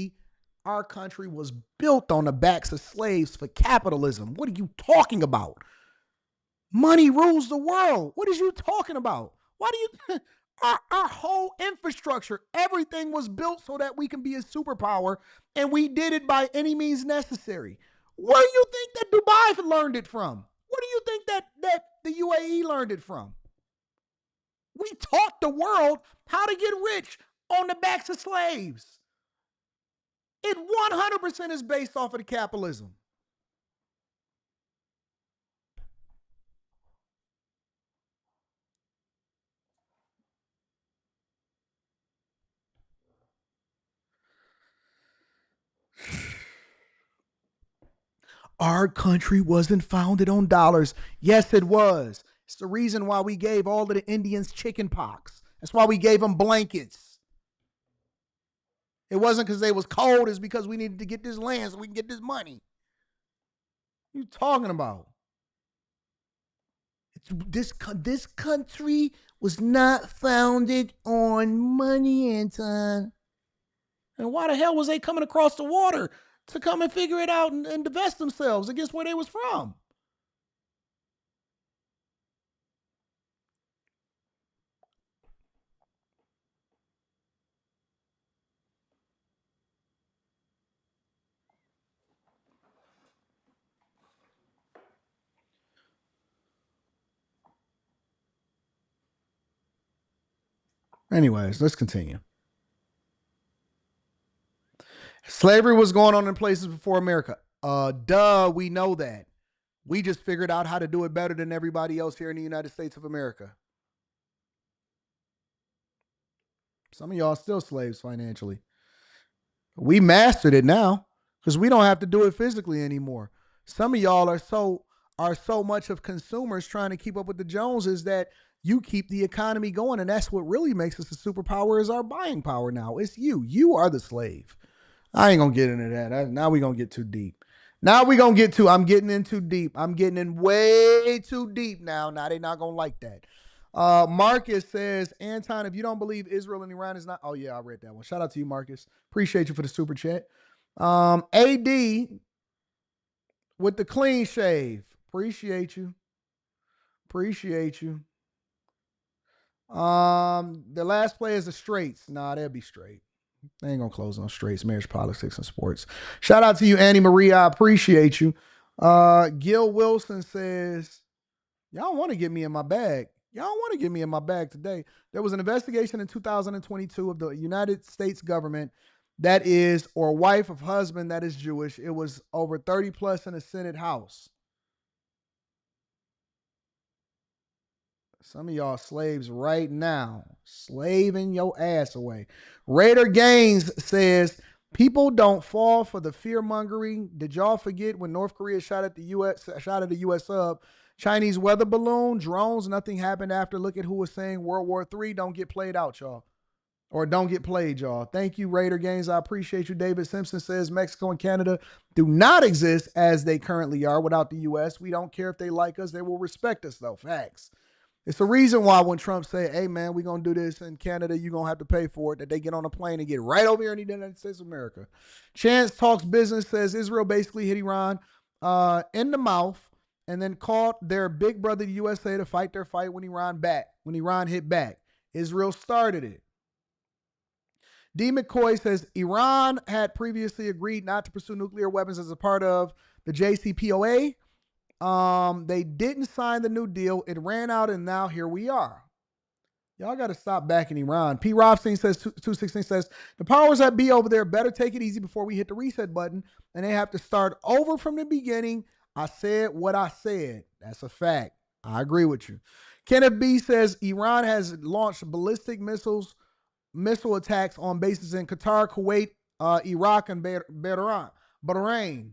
Our country was built on the backs of slaves for capitalism. What are you talking about? Money rules the world. What are you talking about? Why do you... Our whole infrastructure, everything was built so that we can be a superpower, and we did it by any means necessary. Where do you think that Dubai learned it from? Where do you think that the UAE learned it from? We taught the world how to get rich on the backs of slaves. It 100% is based off of the capitalism. Our country wasn't founded on dollars. Yes, it was. It's the reason why we gave all of the Indians chicken pox. That's why we gave them blankets. It wasn't because they was cold. It's because we needed to get this land so we can get this money. What are you talking about? This country was not founded on money, Anton. And why the hell was they coming across the water to come and figure it out and divest themselves against where they was from? Anyways, let's continue. Slavery was going on in places before America. We know that. We just figured out how to do it better than everybody else here in the United States of America. Some of y'all still slaves financially. We mastered it now because we don't have to do it physically anymore. Some of y'all are so much of consumers trying to keep up with the Joneses that you keep the economy going, and that's what really makes us a superpower is our buying power now. It's you. You are the slave. I ain't going to get into that. Now we're going to get too deep. I'm getting in too deep. I'm getting in way too deep now. Now they're not going to like that. Marcus says, Anton, if you don't believe Israel and Iran is not... Oh, yeah, I read that one. Shout out to you, Marcus. Appreciate you for the super chat. AD with the clean shave. Appreciate you. Appreciate you. The last play is the straights. Nah, they'll be straight. They ain't gonna close on straights, marriage, politics, and sports. Shout out to you, Annie Marie. I appreciate you. Gil Wilson says, y'all want to get me in my bag. Y'all want to get me in my bag today. There was an investigation in 2022 of the United States government that is, or wife of husband that is Jewish. It was over 30 plus in the Senate House. Some of y'all slaves right now, slaving your ass away. Raider Gaines says, people don't fall for the fear mongering. Did y'all forget when North Korea shot at the U.S. sub? Chinese weather balloon, drones, nothing happened after. Look at who was saying World War III don't get played out, y'all. Or don't get played, y'all. Thank you, Raider Gaines. I appreciate you. David Simpson says Mexico and Canada do not exist as they currently are without the U.S. We don't care if they like us. They will respect us, though. Facts. It's the reason why when Trump say, hey, man, we're going to do this in Canada, you're going to have to pay for it, that they get on a plane and get right over here in the United States of America. Chance Talks Business says Israel basically hit Iran in the mouth and then called their big brother, the USA, to fight their fight when Iran hit back. Israel started it. D. McCoy says Iran had previously agreed not to pursue nuclear weapons as a part of the JCPOA. They didn't sign the new deal. It ran out, and now here we are. Y'all got to stop backing Iran. P. Rothstein says, 216 says, the powers that be over there better take it easy before we hit the reset button, and they have to start over from the beginning. I said what I said. That's a fact. I agree with you. Kenneth B. says, Iran has launched ballistic missile attacks on bases in Qatar, Kuwait, Iraq, and Bahrain.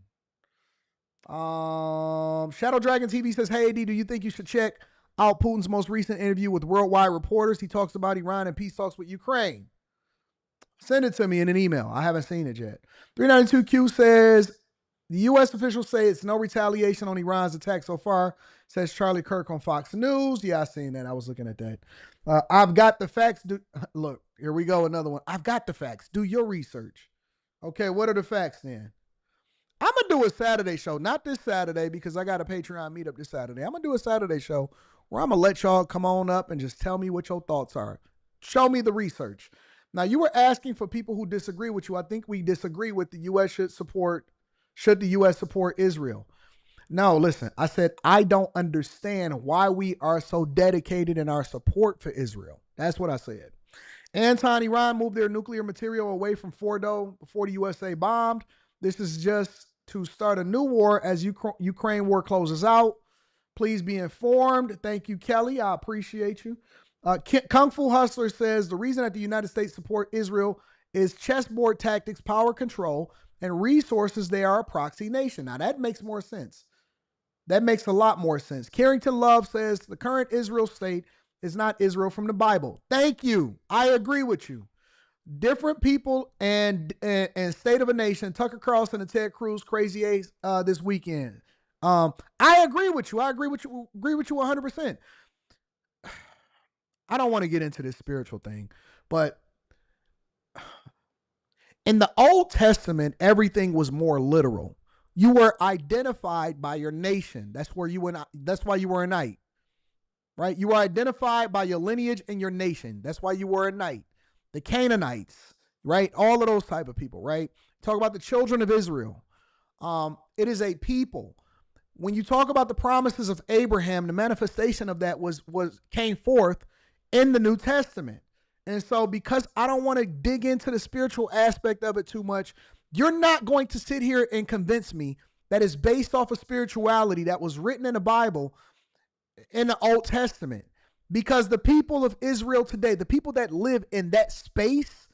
Shadow Dragon TV says, hey, AD, do you think you should check out Putin's most recent interview with worldwide reporters? He talks about Iran and peace talks with Ukraine. Send it to me in an email. I haven't seen it yet. 392Q says, the U.S. officials say it's no retaliation on Iran's attack so far, says Charlie Kirk on Fox News. Yeah, I seen that. I was looking at that. I've got the facts. Look, here we go. Another one. I've got the facts. Do your research. Okay, what are the facts then? I'm going to do a Saturday show. Not this Saturday because I got a Patreon meetup this Saturday. I'm going to do a Saturday show where I'm going to let y'all come on up and just tell me what your thoughts are. Show me the research. Now, you were asking for people who disagree with you. I think we disagree with the U.S. should the U.S. support Israel. No, listen, I said I don't understand why we are so dedicated in our support for Israel. That's what I said. Anton, Iran moved their nuclear material away from Fordo before the USA bombed. This is just to start a new war as Ukraine war closes out. Please be informed. Thank you, Kelly. I appreciate you. Kung Fu Hustler says the reason that the United States support Israel is chessboard tactics, power control, and resources. They are a proxy nation. Now, that makes more sense. That makes a lot more sense. Carrington Love says the current Israel state is not Israel from the Bible. Thank you. I agree with you. Different people and state of a nation. Tucker Carlson and Ted Cruz crazy ace this weekend. I agree with you. I agree with you 100%. I don't want to get into this spiritual thing, but in the Old Testament, everything was more literal. You were identified by your nation. That's why you were a knight. Right? You were identified by your lineage and your nation. That's why you were a knight. The Canaanites, right? All of those type of people, right? Talk about the children of Israel. It is a people. When you talk about the promises of Abraham, the manifestation of that came forth in the New Testament. And so because I don't want to dig into the spiritual aspect of it too much, you're not going to sit here and convince me that it's based off of spirituality that was written in the Bible in the Old Testament. Because the people of Israel today, the people that live in that space,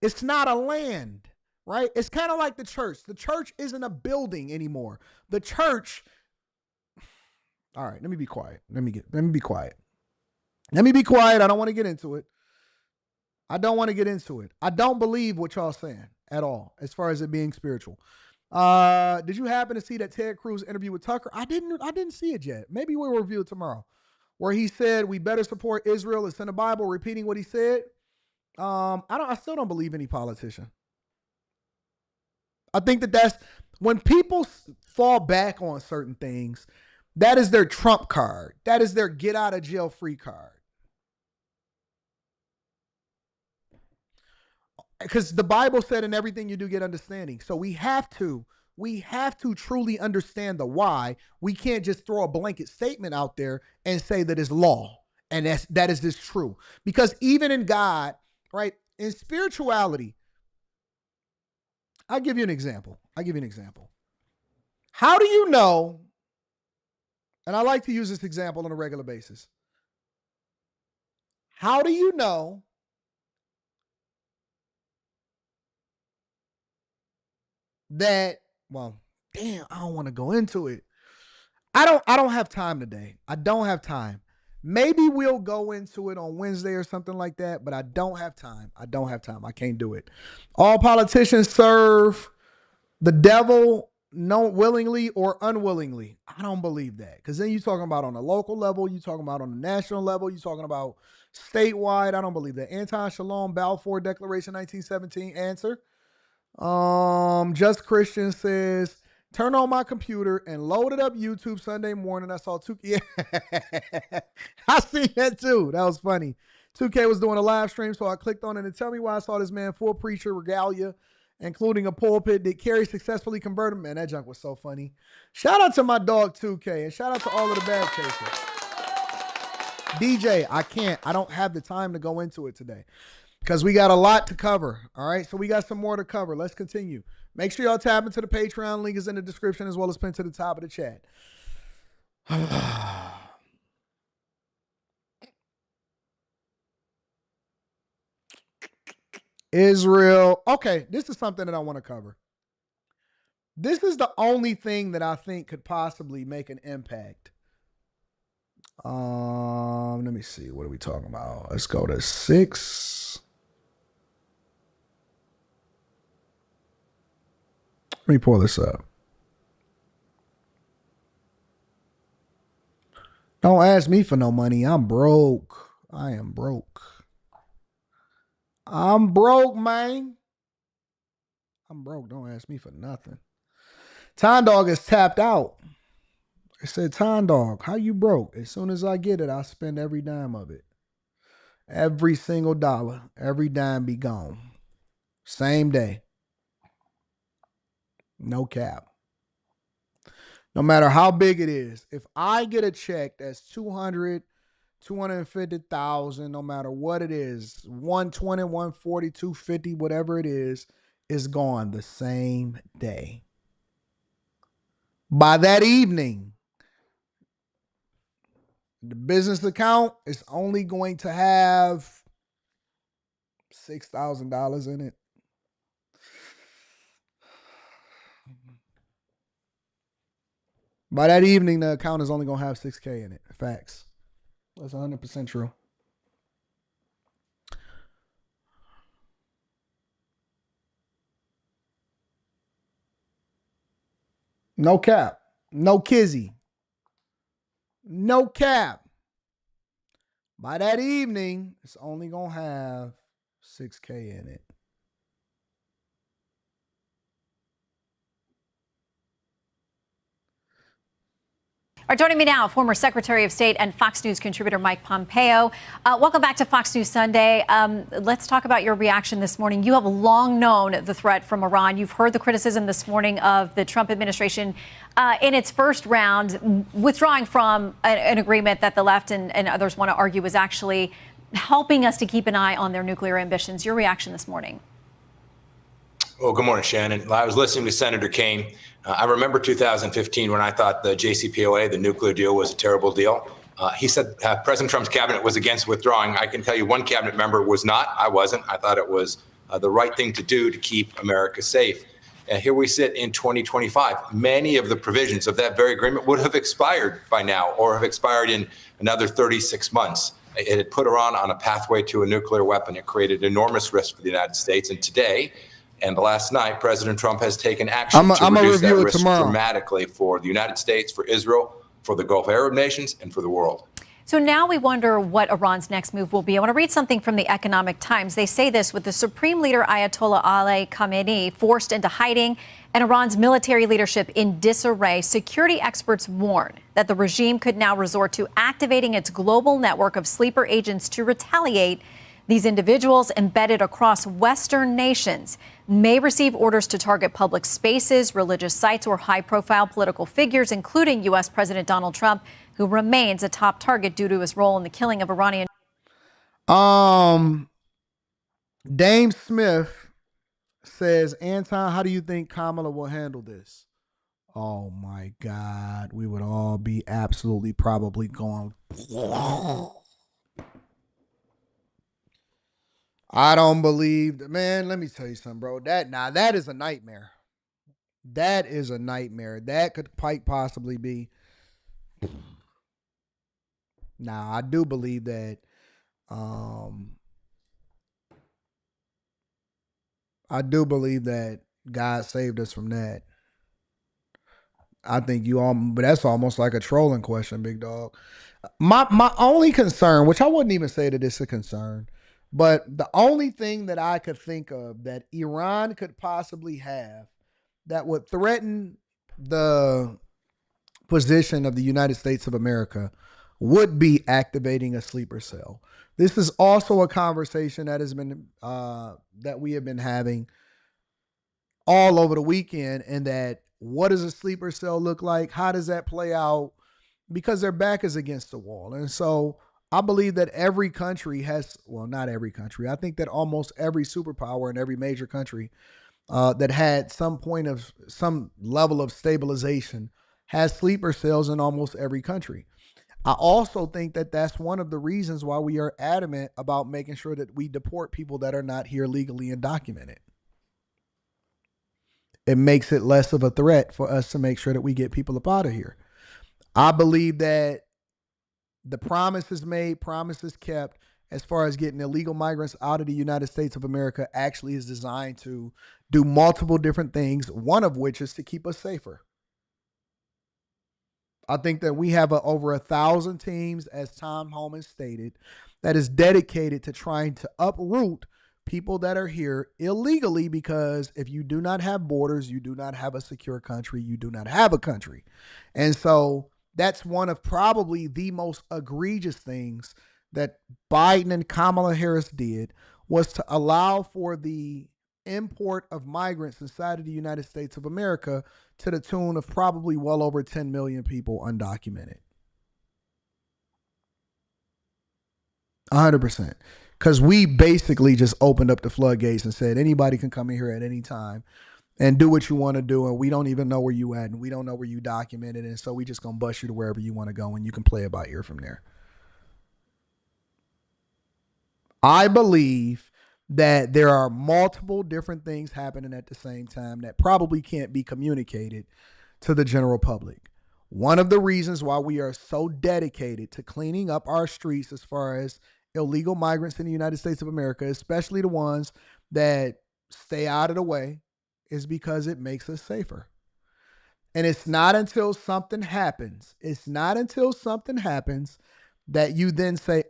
it's not a land, right? It's kind of like the church. The church isn't a building anymore. The church, all right, let me be quiet. Let me be quiet. Let me be quiet. I don't want to get into it. I don't believe what y'all saying at all, as far as it being spiritual. Did you happen to see that Ted Cruz interview with Tucker? I didn't see it yet. Maybe we'll review it tomorrow. Where he said we better support Israel. It's in the Bible, repeating what he said. I still don't believe any politician. I think that's when people fall back on certain things, That is their trump card. That is their get out of jail free card. Because the Bible said in everything you do get understanding. So we have to truly understand the why. We can't just throw a blanket statement out there and say that it's law. And that is just true. Because even in God, right, in spirituality, I'll give you an example. How do you know, and I like to use this example on a regular basis. How do you know that, well, damn, I don't want to go into it. I don't have time today. I don't have time. Maybe we'll go into it on Wednesday or something like that, but I don't have time. I can't do it. All politicians serve the devil willingly or unwillingly. I don't believe that. Because then you're talking about on a local level, you're talking about on a national level, you're talking about statewide. I don't believe that. Anti-Shalom Balfour Declaration 1917 answer. Just Christian says, turn on my computer and loaded up YouTube Sunday morning. I saw 2K. Yeah. I seen that too. That was funny. 2K was doing a live stream, so I clicked on it and tell me why I saw this man full preacher regalia, including a pulpit. Did Kerry successfully convert him? Man, that junk was so funny. Shout out to my dog 2K and shout out to all of the bad chasers. DJ, I don't have the time to go into it today because we got a lot to cover. All right, so we got some more to cover. Let's continue. Make sure y'all tap into the Patreon. Link is in the description as well as pinned to the top of the chat. Israel. Okay, this is something that I want to cover. This is the only thing that I think could possibly make an impact. Let me see. What are we talking about? Let's go to 6. Let me pull this up. Don't ask me for no money. I'm broke. I am broke. I'm broke, man. I'm broke. Don't ask me for nothing. Time Dog is tapped out. It said, Time Dog, how you broke? As soon as I get it, I spend every dime of it. Every single dollar. Every dime be gone. Same day. No cap. No matter how big it is. If I get a check that's 200, 250,000, no matter what it is, 120, 140, 250, whatever it is gone the same day. By that evening, the business account is only going to have $6,000 in it. By that evening, the account is only going to have $6K in it. Facts. That's 100% true. No cap. No kizzy. No cap. By that evening, it's only going to have $6K in it. All right, joining me now, former Secretary of State and Fox News contributor Mike Pompeo. Welcome back to Fox News Sunday. Let's talk about your reaction this morning. You have long known the threat from Iran. You've heard the criticism this morning of the Trump administration in its first round, withdrawing from an agreement that the left and others want to argue is actually helping us to keep an eye on their nuclear ambitions. Your reaction this morning? Well, good morning, Shannon. I was listening to Senator Kaine. I remember 2015 when I thought the JCPOA, the nuclear deal, was a terrible deal. He said President Trump's cabinet was against withdrawing. I can tell you one cabinet member was not. I wasn't. I thought it was the right thing to do to keep America safe. Here we sit in 2025. Many of the provisions of that very agreement would have expired by now or have expired in another 36 months. It had put Iran on a pathway to a nuclear weapon. It created enormous risk for the United States. And today, and last night, President Trump has taken action to reduce that risk dramatically for the United States, for Israel, for the Gulf Arab nations, and for the world. So now we wonder what Iran's next move will be. I want to read something from the Economic Times. They say this: with the Supreme Leader Ayatollah Ali Khamenei forced into hiding And Iran's military leadership in disarray. Security experts warn that the regime could now resort to activating its global network of sleeper agents to retaliate. These individuals, embedded across Western nations, may receive orders to target public spaces, religious sites, or high-profile political figures, including U.S. President Donald Trump, who remains a top target due to his role in the killing of Iranian. Dame Smith says, Anton, how do you think Kamala will handle this? Oh my God, we would all be absolutely probably going. I don't believe that, man. Let me tell you something, bro. That is a nightmare. That is a nightmare. That could quite possibly be. Now, I do believe that. I do believe that God saved us from that. I think but that's almost like a trolling question, big dog. My only concern, which I wouldn't even say that it's a concern, but the only thing that I could think of that Iran could possibly have that would threaten the position of the United States of America would be activating a sleeper cell. This is also a conversation that has been that we have been having all over the weekend, and that what does a sleeper cell look like? How does that play out? Because their back is against the wall. And so I believe that every country has, well, not every country. I think that almost every superpower in every major country that had some level of stabilization has sleeper cells in almost every country. I also think that that's one of the reasons why we are adamant about making sure that we deport people that are not here legally and documented. It makes it less of a threat for us to make sure that we get people up out of here. I believe that the promises made, promises kept, as far as getting illegal migrants out of the United States of America actually is designed to do multiple different things, one of which is to keep us safer. I think that we have over 1,000 teams, as Tom Homan stated, that is dedicated to trying to uproot people that are here illegally, because if you do not have borders, you do not have a secure country, you do not have a country. And so that's one of probably the most egregious things that Biden and Kamala Harris did, was to allow for the import of migrants inside of the United States of America to the tune of probably well over 10 million people undocumented. 100%. Because we basically just opened up the floodgates and said anybody can come in here at any time and do what you want to do, and we don't even know where you at, and we don't know where you documented, and so we just gonna bust you to wherever you want to go, and you can play it by ear from there. I believe that there are multiple different things happening at the same time that probably can't be communicated to the general public. One of the reasons why we are so dedicated to cleaning up our streets as far as illegal migrants in the United States of America, especially the ones that stay out of the way, is because it makes us safer. And it's not until something happens, that you then say,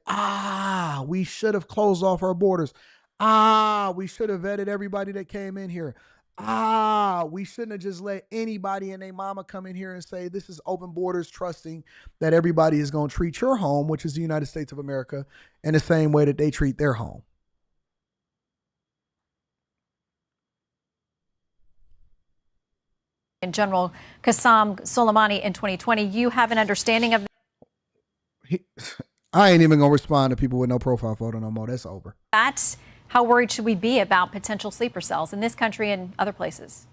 we should have closed off our borders. We should have vetted everybody that came in here. We shouldn't have just let anybody and their mama come in here and say, this is open borders, trusting that everybody is going to treat your home, which is the United States of America, in the same way that they treat their home. In General Qasem Soleimani in 2020, you have an understanding of I ain't even going to respond to people with no profile photo no more. That's over. that. How worried should we be about potential sleeper cells in this country and other places?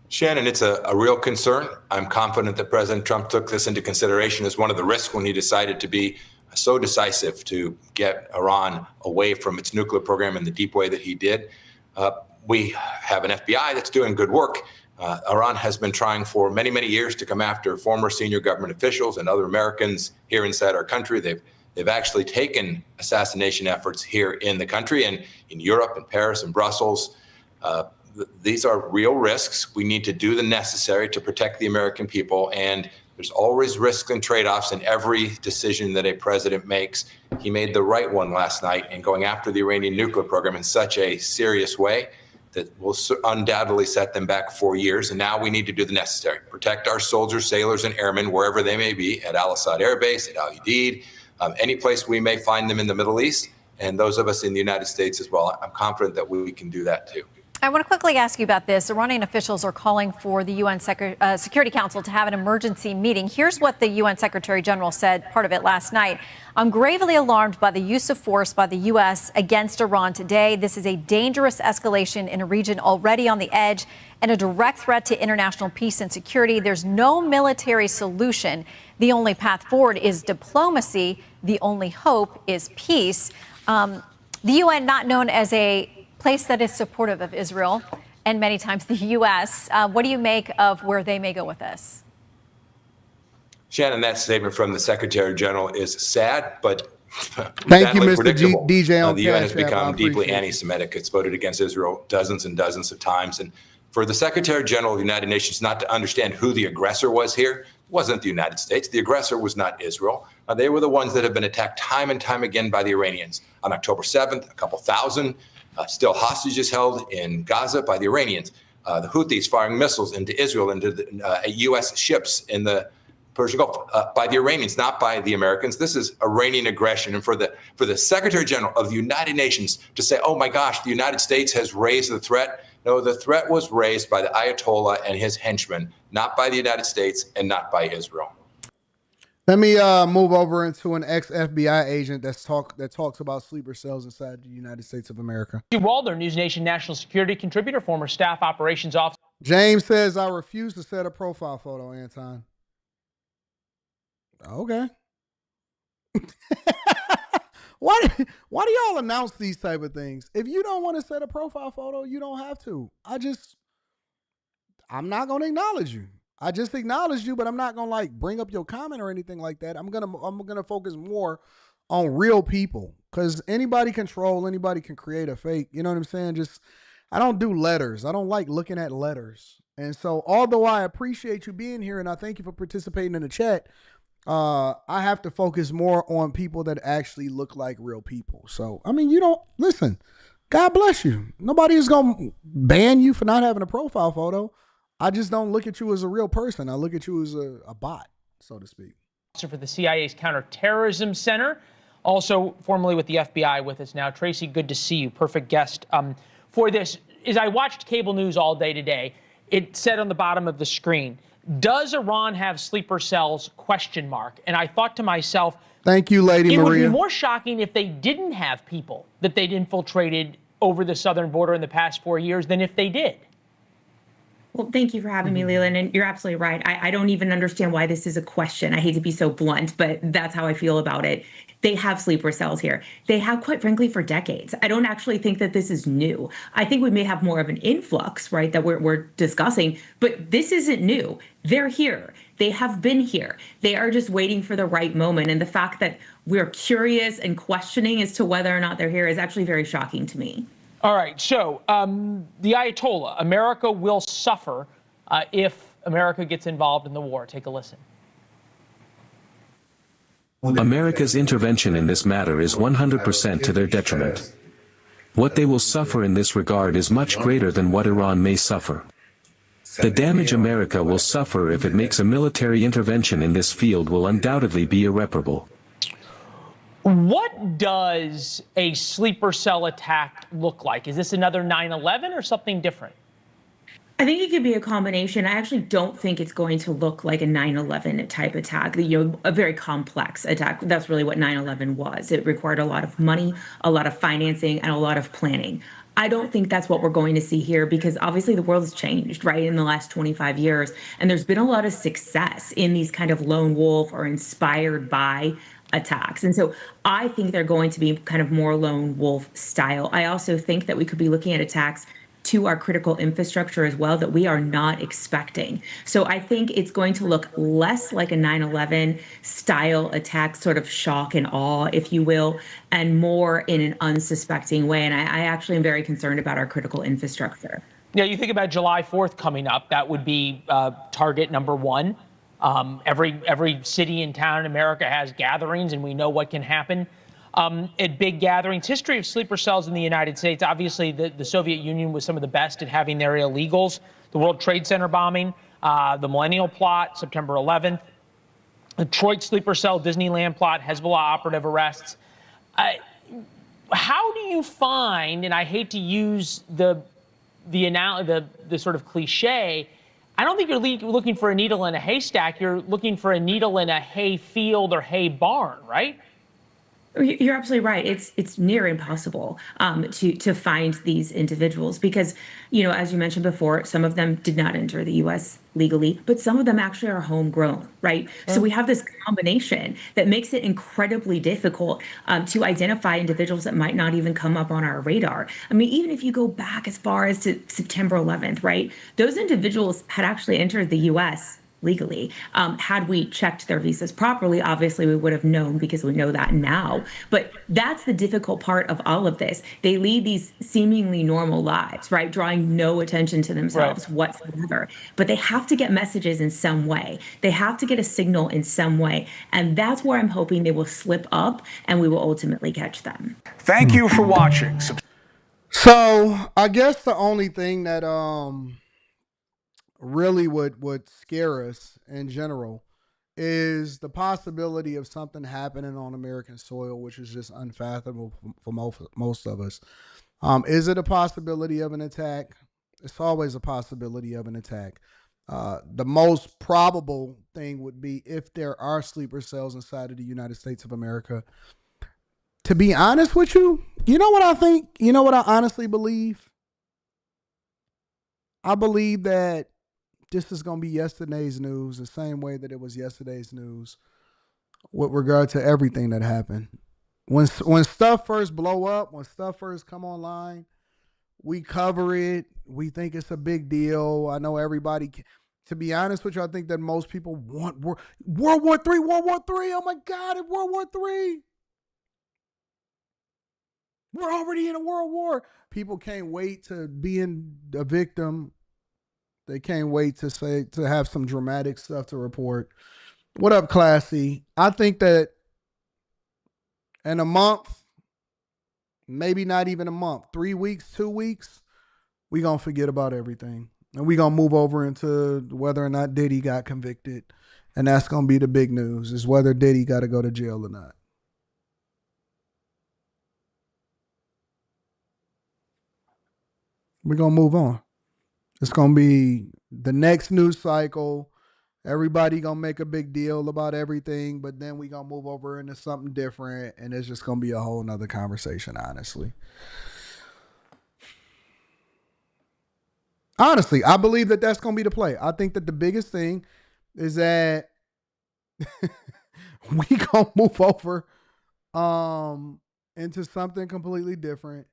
Shannon, it's a real concern. I'm confident that President Trump took this into consideration as one of the risks when he decided to be so decisive to get Iran away from its nuclear program in the deep way that he did. We have an FBI that's doing good work. Iran has been trying for many, many years to come after former senior government officials and other Americans here inside our country. They've actually taken assassination efforts here in the country and in Europe and Paris and Brussels. These are real risks. We need to do the necessary to protect the American people. And there's always risks and trade-offs in every decision that a president makes. He made the right one last night in going after the Iranian nuclear program in such a serious way. that will undoubtedly set them back 4 years. And now we need to do the necessary. Protect our soldiers, sailors, and airmen wherever they may be, at Al Assad Air Base, at Al Udeid, any place we may find them in the Middle East, and those of us in the United States as well. I'm confident that we can do that too. I want to quickly ask you about this. Iranian officials are calling for the UN Security Council to have an emergency meeting. Here's what the UN Secretary General said, part of it last night. I'm gravely alarmed by the use of force by the U.S. against Iran today. This is a dangerous escalation in a region already on the edge and a direct threat to international peace and security. There's no military solution. The only path forward is diplomacy. The only hope is peace. The UN, not known as a place that is supportive of Israel and many times the U.S. What do you make of where they may go with this? Shannon, that statement from the Secretary General is sad, but thank you, Mr. predictable. DJ. The UN has become deeply anti-Semitic. It's voted against Israel dozens and dozens of times. And for the Secretary General of the United Nations not to understand who the aggressor was here, it wasn't the United States. The aggressor was not Israel. They were the ones that have been attacked time and time again by the Iranians. On October 7th, a couple thousand still hostages held in Gaza by the Iranians. The Houthis firing missiles into Israel, into the U.S. ships in the Persian Gulf by the Iranians, not by the Americans. This is Iranian aggression. And for the Secretary General of the United Nations to say, oh my gosh, the United States has raised the threat. No, the threat was raised by the Ayatollah and his henchmen, not by the United States and not by Israel. Let me move over into an ex-FBI agent that talks about sleeper cells inside the United States of America. Steve Walder, News Nation national security contributor, former staff operations officer. James says, I refuse to set a profile photo, Anton. Okay. Why do y'all announce these type of things? If you don't want to set a profile photo, you don't have to. I'm not going to acknowledge you. I just acknowledged you, but I'm not gonna bring up your comment or anything like that. I'm gonna focus more on real people, because anybody can troll, anybody can create a fake. You know what I'm saying? I don't do letters. I don't like looking at letters. And so, although I appreciate you being here and I thank you for participating in the chat, I have to focus more on people that actually look like real people. So, I mean, listen. God bless you. Nobody is gonna ban you for not having a profile photo. I just don't look at you as a real person. I look at you as a bot, so to speak. For the CIA's Counterterrorism Center, also formerly with the FBI with us now. Tracy, good to see you. Perfect guest for this. As I watched cable news all day today, it said on the bottom of the screen, does Iran have sleeper cells, ? And I thought to myself, thank you, Lady Maria. It would be more shocking if they didn't have people that they'd infiltrated over the southern border in the past 4 years than if they did. Well, thank you for having me, Leland. And you're absolutely right. I don't even understand why this is a question. I hate to be so blunt, but that's how I feel about it. They have sleeper cells here. They have, quite frankly, for decades. I don't actually think that this is new. I think we may have more of an influx, right, that we're discussing, but this isn't new. They're here. They have been here. They are just waiting for the right moment. And the fact that we're curious and questioning as to whether or not they're here is actually very shocking to me. All right, so the Ayatollah, America will suffer if America gets involved in the war. Take a listen. America's intervention in this matter is 100% to their detriment. What they will suffer in this regard is much greater than what Iran may suffer. The damage America will suffer if it makes a military intervention in this field will undoubtedly be irreparable. What does a sleeper cell attack look like? Is this another 9/11 or something different? I think it could be a combination. I actually don't think it's going to look like a 9/11 type attack, a very complex attack. That's really what 9/11 was. It required a lot of money, a lot of financing, and a lot of planning. I don't think that's what we're going to see here, because obviously the world has changed, right, in the last 25 years. And there's been a lot of success in these kind of lone wolf or inspired by attacks. And so I think they're going to be kind of more lone wolf style. I also think that we could be looking at attacks to our critical infrastructure as well that we are not expecting. So I think it's going to look less like a 9/11 style attack, sort of shock and awe, if you will, and more in an unsuspecting way. And I actually am very concerned about our critical infrastructure. Yeah, you think about July 4th coming up, that would be target number one. Every city and town in America has gatherings, and we know what can happen. at big gatherings. History of sleeper cells in the United States. Obviously, the Soviet Union was some of the best at having their illegals. The World Trade Center bombing, the Millennial Plot, September 11th, Detroit sleeper cell, Disneyland plot, Hezbollah operative arrests. How do you find, and I hate to use the sort of cliche, I don't think you're looking for a needle in a haystack. You're looking for a needle in a hay field or hay barn, right? You're absolutely right. It's near impossible to find these individuals because, as you mentioned before, some of them did not enter the U.S. legally, but some of them actually are homegrown, right? So we have this combination that makes it incredibly difficult to identify individuals that might not even come up on our radar. I mean, even if you go back as far as to September 11th, right? Those individuals had actually entered the U.S. legally. Had we checked their visas properly, obviously we would have known because we know that now. But that's the difficult part of all of this. They lead these seemingly normal lives, right? Drawing no attention to themselves whatsoever. But they have to get messages in some way. They have to get a signal in some way. And that's where I'm hoping they will slip up and we will ultimately catch them. Thank you for watching. So I guess the only thing that really would scare us in general is the possibility of something happening on American soil, which is just unfathomable for most of us. Is it a possibility of an attack? It's always a possibility of an attack. The most probable thing would be if there are sleeper cells inside of the United States of America. To be honest with you, you know what I think? You know what I honestly believe? I believe that this is going to be yesterday's news, the same way that it was yesterday's news with regard to everything that happened. When stuff first blow up, when stuff first come online, we cover it. We think it's a big deal. I know everybody, to be honest with you, I think that most people want World War III, World War III. Oh my God, it's World War III. We're already in a world war. People can't wait to be in a victim. They can't wait to have some dramatic stuff to report. What up, Classy? I think that in a month, maybe not even a month, 3 weeks, 2 weeks, we're going to forget about everything. And we're going to move over into whether or not Diddy got convicted. And that's going to be the big news, is whether Diddy got to go to jail or not. We're going to move on. It's going to be the next news cycle. Everybody going to make a big deal about everything, but then we going to move over into something different, and it's just going to be a whole nother conversation, honestly. Honestly, I believe that that's going to be the play. I think that the biggest thing is that we going to move over into something completely different.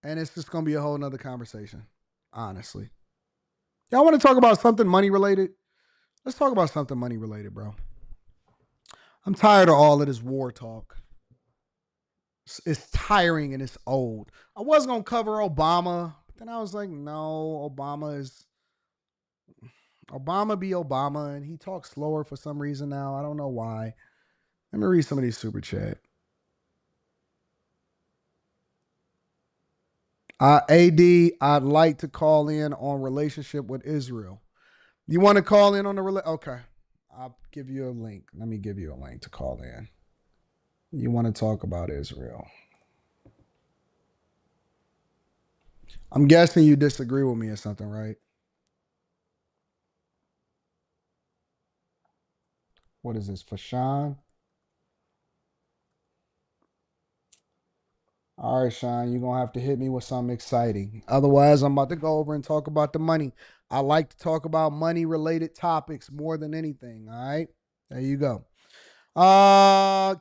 And it's just going to be a whole nother conversation, honestly. Y'all want to talk about something money related? Let's talk about something money related, bro. I'm tired of all of this war talk. It's tiring and it's old. I was going to cover Obama, but then I was like, no, Obama be Obama, and he talks slower for some reason now. I don't know why. Let me read some of these super chat. AD, I'd like to call in on relationship with Israel. You want to call in on the okay. I'll give you a link. Let me give you a link to call in. You want to talk about Israel. I'm guessing you disagree with me or something, right? What is this, for Sean? All right, Sean, you're going to have to hit me with something exciting. Otherwise, I'm about to go over and talk about the money. I like to talk about money-related topics more than anything, all right? There you go.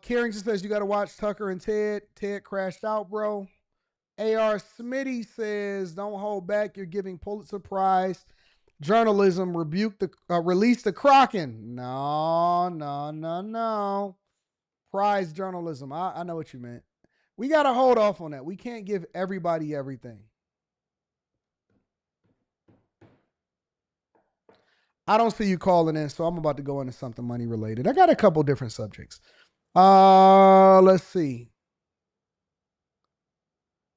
Carrington says you got to watch Tucker and Ted. Ted crashed out, bro. A.R. Smitty says, don't hold back. You're giving Pulitzer Prize journalism. Release the Kraken. No. Prize journalism. I know what you meant. We got to hold off on that. We can't give everybody everything. I don't see you calling in, so I'm about to go into something money related. I got a couple different subjects. Let's see.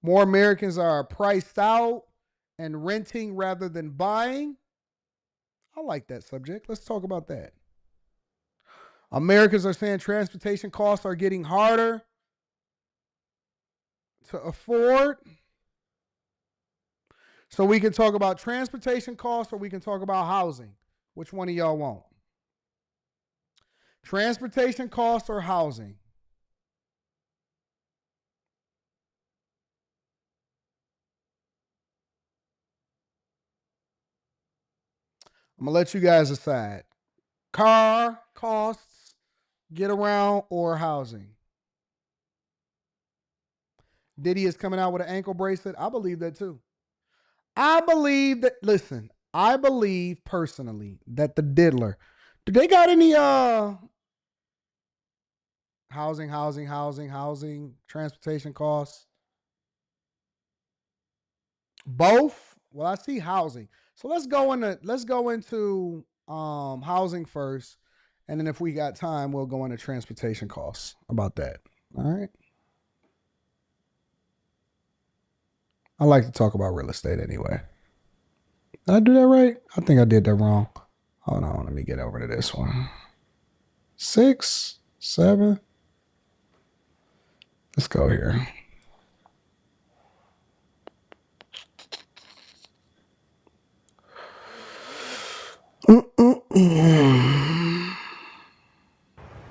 More Americans are priced out and renting rather than buying. I like that subject. Let's talk about that. Americans are saying transportation costs are getting harder to afford. So we can talk about transportation costs or we can talk about housing. Which one of y'all want? Transportation costs or housing? I'm going to let you guys decide. Car costs, get around, or housing? Diddy is coming out with an ankle bracelet. I believe that too. I believe that, listen, I believe personally that the diddler, do they got any housing, transportation costs? Both? Well, I see housing. So let's go into housing first, and then if we got time, we'll go into transportation costs. How about that? All right. I like to talk about real estate anyway. Did I do that right? I think I did that wrong. Hold on, let me get over to this one. 6, 7. Let's go here.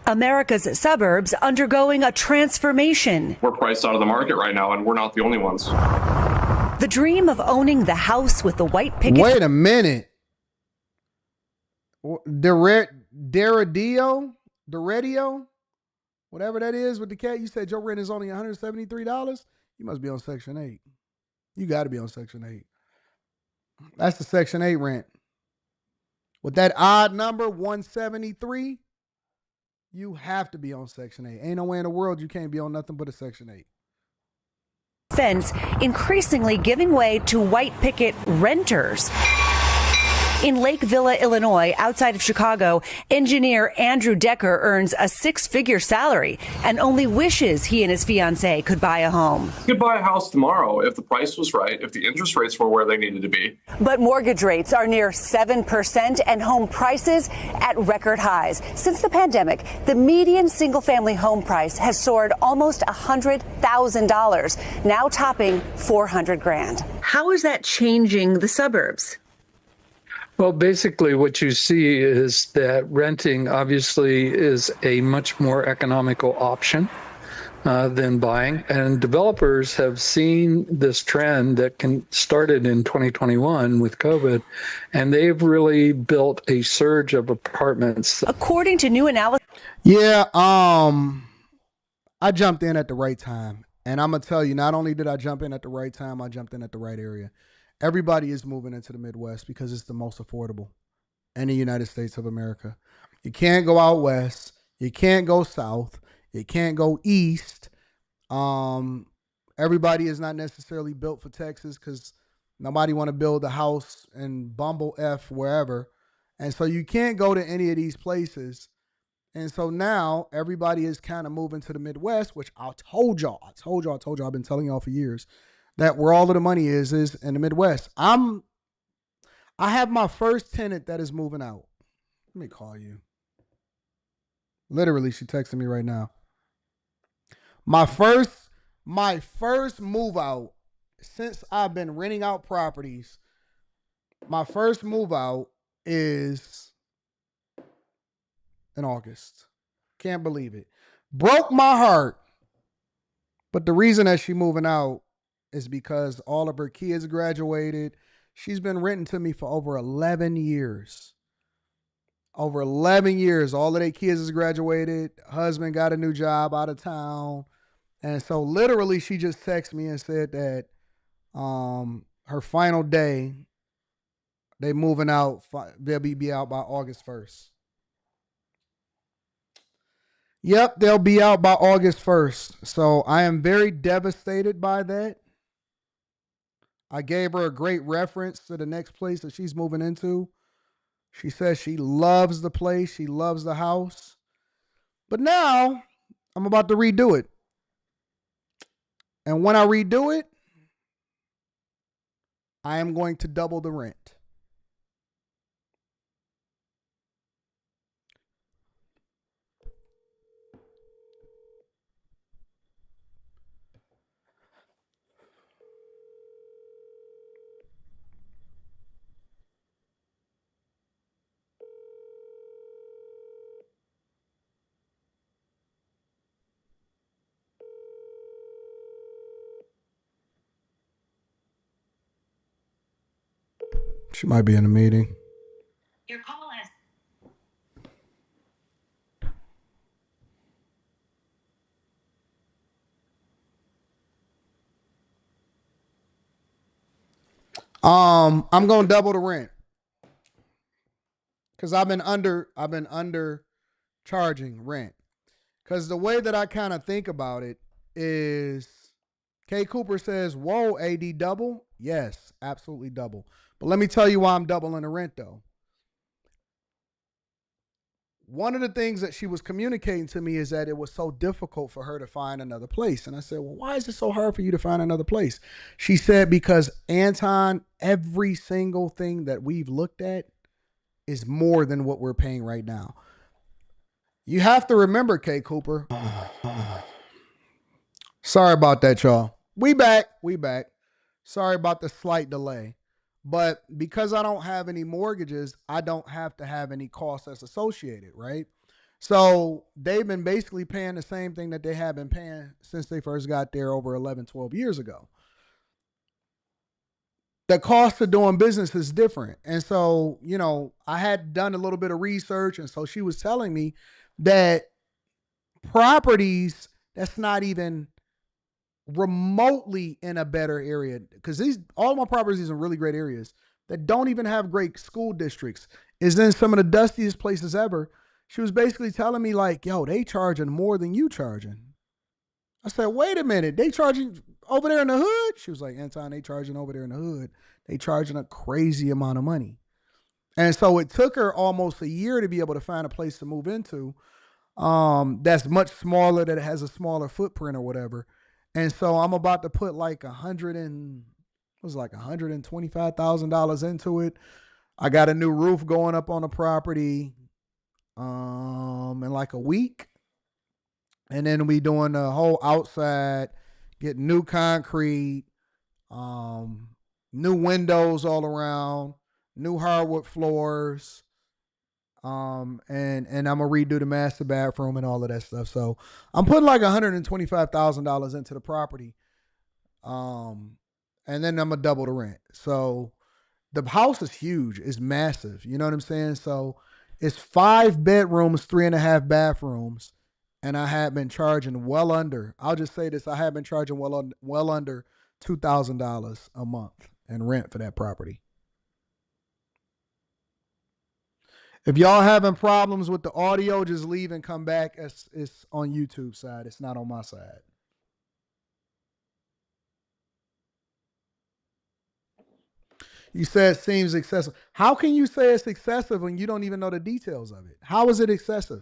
America's suburbs undergoing a transformation. We're priced out of the market right now, and we're not the only ones. The dream of owning the house with the white picket. Wait a minute. Deradio, whatever that is with the cat. You said your rent is only $173. You must be on Section 8. You got to be on Section 8. That's the Section 8 rent. With that odd number, 173, you have to be on Section 8. Ain't no way in the world you can't be on nothing but a Section 8. Fence increasingly giving way to white picket renters. In Lake Villa, Illinois, outside of Chicago, engineer Andrew Decker earns a 6-figure salary and only wishes he and his fiancée could buy a home. You could buy a house tomorrow if the price was right, if the interest rates were where they needed to be. But mortgage rates are near 7% and home prices at record highs. Since the pandemic, the median single-family home price has soared almost $100,000, now topping $400,000. How is that changing the suburbs? Well, basically what you see is that renting obviously is a much more economical option than buying. And developers have seen this trend that started in 2021 with COVID, and they've really built a surge of apartments. According to new analysis. Yeah, I jumped in at the right time. And I'm going to tell you, not only did I jump in at the right time, I jumped in at the right area. Everybody is moving into the Midwest because it's the most affordable in the United States of America. You can't go out west. You can't go south. You can't go east. Everybody is not necessarily built for Texas because nobody want to build a house in Bumble F wherever. And so you can't go to any of these places. And so now everybody is kind of moving to the Midwest, which I told y'all, I've been telling y'all for years. That where all of the money is in the Midwest. I have my first tenant that is moving out. Let me call you. Literally, she texted me right now. My first move out since I've been renting out properties. My first move out is in August. Can't believe it. Broke my heart. But the reason that she moving out is because all of her kids graduated. She's been renting to me for over 11 years. Over 11 years, all of their kids has graduated. Husband got a new job out of town. And so literally she just texted me and said that her final day, they moving out, they'll be out by August 1st. Yep, they'll be out by August 1st. So I am very devastated by that. I gave her a great reference to the next place that she's moving into. She says she loves the place. She loves the house. But now I'm about to redo it. And when I redo it, I am going to double the rent. She might be in a meeting. Your call has. I'm gonna double the rent. Cause I've been under charging rent. Cause the way that I kind of think about it is K Cooper says, whoa, AD double? Yes, absolutely double. But let me tell you why I'm doubling the rent though. One of the things that she was communicating to me is that it was so difficult for her to find another place. And I said, well, why is it so hard for you to find another place? She said, because Anton, every single thing that we've looked at is more than what we're paying right now. You have to remember, K Cooper. Sorry about that, y'all. We back. Sorry about the slight delay. But because I don't have any mortgages, I don't have to have any costs that's associated, right? So they've been basically paying the same thing that they have been paying since they first got there over 11, 12 years ago. The cost of doing business is different. And so, I had done a little bit of research. And so she was telling me that properties that's not even remotely in a better area, because all my properties in really great areas that don't even have great school districts, is in some of the dustiest places ever. She was basically telling me like, yo, they charging more than you charging. I said, wait a minute, they charging over there in the hood? She was like, Anton, they charging over there in the hood. They charging a crazy amount of money. And so it took her almost a year to be able to find a place to move into that's much smaller, that has a smaller footprint or whatever. And so I'm about to put like $125,000 into it. I got a new roof going up on the property in like a week. And then we doing the whole outside, getting new concrete, new windows all around, new hardwood floors. And I'm gonna redo the master bathroom and all of that stuff. So I'm putting like $125,000 into the property. And then I'm gonna double the rent. So the house is huge. It's massive. You know what I'm saying? So it's 5 bedrooms, 3.5 bathrooms. And I have been charging well under, I'll just say this, I have been charging well under $2,000 a month in rent for that property. If y'all having problems with the audio, just leave and come back. It's on YouTube side. It's not on my side. You said it seems excessive. How can you say it's excessive when you don't even know the details of it? How is it excessive?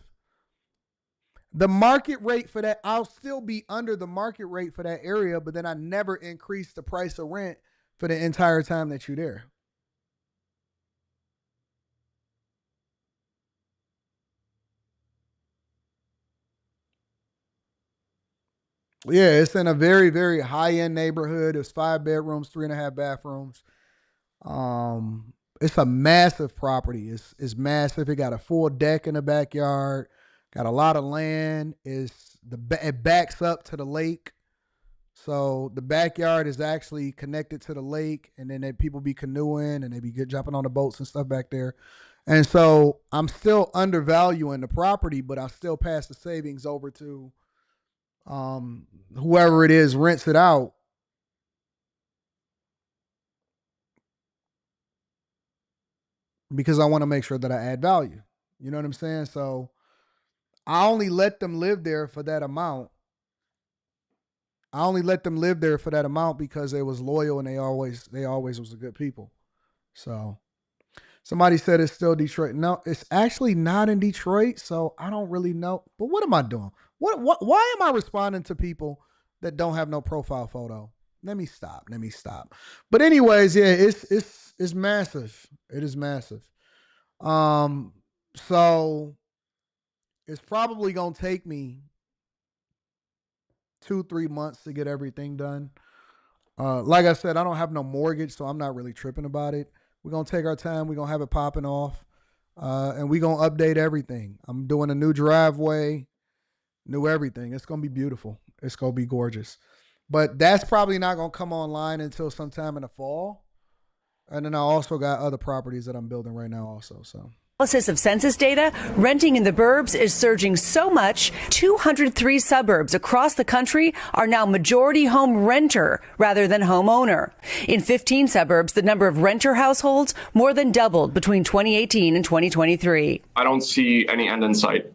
The market rate for that, I'll still be under the market rate for that area, but then I never increase the price of rent for the entire time that you're there. Yeah, it's in a very, very high-end neighborhood. It's 5 bedrooms, 3.5 bathrooms. It's a massive property. It's massive. It got a full deck in the backyard. Got a lot of land. It backs up to the lake. So the backyard is actually connected to the lake, and then people be canoeing and they be jumping on the boats and stuff back there. And so I'm still undervaluing the property, but I still pass the savings over to whoever it is rents it out. Because I want to make sure that I add value. You know what I'm saying? So I only let them live there for that amount. because they was loyal and they always was a good people. So Somebody said it's still Detroit. No, it's actually not in Detroit, so I don't really know. But what am I doing? Why am I responding to people that don't have no profile photo? Let me stop. But anyways, yeah, it's massive. It is massive. So it's probably gonna take me 2-3 months to get everything done. Like I said, I don't have no mortgage, so I'm not really tripping about it. We're going to take our time. We're going to have it popping off. And we're going to update everything. I'm doing a new driveway, new everything. It's going to be beautiful. It's going to be gorgeous. But that's probably not going to come online until sometime in the fall. And then I also got other properties that I'm building right now also, so. Analysis of census data, renting in the burbs is surging so much, 203 suburbs across the country are now majority home renter rather than homeowner. In 15 suburbs, the number of renter households more than doubled between 2018 and 2023. I don't see any end in sight.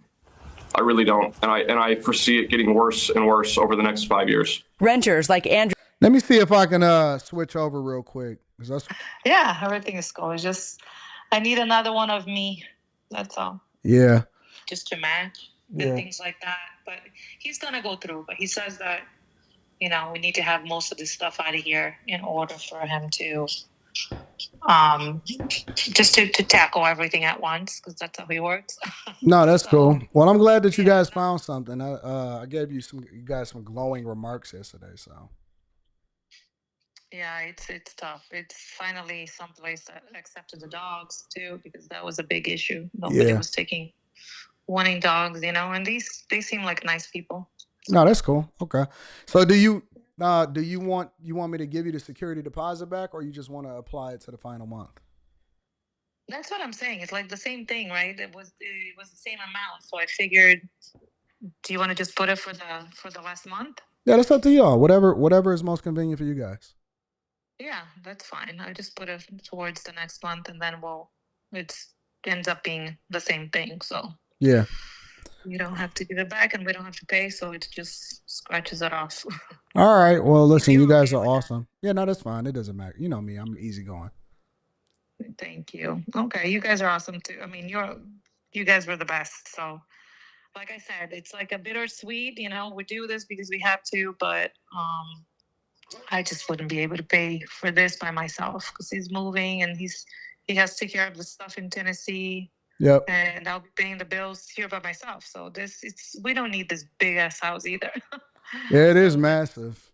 I really don't. And I foresee it getting worse and worse over the next 5 years. Renters like Andrew. Let me see if I can switch over real quick. Yeah, everything is cool. It's just I need another one of me. That's all. Yeah. Just to match and things like that. But he's gonna go through. But he says that, we need to have most of this stuff out of here in order for him to just to tackle everything at once, because that's how he works. No, that's cool. Well, I'm glad that you guys found something. I gave you guys some glowing remarks yesterday, so. Yeah, it's tough. It's finally someplace that accepted the dogs too, because that was a big issue. Nobody was wanting dogs, and they seem like nice people. No, that's cool. Okay. So do you want me to give you the security deposit back, or you just want to apply it to the final month? That's what I'm saying. It's like the same thing, right? It was the same amount. So I figured, do you want to just put it for the last month? Yeah, that's up to y'all. Whatever is most convenient for you guys. Yeah, that's fine. I just put it towards the next month, and then it ends up being the same thing. So yeah, you don't have to give it back, and we don't have to pay. So it just scratches it off. All right. Well, listen, you guys are awesome. Yeah, no, that's fine. It doesn't matter. You know me. I'm easygoing. Thank you. Okay, you guys are awesome too. I mean, you guys were the best. So, like I said, it's like a bittersweet. We do this because we have to, but I just wouldn't be able to pay for this by myself, because he's moving and he has to take care of the stuff in Tennessee. Yep. And I'll be paying the bills here by myself. So we don't need this big ass house either. Yeah, it is massive.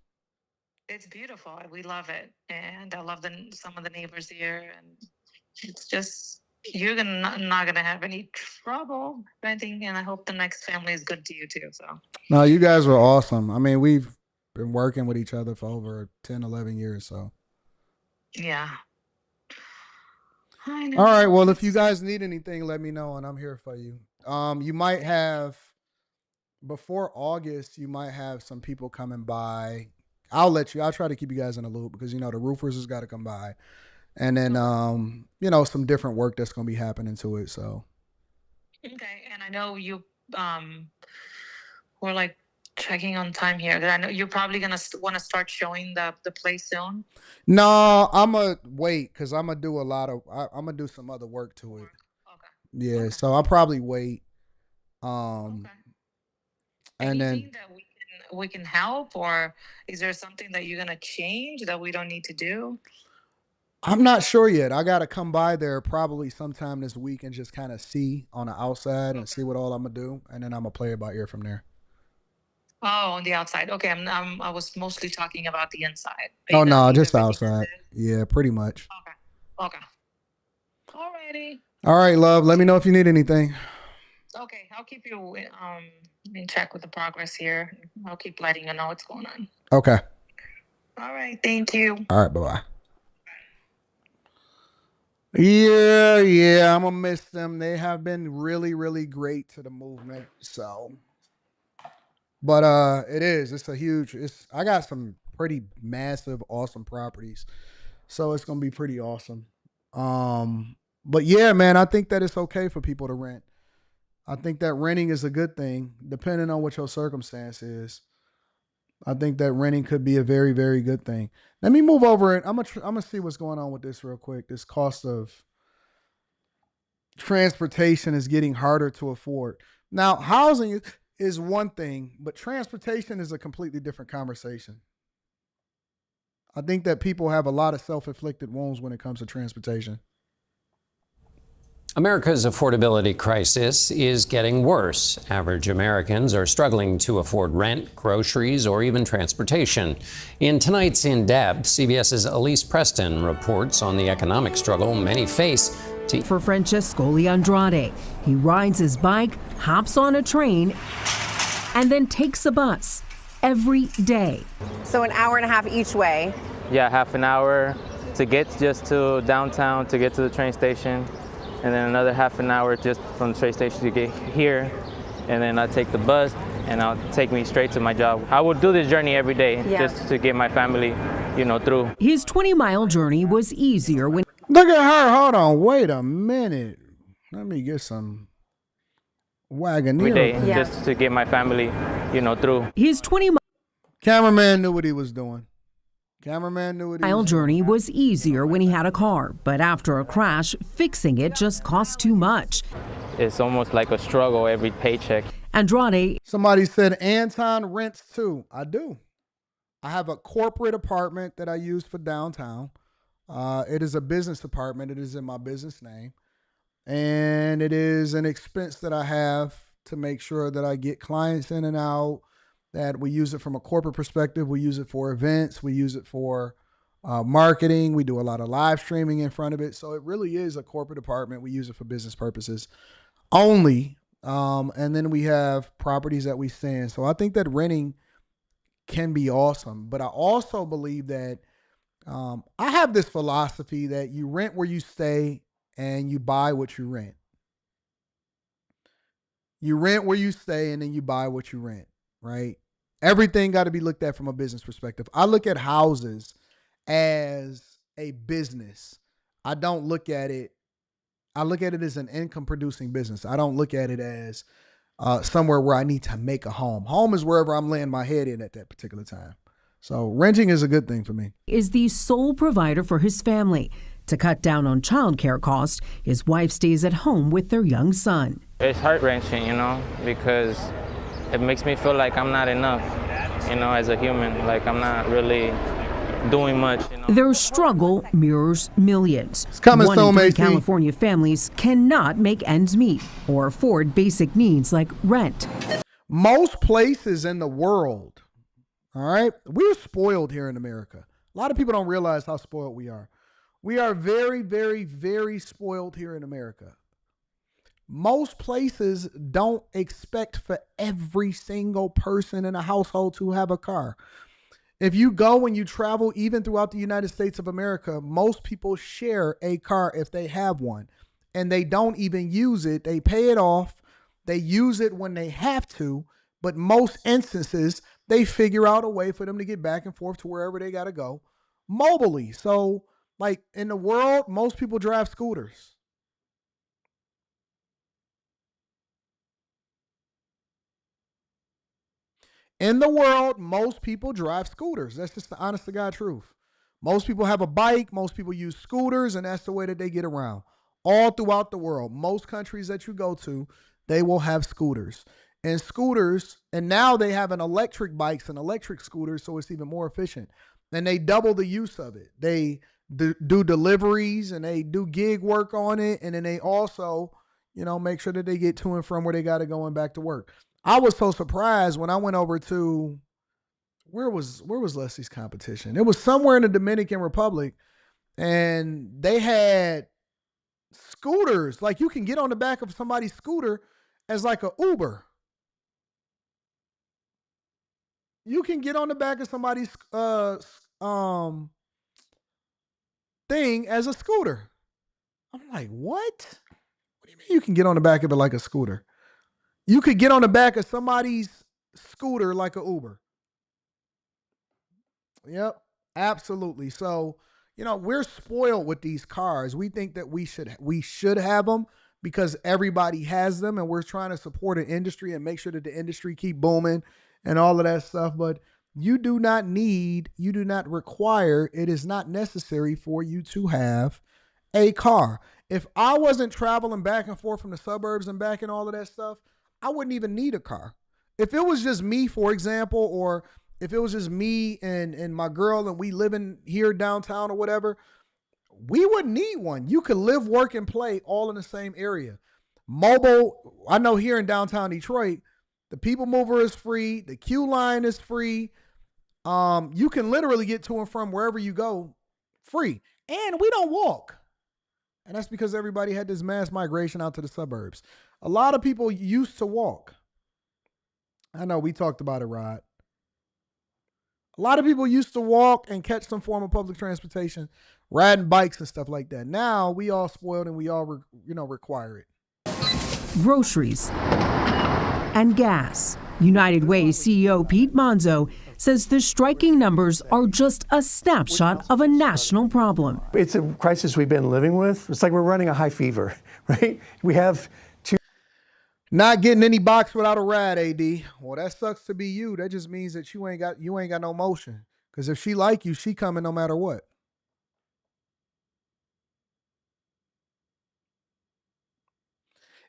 It's beautiful. We love it, and I love some of the neighbors here, and it's just you're not gonna have any trouble renting, and I hope the next family is good to you too. So. No, you guys were awesome. I mean, we've been working with each other for over 10, 11 years, so. Yeah. I know. All right. Well, if you guys need anything, let me know, and I'm here for you. You might have, before August, you might have some people coming by. I'll try to keep you guys in the loop, because, the roofers has got to come by. And then, some different work that's going to be happening to it, so. Okay. And I know you were like checking on time here. I know you're probably going to want to start showing the place soon. No, I'm going to wait, because I'm going to do I'm going to do some other work to it. Okay. Yeah, okay. So I'll probably wait. Okay. And then think that we can help, or is there something that you're going to change that we don't need to do? I'm not sure yet. I got to come by there probably sometime this week and just kind of see on the outside and see what all I'm going to do. And then I'm going to play it by ear from there. Oh, on the outside. Okay. I was mostly talking about the inside. Oh, no, just outside. Yeah, pretty much. Okay. Alrighty. All right, love. Let me know if you need anything. Okay. I'll keep you in check with the progress here. I'll keep letting you know what's going on. Okay. All right. Thank you. All right. Bye-bye. Yeah, I'm going to miss them. They have been really, really great to the movement, so. But it's a huge, I got some pretty massive, awesome properties. So it's going to be pretty awesome. But yeah, man, I think that it's okay for people to rent. I think that renting is a good thing, depending on what your circumstance is. I think that renting could be a very, very good thing. Let me move over it. I'm gonna see what's going on with this real quick. This cost of transportation is getting harder to afford. Now, housing is one thing, but transportation is a completely different conversation. I think that people have a lot of self-inflicted wounds when it comes to transportation. America's affordability crisis is getting worse. Average Americans are struggling to afford rent, groceries, or even transportation. In tonight's In Depth, CBS's Elise Preston reports on the economic struggle many face. For Francesco Andrade, he rides his bike, hops on a train, and then takes a bus every day. So an hour and a half each way? Yeah, half an hour to get just to downtown, to get to the train station. And then another half an hour just from the train station to get here. And then I take the bus and I'll take me straight to my job. I would do this journey every day just to get my family, through. His 20-mile journey was easier when... Look at her. Hold on. Wait a minute. Let me get some Wagoneer. Every day just to get my family, through. His 20-mile... Cameraman knew what he was doing. Cameraman knew what he was doing. journey was easier when he had a car, but after a crash, fixing it just cost too much. It's almost like a struggle every paycheck. Andrade. Somebody said Anton rents too. I do. I have a corporate apartment that I use for downtown. It is a business apartment. It is in my business name. And it is an expense that I have to make sure that I get clients in and out, that we use it from a corporate perspective. We use it for events. We use it for marketing. We do a lot of live streaming in front of it. So it really is a corporate apartment. We use it for business purposes only. And then we have properties that we stay in. So I think that renting can be awesome. But I also believe that I have this philosophy that you rent where you stay and you buy what you rent. You rent where you stay and then you buy what you rent, right? Everything got to be looked at from a business perspective. I look at houses as a business. I don't look at it. I look at it as an income producing business. I don't look at it as somewhere where I need to make a home. Home is wherever I'm laying my head in at that particular time. So renting is a good thing for me. Is the sole provider for his family. To cut down on childcare costs, his wife stays at home with their young son. It's heart-wrenching, because it makes me feel like I'm not enough, as a human, like I'm not really doing much. Their struggle mirrors millions. It's coming One in 3 California families cannot make ends meet or afford basic needs like rent. Most places in the world, all right, we're spoiled here in America. A lot of people don't realize how spoiled we are. We are very, very, very spoiled here in America. Most places don't expect for every single person in a household to have a car. If you go and you travel even throughout the United States of America, most people share a car if they have one, and they don't even use it. They pay it off. They use it when they have to, but most instances, they figure out a way for them to get back and forth to wherever they got to go mobily. So, like in the world, most people drive scooters. In the world, most people drive scooters. That's just the honest to God truth. Most people have a bike. Most people use scooters, and that's the way that they get around. All throughout the world, most countries that you go to, they will have scooters. And scooters, and now they have an electric bikes and electric scooters, so it's even more efficient. And they double the use of it. They do deliveries and they do gig work on it, and then they also, make sure that they get to and from where they got to go and back to work. I was so surprised when I went over to, where was Leslie's competition? It was somewhere in the Dominican Republic, and they had scooters. Like you can get on the back of somebody's scooter as like a Uber. You can get on the back of somebody's thing as a scooter. I'm like, what? What do you mean you can get on the back of it like a scooter? You could get on the back of somebody's scooter like an Uber. Yep, absolutely. So, we're spoiled with these cars. We think that we should have them because everybody has them, and we're trying to support an industry and make sure that the industry keep booming and all of that stuff. But you do not require, it is not necessary for you to have a car. If I wasn't traveling back and forth from the suburbs and back and all of that stuff, I wouldn't even need a car. If it was just me, for example, or if it was just me and my girl and we living here downtown or whatever, we wouldn't need one. You could live, work, and play all in the same area. Mobile, I know here in downtown Detroit, the People Mover is free. The Q line is free. You can literally get to and from wherever you go free. And we don't walk. And that's because everybody had this mass migration out to the suburbs. A lot of people used to walk. I know we talked about it, Rod. A lot of people used to walk and catch some form of public transportation, riding bikes and stuff like that. Now we all spoiled and we all, require it. Groceries and gas. United Way CEO Pete Monzo says the striking numbers are just a snapshot of a national problem. It's a crisis we've been living with. It's like we're running a high fever, right? We have not getting any box without a ride, AD. Well, that sucks to be you. That just means that you ain't got no motion. Because if she like you, she coming no matter what.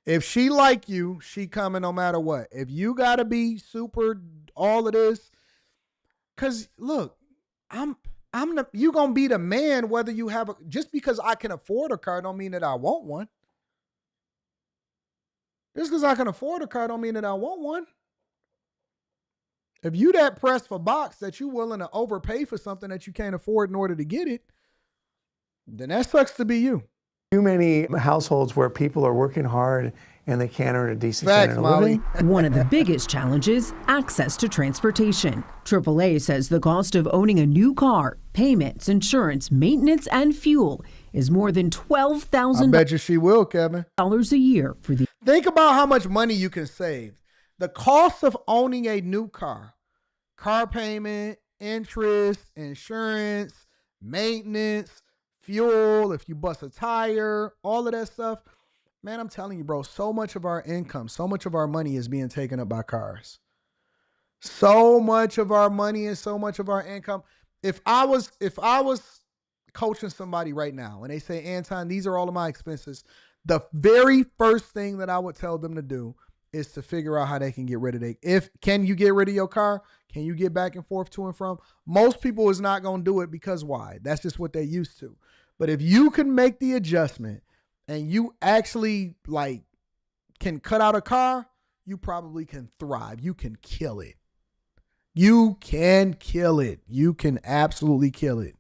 If she like you, she coming no matter what. If you gotta be super all of this, cause look, you gonna be the man whether you have just because I can afford a car don't mean that I want one. Just because I can afford a car don't mean that I want one. If you that pressed for box that you willing to overpay for something that you can't afford in order to get it, then that sucks to be you. too many households where people are working hard and they can't earn a decent standard of living. One of the biggest challenges, access to transportation. AAA says the cost of owning a new car, payments, insurance, maintenance, and fuel is more than $12,000. I bet you she will, Kevin. Dollars a year for the. Think about how much money you can save. The cost of owning a new car payment, interest, insurance, maintenance, fuel, if you bust a tire, all of that stuff. Man, I'm telling you, bro, so much of our income, so much of our money is being taken up by cars. So much of our money and so much of our income. If I was coaching somebody right now and they say, Anton, these are all of my expenses, the very first thing that I would tell them to do is to figure out how they can get rid of it. Can you get rid of your car? Can you get back and forth to and from? Most people is not going to do it because why? That's just what they're used to. But if you can make the adjustment and you actually can cut out a car, you probably can thrive. You can kill it. You can kill it. You can absolutely kill it.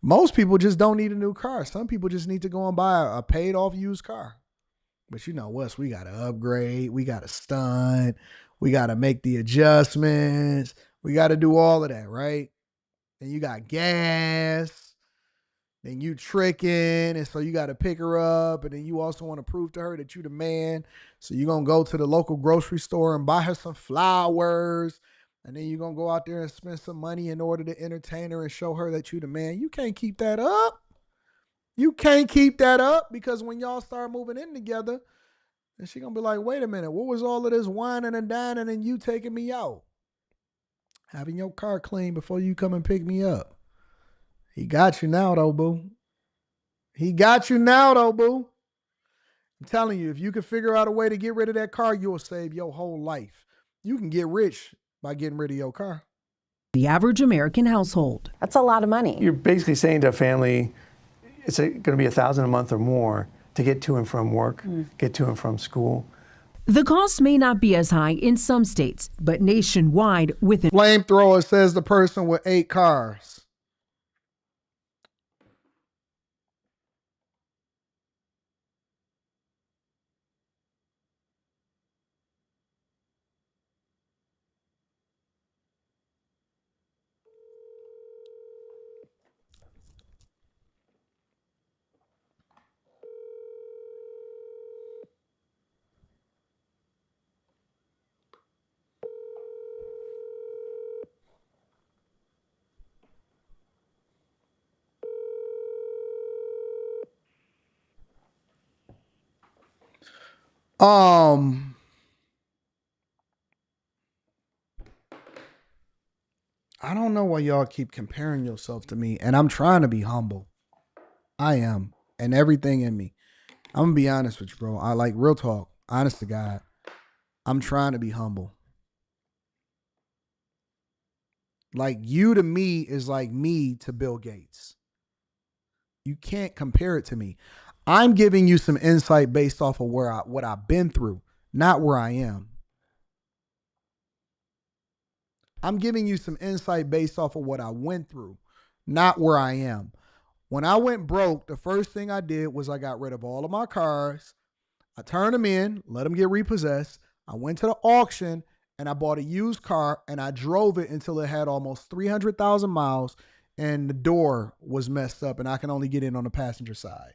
Most people just don't need a new car. Some people just need to go and buy a paid off used car. But you know us, we got to upgrade. We got to stunt. We got to make the adjustments. We got to do all of that, right? And you got gas. Then you tricking. And so you got to pick her up. And then you also want to prove to her that you the man. So you're going to go to the local grocery store and buy her some flowers. And then you're going to go out there and spend some money in order to entertain her and show her that you the man. You can't keep that up. You can't keep that up because when y'all start moving in together, then she going to be like, wait a minute, what was all of this whining and dining and you taking me out? Having your car clean before you come and pick me up. He got you now, though, boo. He got you now, though, boo. I'm telling you, if you can figure out a way to get rid of that car, you'll save your whole life. You can get rich by getting rid of your car. The average American household. That's a lot of money. You're basically saying to a family, it's going to be $1,000 a month or more to get to and from work, get to and from school. The cost may not be as high in some states, but nationwide with flamethrower, says the person with 8 cars. I don't know why y'all keep comparing yourself to me, and I'm trying to be humble. I am and everything in me. I'm gonna be honest with you, bro. I like real talk, honest to God. I'm trying to be humble. Like you to me is like me to Bill Gates. You can't compare it to me. I'm giving you some insight based off of what I've been through, not where I am. I'm giving you some insight based off of what I went through, not where I am. When I went broke, the first thing I did was I got rid of all of my cars. I turned them in, let them get repossessed. I went to the auction and I bought a used car and I drove it until it had almost 300,000 miles and the door was messed up and I can only get in on the passenger side.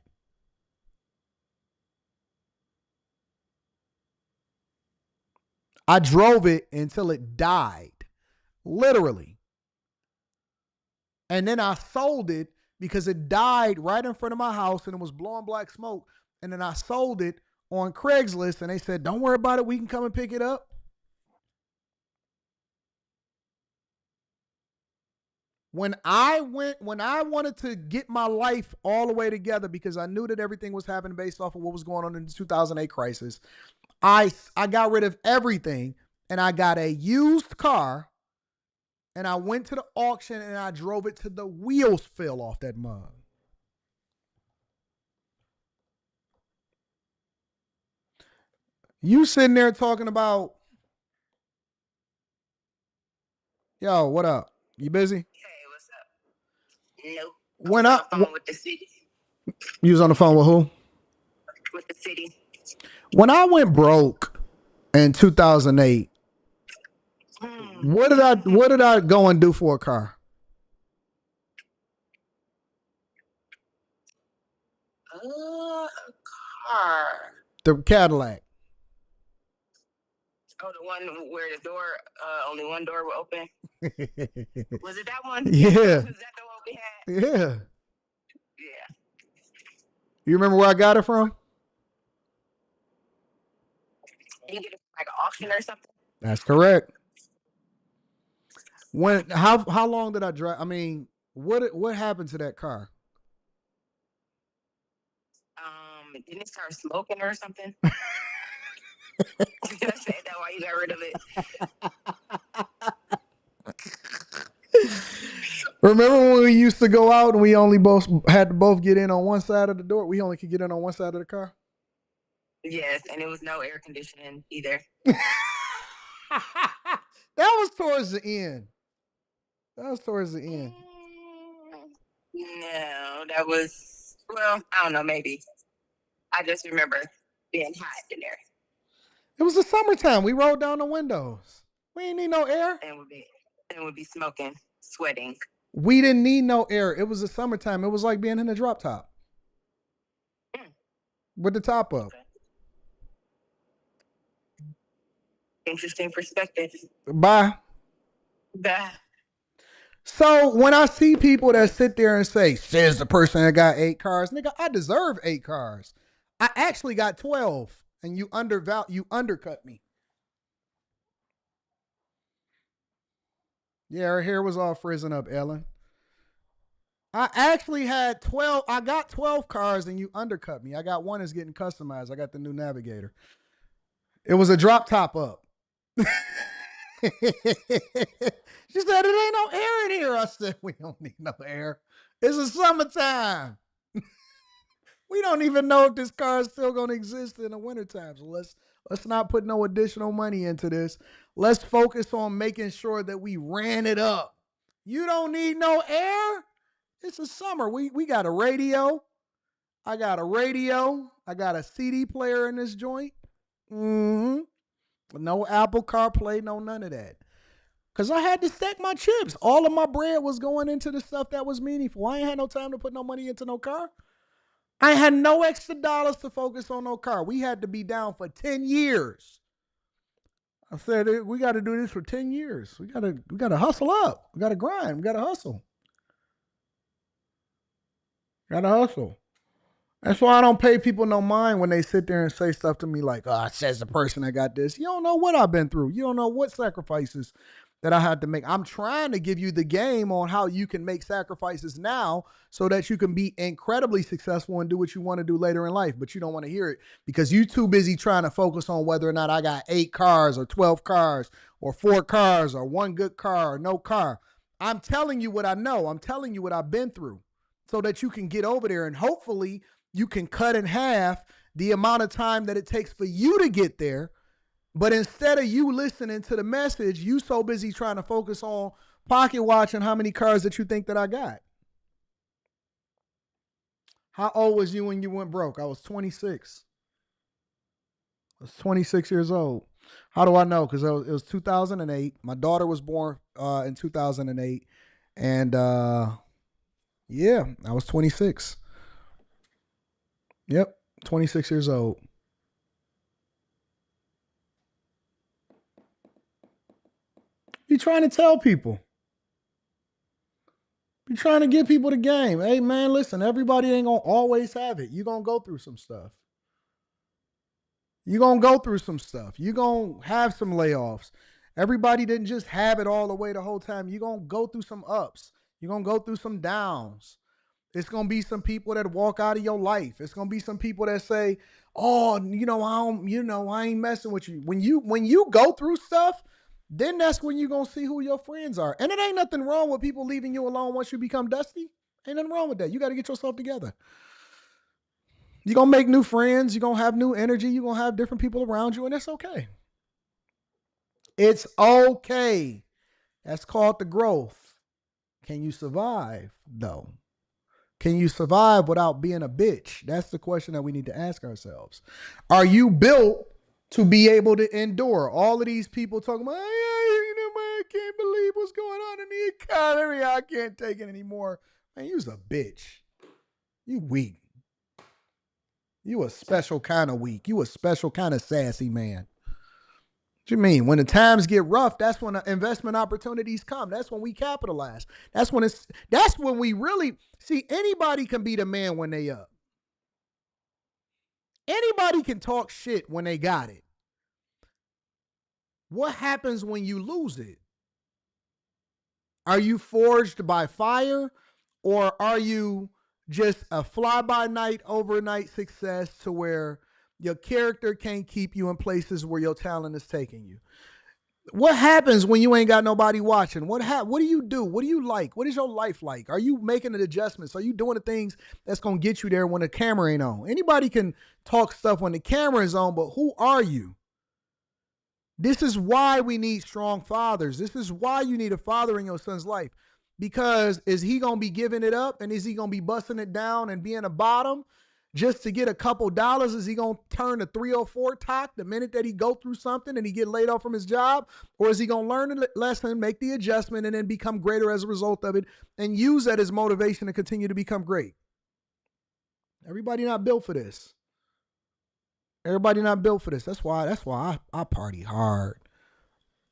I drove it until it died, literally. And then I sold it because it died right in front of my house and it was blowing black smoke. And then I sold it on Craigslist and they said, don't worry about it. We can come and pick it up. When I wanted to get my life all the way together because I knew that everything was happening based off of what was going on in the 2008 crisis, I got rid of everything and I got a used car and I went to the auction and I drove it till the wheels fell off that mug. You sitting there talking about, yo, what up? You busy? Nope. When I was on the phone with the city. You was on the phone with who? With the city. When I went broke in 2008, what did I go and do for a car? A car. The Cadillac. Oh, the one where the door, only one door will open. Was it that one? Yeah. Was that the one we had? Yeah. Yeah. You remember where I got it from? Did you get it from like an auction or something? That's correct. How long did I drive? I mean, what happened to that car? Didn't it start smoking or something? Did I say that why you got rid of it? Remember when we used to go out and we only had to both get in on one side of the door? We only could get in on one side of the car? Yes, and it was no air conditioning either. That was towards the end. No, that was, well, I don't know, maybe. I just remember being hot in there. It was the summertime. We rolled down the windows. We didn't need no air. And would be smoking, sweating. We didn't need no air. It was the summertime. It was like being in a drop top. With the top up. Okay. Interesting perspective. Bye. Bye. So when I see people that sit there and say, says the person that got 8 cars, nigga, I deserve 8 cars. I actually got 12 and you undercut me. Yeah, her hair was all frizzing up, Ellen. I actually had 12. I got 12 cars and you undercut me. I got one that's getting customized. I got the new Navigator. It was a drop top up. She said, it ain't no air in here. I said, we don't need no air. It's the summertime. We don't even know if this car is still going to exist in the wintertime. So let's not put no additional money into this. Let's focus on making sure that we ran it up. You don't need no air. It's the summer. We got a radio. I got a radio. I got a CD player in this joint. No Apple CarPlay, no none of that. Because I had to stack my chips. All of my bread was going into the stuff that was meaningful. I ain't had no time to put no money into no car. I had no extra dollars to focus on no car. We had to be down for 10 years. I said, we got to do this for 10 years. We got to hustle up. We got to grind. We got to hustle. Got to hustle. That's why I don't pay people no mind when they sit there and say stuff to me like, says the person that got this. You don't know what I've been through. You don't know what sacrifices that I had to make. I'm trying to give you the game on how you can make sacrifices now so that you can be incredibly successful and do what you want to do later in life, but you don't want to hear it because you're too busy trying to focus on whether or not I got 8 cars or 12 cars or 4 cars or 1 good car or no car. I'm telling you what I know. I'm telling you what I've been through so that you can get over there and hopefully you can cut in half the amount of time that it takes for you to get there. But instead of you listening to the message, you so busy trying to focus on pocket watching how many cars that you think that I got. How old was you when you went broke? I was 26. I was 26 years old. How do I know? Because it was 2008. My daughter was born in 2008. And yeah, I was 26. Yep, 26 years old. Be trying to tell people. Be trying to give people the game. Hey, man, listen, everybody ain't going to always have it. You're going to go through some stuff. You're going to go through some stuff. You're going to have some layoffs. Everybody didn't just have it all the way the whole time. You're going to go through some ups. You're going to go through some downs. It's going to be some people that walk out of your life. It's going to be some people that say, oh, I ain't messing with you. When you go through stuff, then that's when you're going to see who your friends are. And it ain't nothing wrong with people leaving you alone once you become dusty. Ain't nothing wrong with that. You got to get yourself together. You're going to make new friends. You're going to have new energy. You're going to have different people around you, and it's okay. It's okay. That's called the growth. Can you survive, though? Can you survive without being a bitch? That's the question that we need to ask ourselves. Are you built to be able to endure? All of these people talking about, I can't believe what's going on in the economy. I can't take it anymore. Man, you's a bitch. You weak. You a special kind of weak. You a special kind of sassy man. What you mean? When the times get rough, that's when the investment opportunities come. That's when we capitalize. That's when we really see anybody can be the man when they up. Anybody can talk shit when they got it. What happens when you lose it? Are you forged by fire, or are you just a fly-by-night, overnight success to where your character can't keep you in places where your talent is taking you? What happens when you ain't got nobody watching? What do you do? What do you like? What is your life like? Are you making the adjustments? Are you doing the things that's going to get you there when the camera ain't on? Anybody can talk stuff when the camera is on, but who are you? This is why we need strong fathers. This is why you need a father in your son's life. Because is he going to be giving it up, and is he going to be busting it down and being a bottom just to get a couple dollars? Is he going to turn a 304 talk the minute that he go through something and he get laid off from his job? Or is he going to learn the lesson, make the adjustment, and then become greater as a result of it and use that as motivation to continue to become great? Everybody not built for this. Everybody not built for this. That's why I party hard.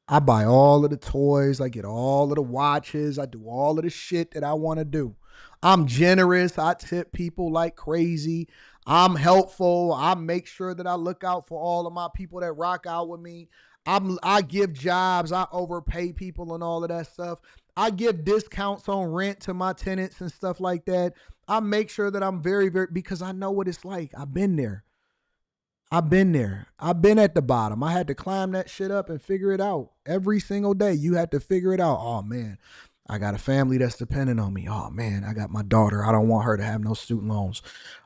I buy all of the toys. I get all of the watches. I do all of the shit that I want to do. I'm generous. I tip people like crazy. I'm helpful. I make sure that I look out for all of my people that rock out with me. I give jobs. I overpay people and all of that stuff. I give discounts on rent to my tenants and stuff like that. I make sure that I'm very, very, because I know what it's like. I've been there. I've been there. I've been at the bottom. I had to climb that shit up and figure it out. Every single day, you had to figure it out. Oh, man, I got a family that's dependent on me. Oh, man, I got my daughter. I don't want her to have no student loans.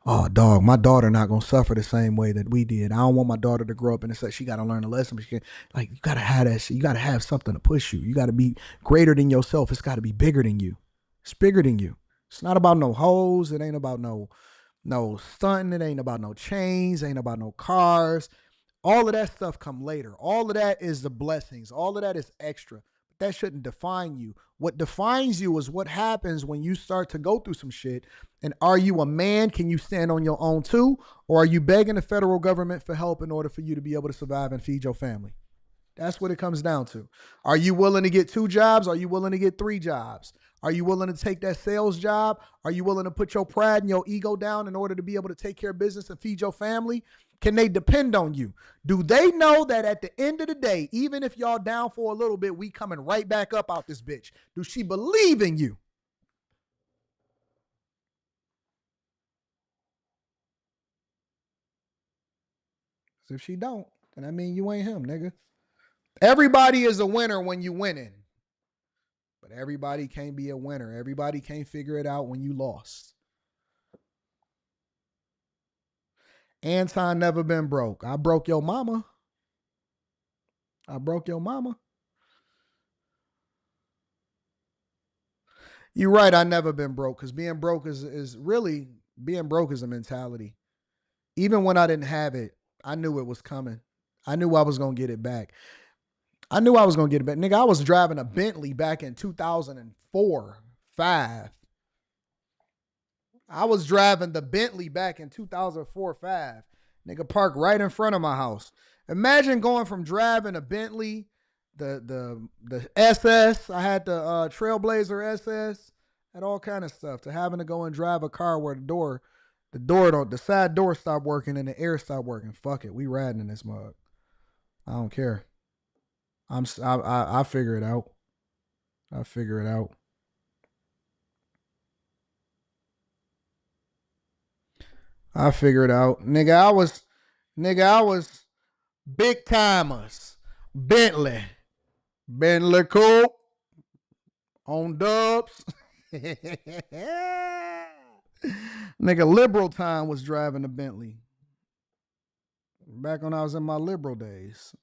Oh, dog, my daughter not going to suffer the same way that we did. I don't want my daughter to grow up and say she got to learn a lesson. But she can't. Like, you got to have that shit. You got to have something to push you. You got to be greater than yourself. It's got to be bigger than you. It's bigger than you. It's not about no hoes. It ain't about no stunting. It ain't about no chains. Ain't about no cars. All of that stuff come later. All of that is the blessings. All of that is extra. But that shouldn't define you. What defines you is what happens when you start to go through some shit. And are you a man? Can you stand on your own too? Or are you begging the federal government for help in order for you to be able to survive and feed your family? That's what it comes down to. Are you willing to get 2 jobs? Are you willing to get 3 jobs? Are you willing to take that sales job? Are you willing to put your pride and your ego down in order to be able to take care of business and feed your family? Can they depend on you? Do they know that at the end of the day, even if y'all down for a little bit, we coming right back up out this bitch? Do she believe in you? If she don't, then I mean you ain't him, nigga. Everybody is a winner when you winning. But everybody can't be a winner. Everybody can't figure it out when you lost. Anton never been broke. I broke your mama. I broke your mama. You're right, I never been broke, because being broke is really, being broke is a mentality. Even when I didn't have it, I knew it was coming. I knew I was going to get it back. Nigga, I was driving a Bentley back in 2004, 5. I was driving the Bentley back in 2004, 5. Nigga parked right in front of my house. Imagine going from driving a Bentley, the SS, I had the Trailblazer SS, had all kind of stuff, to having to go and drive a car where the side door stopped working and the air stopped working. Fuck it, we riding in this mug. I don't care. I figure it out. I figure it out. I figure it out. Nigga, I was big timers. Bentley coupe on dubs. Nigga, liberal time was driving the Bentley. Back when I was in my liberal days.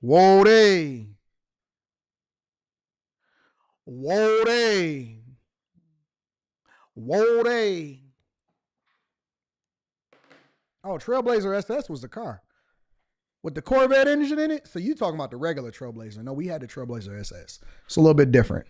Whoa, day. Whoa, day. Whoa, day. Oh, Trailblazer SS was the car with the Corvette engine in it. So you talking about the regular Trailblazer. No, we had the Trailblazer SS. It's a little bit different.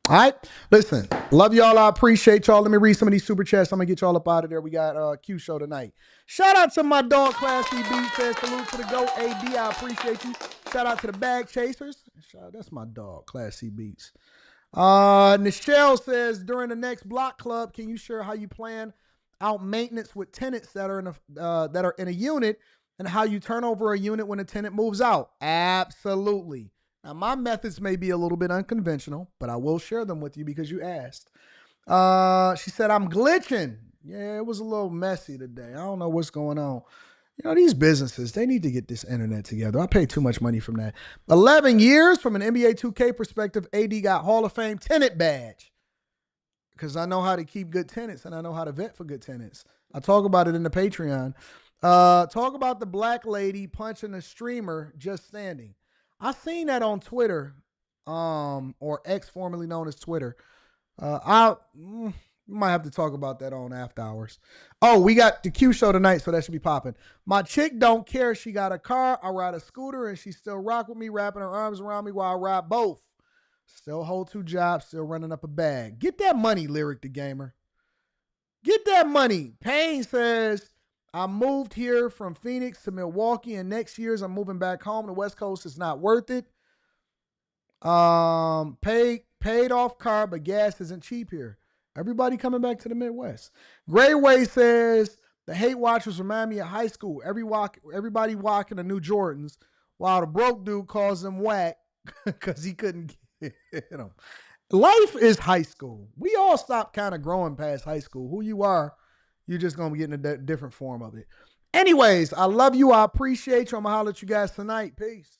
All right. Listen, love y'all. I appreciate y'all. Let me read some of these super chats. I'm going to get y'all up out of there. We got a Q show tonight. Shout out to my dog, Classy B. Says salute to the GOAT. AD, I appreciate you. Shout out to the Bag Chasers. That's my dog, Classy Beats. Nichelle says, during the next block club, can you share how you plan out maintenance with tenants that are in a unit, and how you turn over a unit when a tenant moves out? Absolutely. Now, my methods may be a little bit unconventional, but I will share them with you because you asked. She said, I'm glitching. Yeah, it was a little messy today. I don't know what's going on. You know, these businesses, they need to get this internet together. I pay too much money from that. 11 years from an NBA 2K perspective, AD got Hall of Fame tenant badge. Because I know how to keep good tenants and I know how to vet for good tenants. I talk about it in the Patreon. Talk about the black lady punching a streamer just standing. I seen that on Twitter, or X, formerly known as Twitter. I might have to talk about that on After Hours. Oh, we got the Q show tonight, so that should be popping. My chick don't care. She got a car. I ride a scooter, and she still rock with me, wrapping her arms around me while I ride both. Still hold 2 jobs, still running up a bag. Get that money, Lyric the Gamer. Get that money. Payne says, I moved here from Phoenix to Milwaukee, and next year's I'm moving back home. The West Coast is not worth it. Paid off car, but gas isn't cheap here. Everybody coming back to the Midwest. Grayway says, the hate watchers remind me of high school. Everybody walking the new Jordans, while the broke dude calls them whack because he couldn't get them. Life is high school. We all stop kind of growing past high school. Who you are, you're just going to be getting a different form of it. Anyways, I love you. I appreciate you. I'm going to holler at you guys tonight. Peace.